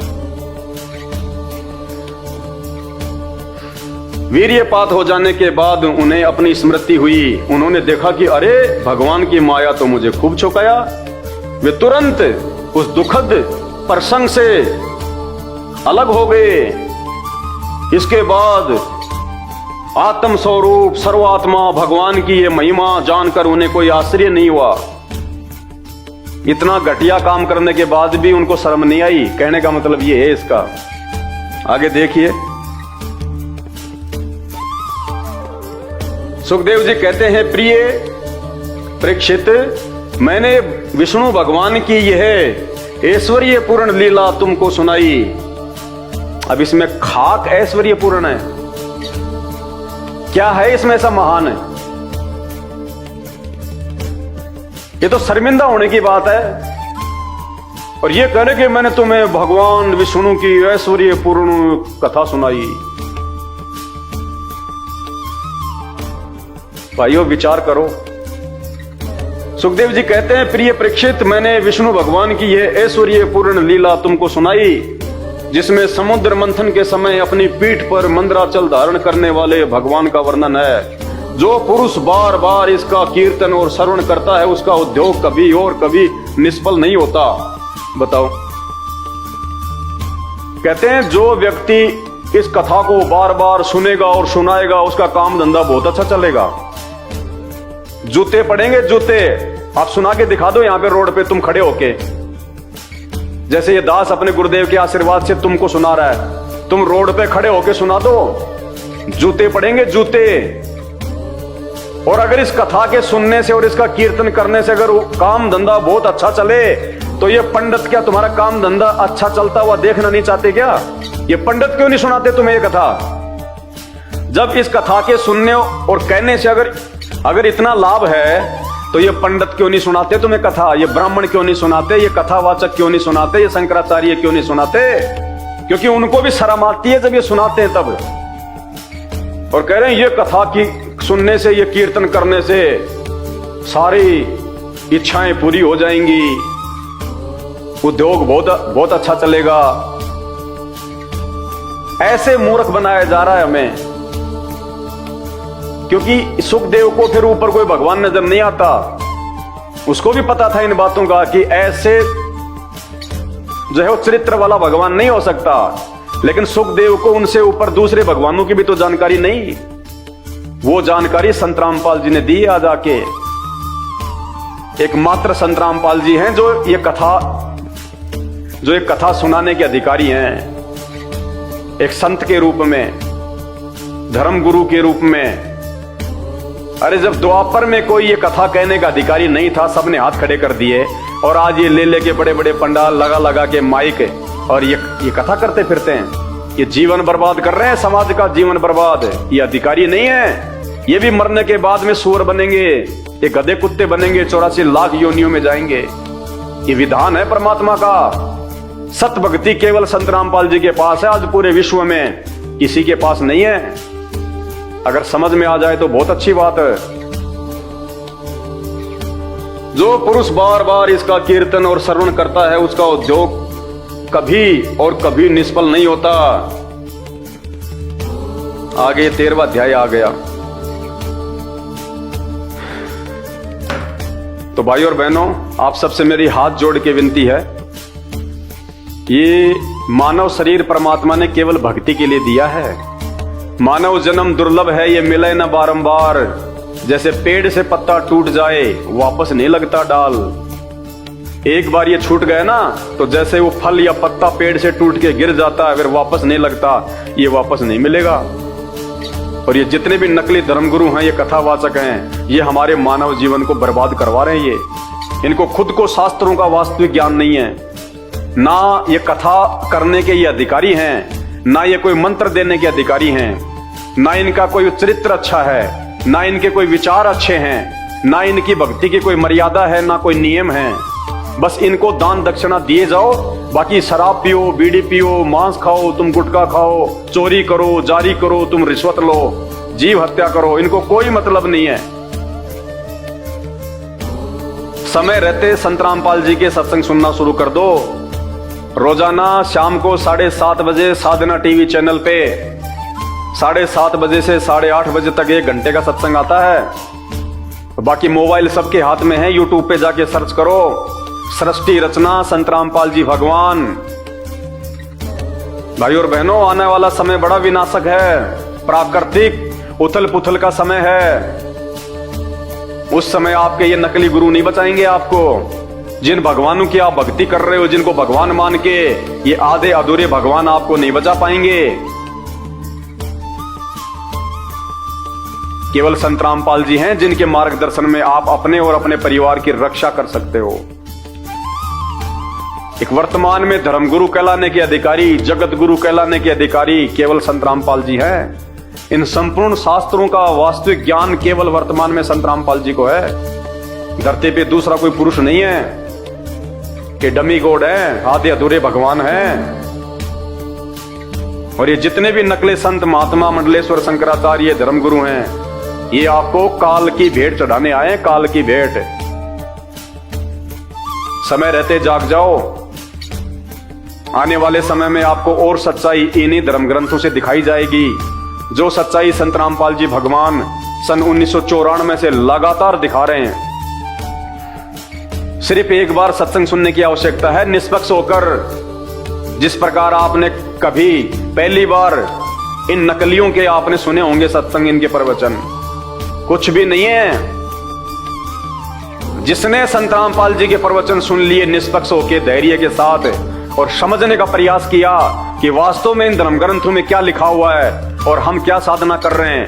वीर्यपात हो जाने के बाद उन्हें अपनी स्मृति हुई। उन्होंने देखा कि अरे भगवान की माया तो मुझे खूब छुकाया। वे तुरंत उस दुखद प्रसंग से अलग हो गए। इसके बाद आत्म स्वरूप सर्वात्मा भगवान की ये महिमा जानकर उन्हें कोई आश्चर्य नहीं हुआ। इतना घटिया काम करने के बाद भी उनको शर्म नहीं आई। कहने का मतलब ये है इसका। आगे देखिए, सुखदेव जी कहते हैं, प्रिय परीक्षित, मैंने विष्णु भगवान की यह ऐश्वर्य पूर्ण लीला तुमको सुनाई। अब इसमें खाक ऐश्वर्य पूर्ण है, क्या है इसमें ऐसा महान है? ये तो शर्मिंदा होने की बात है। और ये कहने कि मैंने तुम्हें भगवान विष्णु की ऐश्वर्य पूर्ण कथा सुनाई। भाइयों विचार करो। सुखदेव जी कहते हैं, प्रिय परीक्षित, मैंने विष्णु भगवान की यह ऐश्वर्य पूर्ण लीला तुमको सुनाई, जिसमें समुद्र मंथन के समय अपनी पीठ पर मंदराचल धारण करने वाले भगवान का वर्णन है। जो पुरुष बार बार इसका कीर्तन और श्रवण करता है, उसका उद्योग कभी और कभी निष्फल नहीं होता। बताओ, कहते हैं जो व्यक्ति इस कथा को बार बार सुनेगा और सुनाएगा, उसका काम धंधा बहुत अच्छा चलेगा। जूते पड़ेंगे, जूते। आप सुना के दिखा दो यहां पे रोड पे तुम खड़े होके, जैसे ये दास अपने गुरुदेव के आशीर्वाद से तुमको सुना रहा है, तुम रोड पे खड़े होके सुना दो, जूते पड़ेंगे, जूते। और अगर इस कथा के सुनने से और इसका कीर्तन करने से अगर काम धंधा बहुत अच्छा चले, तो ये पंडित क्या तुम्हारा काम धंधा अच्छा चलता हुआ देखना नहीं चाहते क्या? ये पंडित क्यों नहीं सुनाते तुम्हें ये कथा? जब इस कथा के सुनने और कहने से अगर अगर इतना लाभ है तो ये पंडित क्यों नहीं सुनाते तुम्हें कथा, ये ब्राह्मण क्यों नहीं सुनाते, ये कथावाचक क्यों नहीं सुनाते, ये शंकराचार्य क्यों नहीं सुनाते? क्योंकि उनको भी शर्म आती है जब ये सुनाते हैं तब। और कह रहे हैं ये कथा की सुनने से, ये कीर्तन करने से सारी इच्छाएं पूरी हो जाएंगी, उद्योग बहुत अच्छा चलेगा। ऐसे मूर्ख बनाया जा रहा है हमें, क्योंकि सुखदेव को फिर ऊपर कोई भगवान नजर नहीं आता। उसको भी पता था इन बातों का कि ऐसे जो है वो चरित्र वाला भगवान नहीं हो सकता, लेकिन सुखदेव को उनसे ऊपर दूसरे भगवानों की भी तो जानकारी नहीं। वो जानकारी संत रामपाल जी ने दी आज आके। एकमात्र संत रामपाल जी हैं जो ये कथा सुनाने के अधिकारी हैं, एक संत के रूप में, धर्म गुरु के रूप में। अरे जब द्वापर में कोई ये कथा कहने का अधिकारी नहीं था, सबने हाथ खड़े कर दिए, और आज ये ले लेके बड़े बड़े पंडाल लगा के माइक और ये कथा करते फिरते हैं। ये जीवन बर्बाद कर रहे हैं, समाज का जीवन बर्बाद। ये अधिकारी नहीं है, ये भी मरने के बाद में सूअर बनेंगे, ये गधे कुत्ते बनेंगे, 84 लाख योनियों में जाएंगे। ये विधान है परमात्मा का। सत भक्ति केवल संत रामपाल जी के पास है, आज पूरे विश्व में किसी के पास नहीं है। अगर समझ में आ जाए तो बहुत अच्छी बात है। जो पुरुष बार बार इसका कीर्तन और श्रवण करता है, उसका उद्योग कभी और कभी निष्फल नहीं होता। आगे 13वां अध्याय आ गया। तो भाई और बहनों, आप सबसे मेरी हाथ जोड़ के विनती है, ये मानव शरीर परमात्मा ने केवल भक्ति के लिए दिया है। मानव जन्म दुर्लभ है, ये मिले न बारंबार। जैसे पेड़ से पत्ता टूट जाए वापस नहीं लगता डाल। एक बार ये छूट गए ना, तो जैसे वो फल या पत्ता पेड़ से टूट के गिर जाता है, फिर वापस नहीं लगता, ये वापस नहीं मिलेगा। और ये जितने भी नकली धर्मगुरु हैं, ये कथावाचक हैं, ये हमारे मानव जीवन को बर्बाद करवा रहे हैं। ये इनको खुद को शास्त्रों का वास्तविक ज्ञान नहीं है, ना ये कथा करने के ये अधिकारी हैं, ना ये कोई मंत्र देने के अधिकारी हैं, ना इनका कोई चरित्र अच्छा है, ना इनके कोई विचार अच्छे हैं, ना इनकी भक्ति की कोई मर्यादा है, ना कोई नियम है। बस इनको दान दक्षिणा दिए जाओ, बाकी शराब पियो, बीड़ी पियो, मांस खाओ, तुम गुटखा खाओ, चोरी करो, जारी करो, तुम रिश्वत लो, जीव हत्या करो, इनको कोई मतलब नहीं है। समय रहते संत रामपाल जी के सत्संग सुनना शुरू कर दो। रोजाना शाम को 7:30 बजे साधना टीवी चैनल पे 7:30 बजे से 8:30 बजे तक 1 घंटे का सत्संग आता है। बाकी मोबाइल सबके हाथ में है, यूट्यूब पे जाके सर्च करो, सृष्टि रचना संत रामपाल जी भगवान। भाई और बहनों, आने वाला समय बड़ा विनाशक है, प्राकृतिक उथल पुथल का समय है। उस समय आपके ये नकली गुरु नहीं बचाएंगे आपको। जिन भगवानों की आप भक्ति कर रहे हो, जिनको भगवान मान के, ये आधे अधूरे भगवान आपको नहीं बचा पाएंगे। केवल संत रामपाल जी हैं जिनके मार्गदर्शन में आप अपने और अपने परिवार की रक्षा कर सकते हो। एक वर्तमान में धर्मगुरु कहलाने के अधिकारी, जगत गुरु कहलाने के अधिकारी केवल संत रामपाल जी हैं। इन संपूर्ण शास्त्रों का वास्तविक ज्ञान केवल वर्तमान में संत रामपाल जी को है। धरती पे दूसरा कोई पुरुष नहीं है कि डमी गॉड है, आधे अधूरे भगवान हैं। और ये जितने भी नकले संत, महात्मा, मंडलेश्वर, शंकराचार्य, धर्मगुरु हैं, ये आपको काल की भेंट चढ़ाने आए, काल की भेंट। समय रहते जाग जाओ। आने वाले समय में आपको और सच्चाई इन्हीं धर्म ग्रंथों से दिखाई जाएगी, जो सच्चाई संत रामपाल जी भगवान सन 1994 से लगातार दिखा रहे हैं। सिर्फ एक बार सत्संग सुनने की आवश्यकता है, निष्पक्ष होकर। जिस प्रकार आपने कभी पहली बार इन नकलियों के आपने सुने होंगे सत्संग, इनके प्रवचन कुछ भी नहीं है। जिसने संत रामपाल जी के प्रवचन सुन लिए निष्पक्ष होकर, धैर्य के साथ, और समझने का प्रयास किया कि वास्तव में इन धर्म ग्रंथों में क्या लिखा हुआ है और हम क्या साधना कर रहे हैं,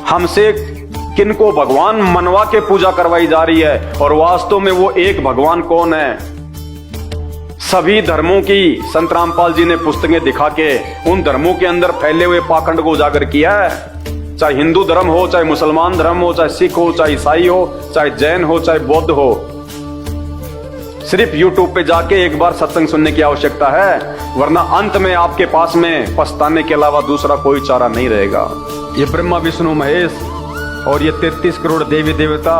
हमसे किनको भगवान मनवा के पूजा करवाई जा रही है, और वास्तव में वो एक भगवान कौन है। सभी धर्मों की संत रामपाल जी ने पुस्तकें दिखा के उन धर्मों के अंदर फैले हुए पाखंड को उजागर किया है। चाहे हिंदू धर्म हो, चाहे मुसलमान धर्म हो, चाहे सिख हो, चाहे ईसाई हो, चाहे जैन हो, चाहे बौद्ध हो, सिर्फ YouTube पे जाके एक बार सत्संग सुनने की आवश्यकता है, वरना अंत में आपके पास में पछताने के अलावा दूसरा कोई चारा नहीं रहेगा। ये ब्रह्मा विष्णु महेश और ये 33 करोड़ देवी देवता,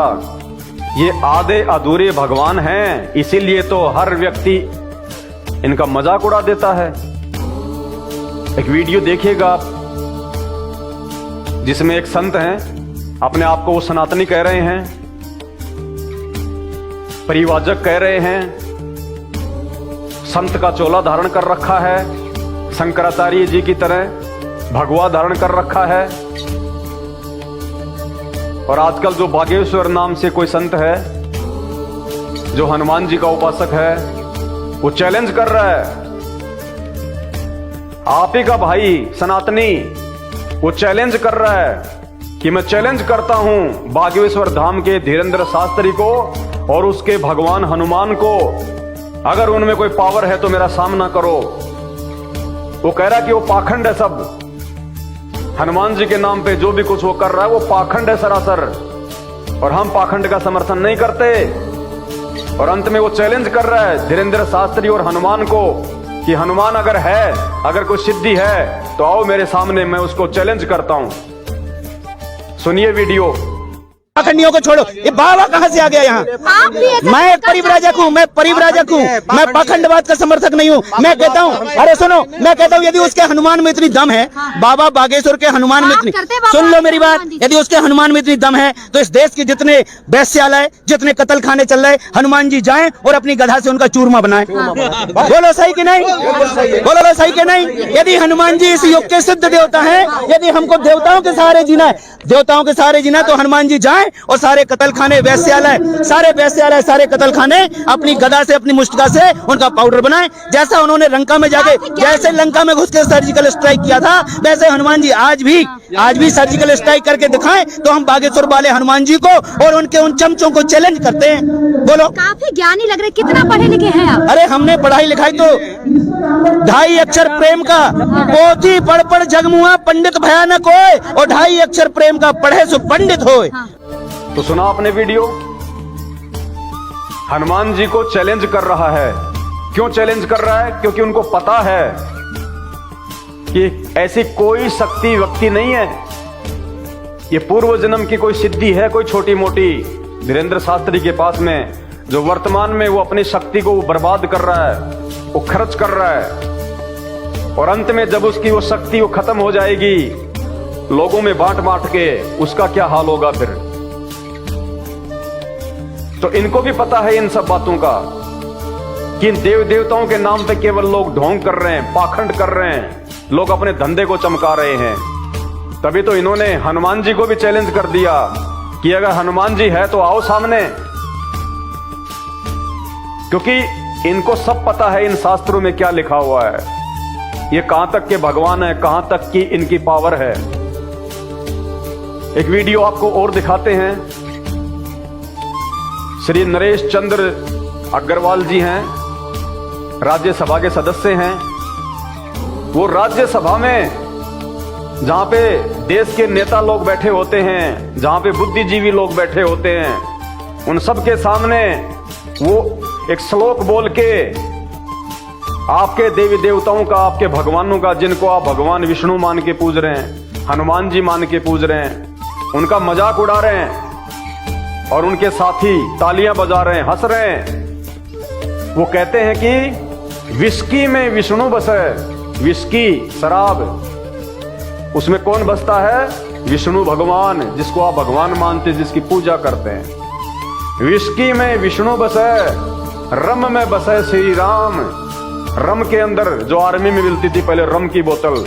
ये आधे अधूरे भगवान हैं, इसीलिए तो हर व्यक्ति इनका मजाक उड़ा देता है। एक वीडियो देखिएगा आप, जिसमें एक संत हैं, अपने आप को वो सनातनी कह रहे हैं, परिवाजक कह रहे हैं, संत का चोला धारण कर रखा है, शंकराचार्य जी की तरह भगवा धारण कर रखा है। और आजकल जो बागेश्वर नाम से कोई संत है, जो हनुमान जी का उपासक है, वो चैलेंज कर रहा है, आप ही का भाई सनातनी, वो चैलेंज कर रहा है कि मैं चैलेंज करता हूं बागेश्वर धाम के धीरेन्द्र शास्त्री को और उसके भगवान हनुमान को, अगर उनमें कोई पावर है तो मेरा सामना करो। वो कह रहा है कि वो पाखंड है सब, हनुमान जी के नाम पे जो भी कुछ वो कर रहा है वो पाखंड है सरासर, और हम पाखंड का समर्थन नहीं करते। और अंत में वो चैलेंज कर रहा है धीरेन्द्र शास्त्री और हनुमान को कि हनुमान अगर है, अगर कोई सिद्धि है तो आओ मेरे सामने, मैं उसको चैलेंज करता हूं। सुनिए वीडियो। पाखंडियों को छोड़ो, ये बाबा कहाँ से आ गया यहाँ? मैं एक परिव्राजक हूँ, मैं परिव्राजक हूँ, मैं पाखंडवाद का समर्थक नहीं हूँ। मैं कहता हूँ, अरे सुनो, मैं कहता हूँ यदि उसके हनुमान में इतनी दम है, बाबा बागेश्वर के हनुमान में इतनी, सुन लो मेरी बात, यदि उसके हनुमान में इतनी दम है तो इस देश के जितने वैश्यालय, जितने कत्ल खाने चल रहे, हनुमान जी जाएं और अपनी गधा से उनका चूरमा बनाएं। बोलो सही कि नहीं? बोलो सही कि नहीं? यदि हनुमान जी इस युग के सिद्ध देवता है, यदि हमको देवताओं के सहारे जीना है, देवताओं के सहारे जीना, तो हनुमान जी जाएं और सारे कत्ल खाने, वैश्यालय, सारे कत्ल खाने अपनी गदा से, अपनी मुष्टिका से उनका पाउडर बनाएं। जैसा उन्होंने लंका में जाके, जैसे लंका में घुस के सर्जिकल स्ट्राइक किया था, वैसे हनुमान जी आज भी सर्जिकल स्ट्राइक करके दिखाएं, तो हम बागेश्वर वाले हनुमान जी को और उनके उन चमचों को चैलेंज करते हैं। बोलो। काफी ज्ञानी लग रहे, कितना पढ़े लिखे हैं आप? अरे हमने पढ़ाई लिखाई तो 2.5 अक्षर प्रेम का, पोथी पढ़ पढ़ जगमुआ पंडित भयानक होए, और 2.5 अक्षर प्रेम का पढ़े सो पंडित होए। तो सुना आपने वीडियो, हनुमान जी को चैलेंज कर रहा है। क्यों चैलेंज कर रहा है? क्योंकि उनको पता है कि ऐसी कोई शक्ति व्यक्ति नहीं है, ये पूर्व जन्म की कोई सिद्धि है, कोई छोटी मोटी, धीरेन्द्र शास्त्री के पास में, जो वर्तमान में वो अपनी शक्ति को बर्बाद कर रहा है, वो खर्च कर रहा है, और अंत में जब उसकी वो शक्ति वो खत्म हो जाएगी लोगों में बांट बांट के, उसका क्या हाल होगा फिर। तो इनको भी पता है इन सब बातों का कि इन देव देवताओं के नाम पे केवल लोग ढोंग कर रहे हैं, पाखंड कर रहे हैं, लोग अपने धंधे को चमका रहे हैं। तभी तो इन्होंने हनुमान जी को भी चैलेंज कर दिया कि अगर हनुमान जी है तो आओ सामने, क्योंकि इनको सब पता है इन शास्त्रों में क्या लिखा हुआ है, ये कहां तक के भगवान है, कहां तक की इनकी पावर है। एक वीडियो आपको और दिखाते हैं। श्री नरेश चंद्र अग्रवाल जी हैं, राज्यसभा के सदस्य हैं। वो राज्यसभा में जहां पे देश के नेता लोग बैठे होते हैं, जहां पे बुद्धिजीवी लोग बैठे होते हैं, उन सब के सामने वो एक श्लोक बोल के आपके देवी देवताओं का, आपके भगवानों का, जिनको आप भगवान विष्णु मान के पूज रहे हैं, हनुमान जी मान के पूज रहे हैं, उनका मजाक उड़ा रहे हैं, और उनके साथी तालियां बजा रहे हैं, हंस रहे हैं। वो कहते हैं कि विस्की में विष्णु बसे, विस्की शराब, उसमें कौन बसता है? विष्णु भगवान, जिसको आप भगवान मानते, जिसकी पूजा करते हैं। विस्की में विष्णु बसे, रम में बसे श्री राम। रम के अंदर जो आर्मी में मिलती थी पहले रम की बोतल,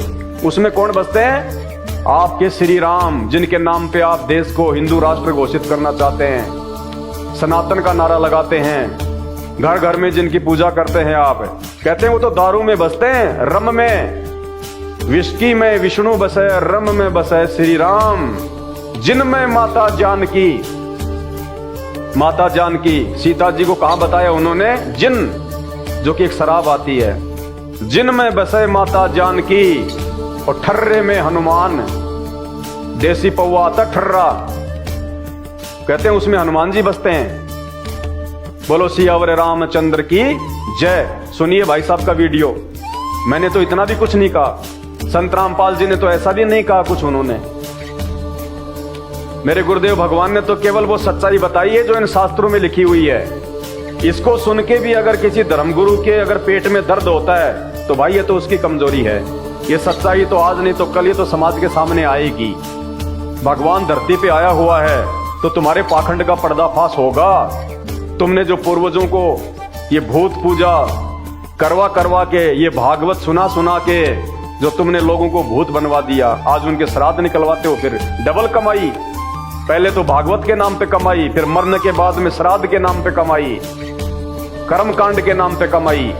उसमें कौन बसते हैं? आपके श्री राम, जिनके नाम पे आप देश को हिंदू राष्ट्र घोषित करना चाहते हैं, सनातन का नारा लगाते हैं, घर घर में जिनकी पूजा करते हैं आप। कहते हैं वो तो दारू में बसते हैं, रम में। विस्की में विष्णु बसे, रम में बसे श्री राम, जिनमें माता जानकी, माता जानकी, सीता जी को कहां बताया उन्होंने? जिन, जो कि एक शराब आती है। जिनमें बसे माता जानकी, और ठर्रे में हनुमान, देसी पौवा आता ठर्रा, कहते हैं उसमें हनुमान जी बसते हैं। बोलो सियावर रामचंद्र की जय। सुनिए भाई साहब का वीडियो। मैंने तो इतना भी कुछ नहीं कहा, संत रामपाल जी ने तो ऐसा भी नहीं कहा कुछ उन्होंने। मेरे गुरुदेव भगवान ने तो केवल वो सच्चाई बताई है जो इन शास्त्रों में लिखी हुई है। इसको सुन के भी अगर किसी धर्मगुरु के अगर पेट में दर्द होता है तो भाई ये तो उसकी कमजोरी है। ये सच्चाई तो आज नहीं तो कल ये तो समाज के सामने आएगी। भगवान धरती पे आया हुआ है तो तुम्हारे पाखंड का पर्दाफाश होगा। तुमने जो पूर्वजों को ये भूत पूजा करवा करवा के, ये भागवत सुना सुना के जो तुमने लोगों को भूत बनवा दिया, आज उनके श्राद्ध निकलवाते हो। फिर डबल कमाई, पहले तो भागवत के नाम पे कमाई, फिर मरने के बाद में श्राद्ध के नाम पे कमाई, कर्मकांड के नाम पे कमाई।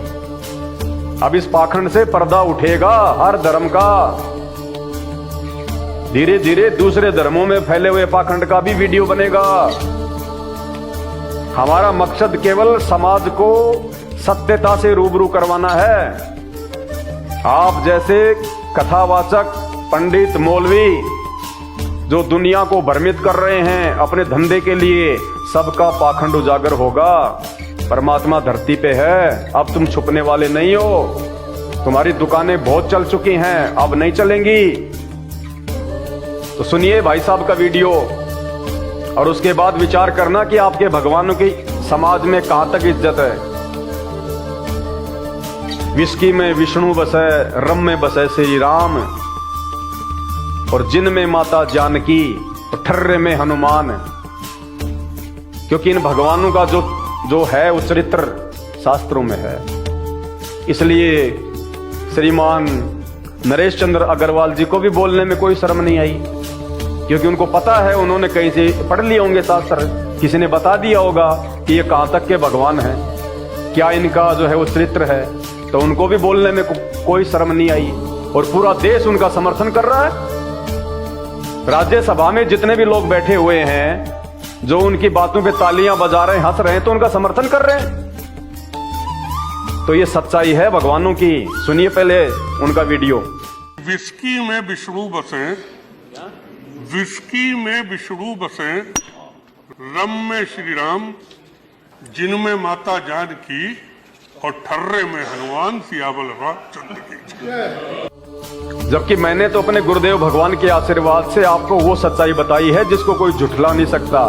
अब इस पाखंड से पर्दा उठेगा हर धर्म का। धीरे धीरे दूसरे धर्मों में फैले हुए पाखंड का भी वीडियो बनेगा। हमारा मकसद केवल समाज को सत्यता से रूबरू करवाना है। आप जैसे कथावाचक पंडित मौलवी जो दुनिया को भ्रमित कर रहे हैं अपने धंधे के लिए, सबका पाखंड उजागर होगा। परमात्मा धरती पे है, अब तुम छुपने वाले नहीं हो। तुम्हारी दुकानें बहुत चल चुकी हैं, अब नहीं चलेंगी। तो सुनिए भाई साहब का वीडियो और उसके बाद विचार करना कि आपके भगवानों की समाज में कहां तक इज्जत है। विस्की में विष्णु बसे, रम में बसे श्री राम, और जिन में माता जानकी, और ठर्रे में हनुमान। क्योंकि इन भगवानों का जो है वो चरित्र शास्त्रों में है। इसलिए श्रीमान नरेश चंद्र अग्रवाल जी को भी बोलने में कोई शर्म नहीं आई, क्योंकि उनको पता है, उन्होंने कहीं से पढ़ लिए होंगे शास्त्र, किसी ने बता दिया होगा कि ये कहां तक के भगवान हैं, क्या इनका जो है वो चरित्र है। तो उनको भी बोलने में कोई शर्म नहीं आई और पूरा देश उनका समर्थन कर रहा है। राज्यसभा में जितने भी लोग बैठे हुए हैं जो उनकी बातों पे तालियां बजा रहे हैं, हंस रहे हैं, तो उनका समर्थन कर रहे हैं। तो ये सच्चाई है भगवानों की। सुनिए पहले उनका वीडियो। विस्की में विष्णु बसे, विस्की में विष्णु बसे, रम में श्री राम, जिनमें माता जानकी, और ठर्रे में हनुमान, सियावर रामचंद्र की जय। जबकि मैंने तो अपने गुरुदेव भगवान के आशीर्वाद से आपको वो सच्चाई बताई है जिसको कोई झुठला नहीं सकता।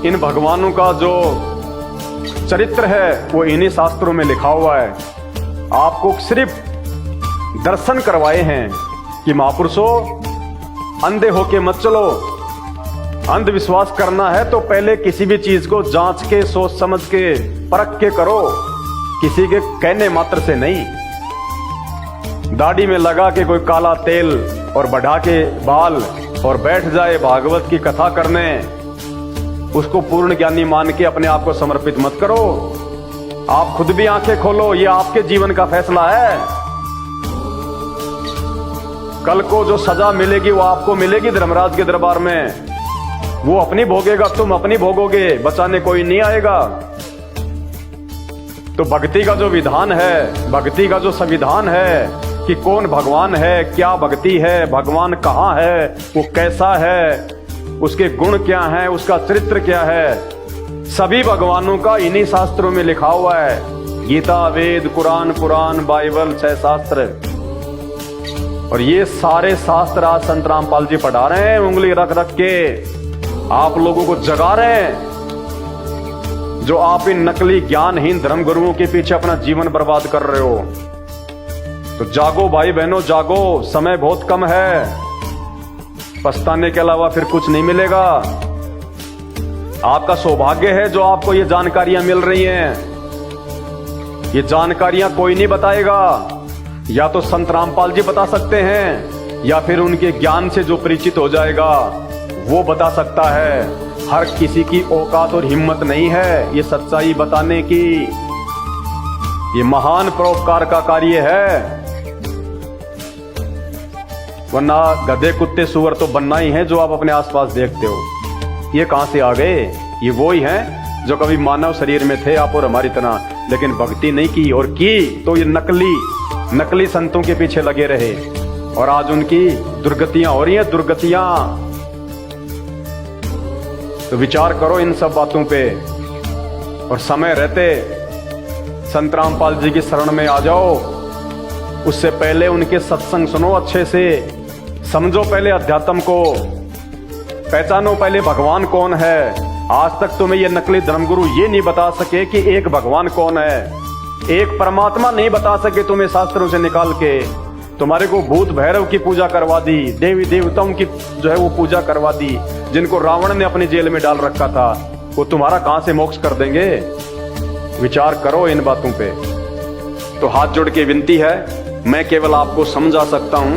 इन भगवानों का जो चरित्र है वो इन्हीं शास्त्रों में लिखा हुआ है। आपको सिर्फ दर्शन करवाए हैं कि महापुरुषों अंधे होके मत चलो। अंधविश्वास करना है तो पहले किसी भी चीज को जांच के, सोच समझ के, परख के करो, किसी के कहने मात्र से नहीं। दाढ़ी में लगा के कोई काला तेल और बढ़ा के बाल और बैठ जाए भागवत की कथा करने, उसको पूर्ण ज्ञानी मान के अपने आप को समर्पित मत करो। आप खुद भी आंखें खोलो, ये आपके जीवन का फैसला है। कल को जो सजा मिलेगी वो आपको मिलेगी धर्मराज के दरबार में। वो अपनी भोगेगा, तुम अपनी भोगोगे, बचाने कोई नहीं आएगा। तो भक्ति का जो विधान है, भक्ति का जो संविधान है कि कौन भगवान है, क्या भक्ति है, भगवान कहाँ है, वो कैसा है, उसके गुण क्या हैं, उसका चरित्र क्या है, सभी भगवानों का इन्हीं शास्त्रों में लिखा हुआ है। गीता, वेद, कुरान, पुराण, बाइबल, 6 शास्त्र। और ये सारे शास्त्र आज संत रामपाल जी पढ़ा रहे हैं, उंगली रख रख के आप लोगों को जगा रहे हैं। जो आप इन नकली ज्ञानहीन धर्मगुरुओं के पीछे अपना जीवन बर्बाद कर रहे हो, तो जागो भाई बहनों, जागो। समय बहुत कम है, पछताने के अलावा फिर कुछ नहीं मिलेगा। आपका सौभाग्य है जो आपको ये जानकारियां मिल रही हैं। ये जानकारियां कोई नहीं बताएगा, या तो संत रामपाल जी बता सकते हैं या फिर उनके ज्ञान से जो परिचित हो जाएगा वो बता सकता है। हर किसी की औकात और हिम्मत नहीं है ये सच्चाई बताने की। ये महान परोपकार का कार्य है, वरना गधे कुत्ते सुअर तो बनना ही है जो आप अपने आसपास देखते हो। ये कहां से आ गए? ये वो ही हैं जो कभी मानव शरीर में थे आप और हमारी तरह, लेकिन भक्ति नहीं की, और की तो ये नकली संतों के पीछे लगे रहे और आज उनकी दुर्गतियां हो रही हैं, दुर्गतियां। तो विचार करो इन सब बातों पे और समय रहते संत रामपाल जी की शरण में आ जाओ। उससे पहले उनके सत्संग सुनो, अच्छे से समझो पहले अध्यात्म को, पहचानो पहले भगवान कौन है। आज तक तुम्हें ये नकली धर्मगुरु ये नहीं बता सके कि एक भगवान कौन है, एक परमात्मा नहीं बता सके तुम्हें शास्त्रों से निकाल के। तुम्हारे को भूत भैरव की पूजा करवा दी, देवी देवताओं की जो है वो पूजा करवा दी, जिनको रावण ने अपनी जेल में डाल रखा था। वो तुम्हारा कहां से मोक्ष कर देंगे? विचार करो इन बातों पे। तो हाथ जोड़ के विनती है, मैं केवल आपको समझा सकता हूं,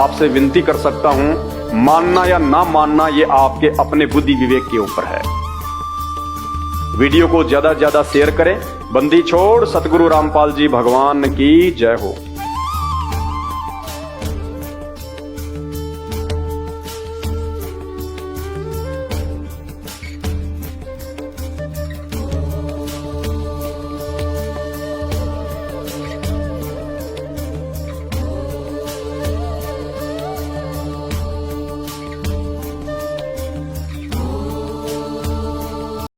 आपसे विनती कर सकता हूं। मानना या ना मानना ये आपके अपने बुद्धि विवेक के ऊपर है। वीडियो को ज्यादा से ज्यादा शेयर करें। बंदी छोड़ सतगुरु रामपाल जी भगवान की जय हो।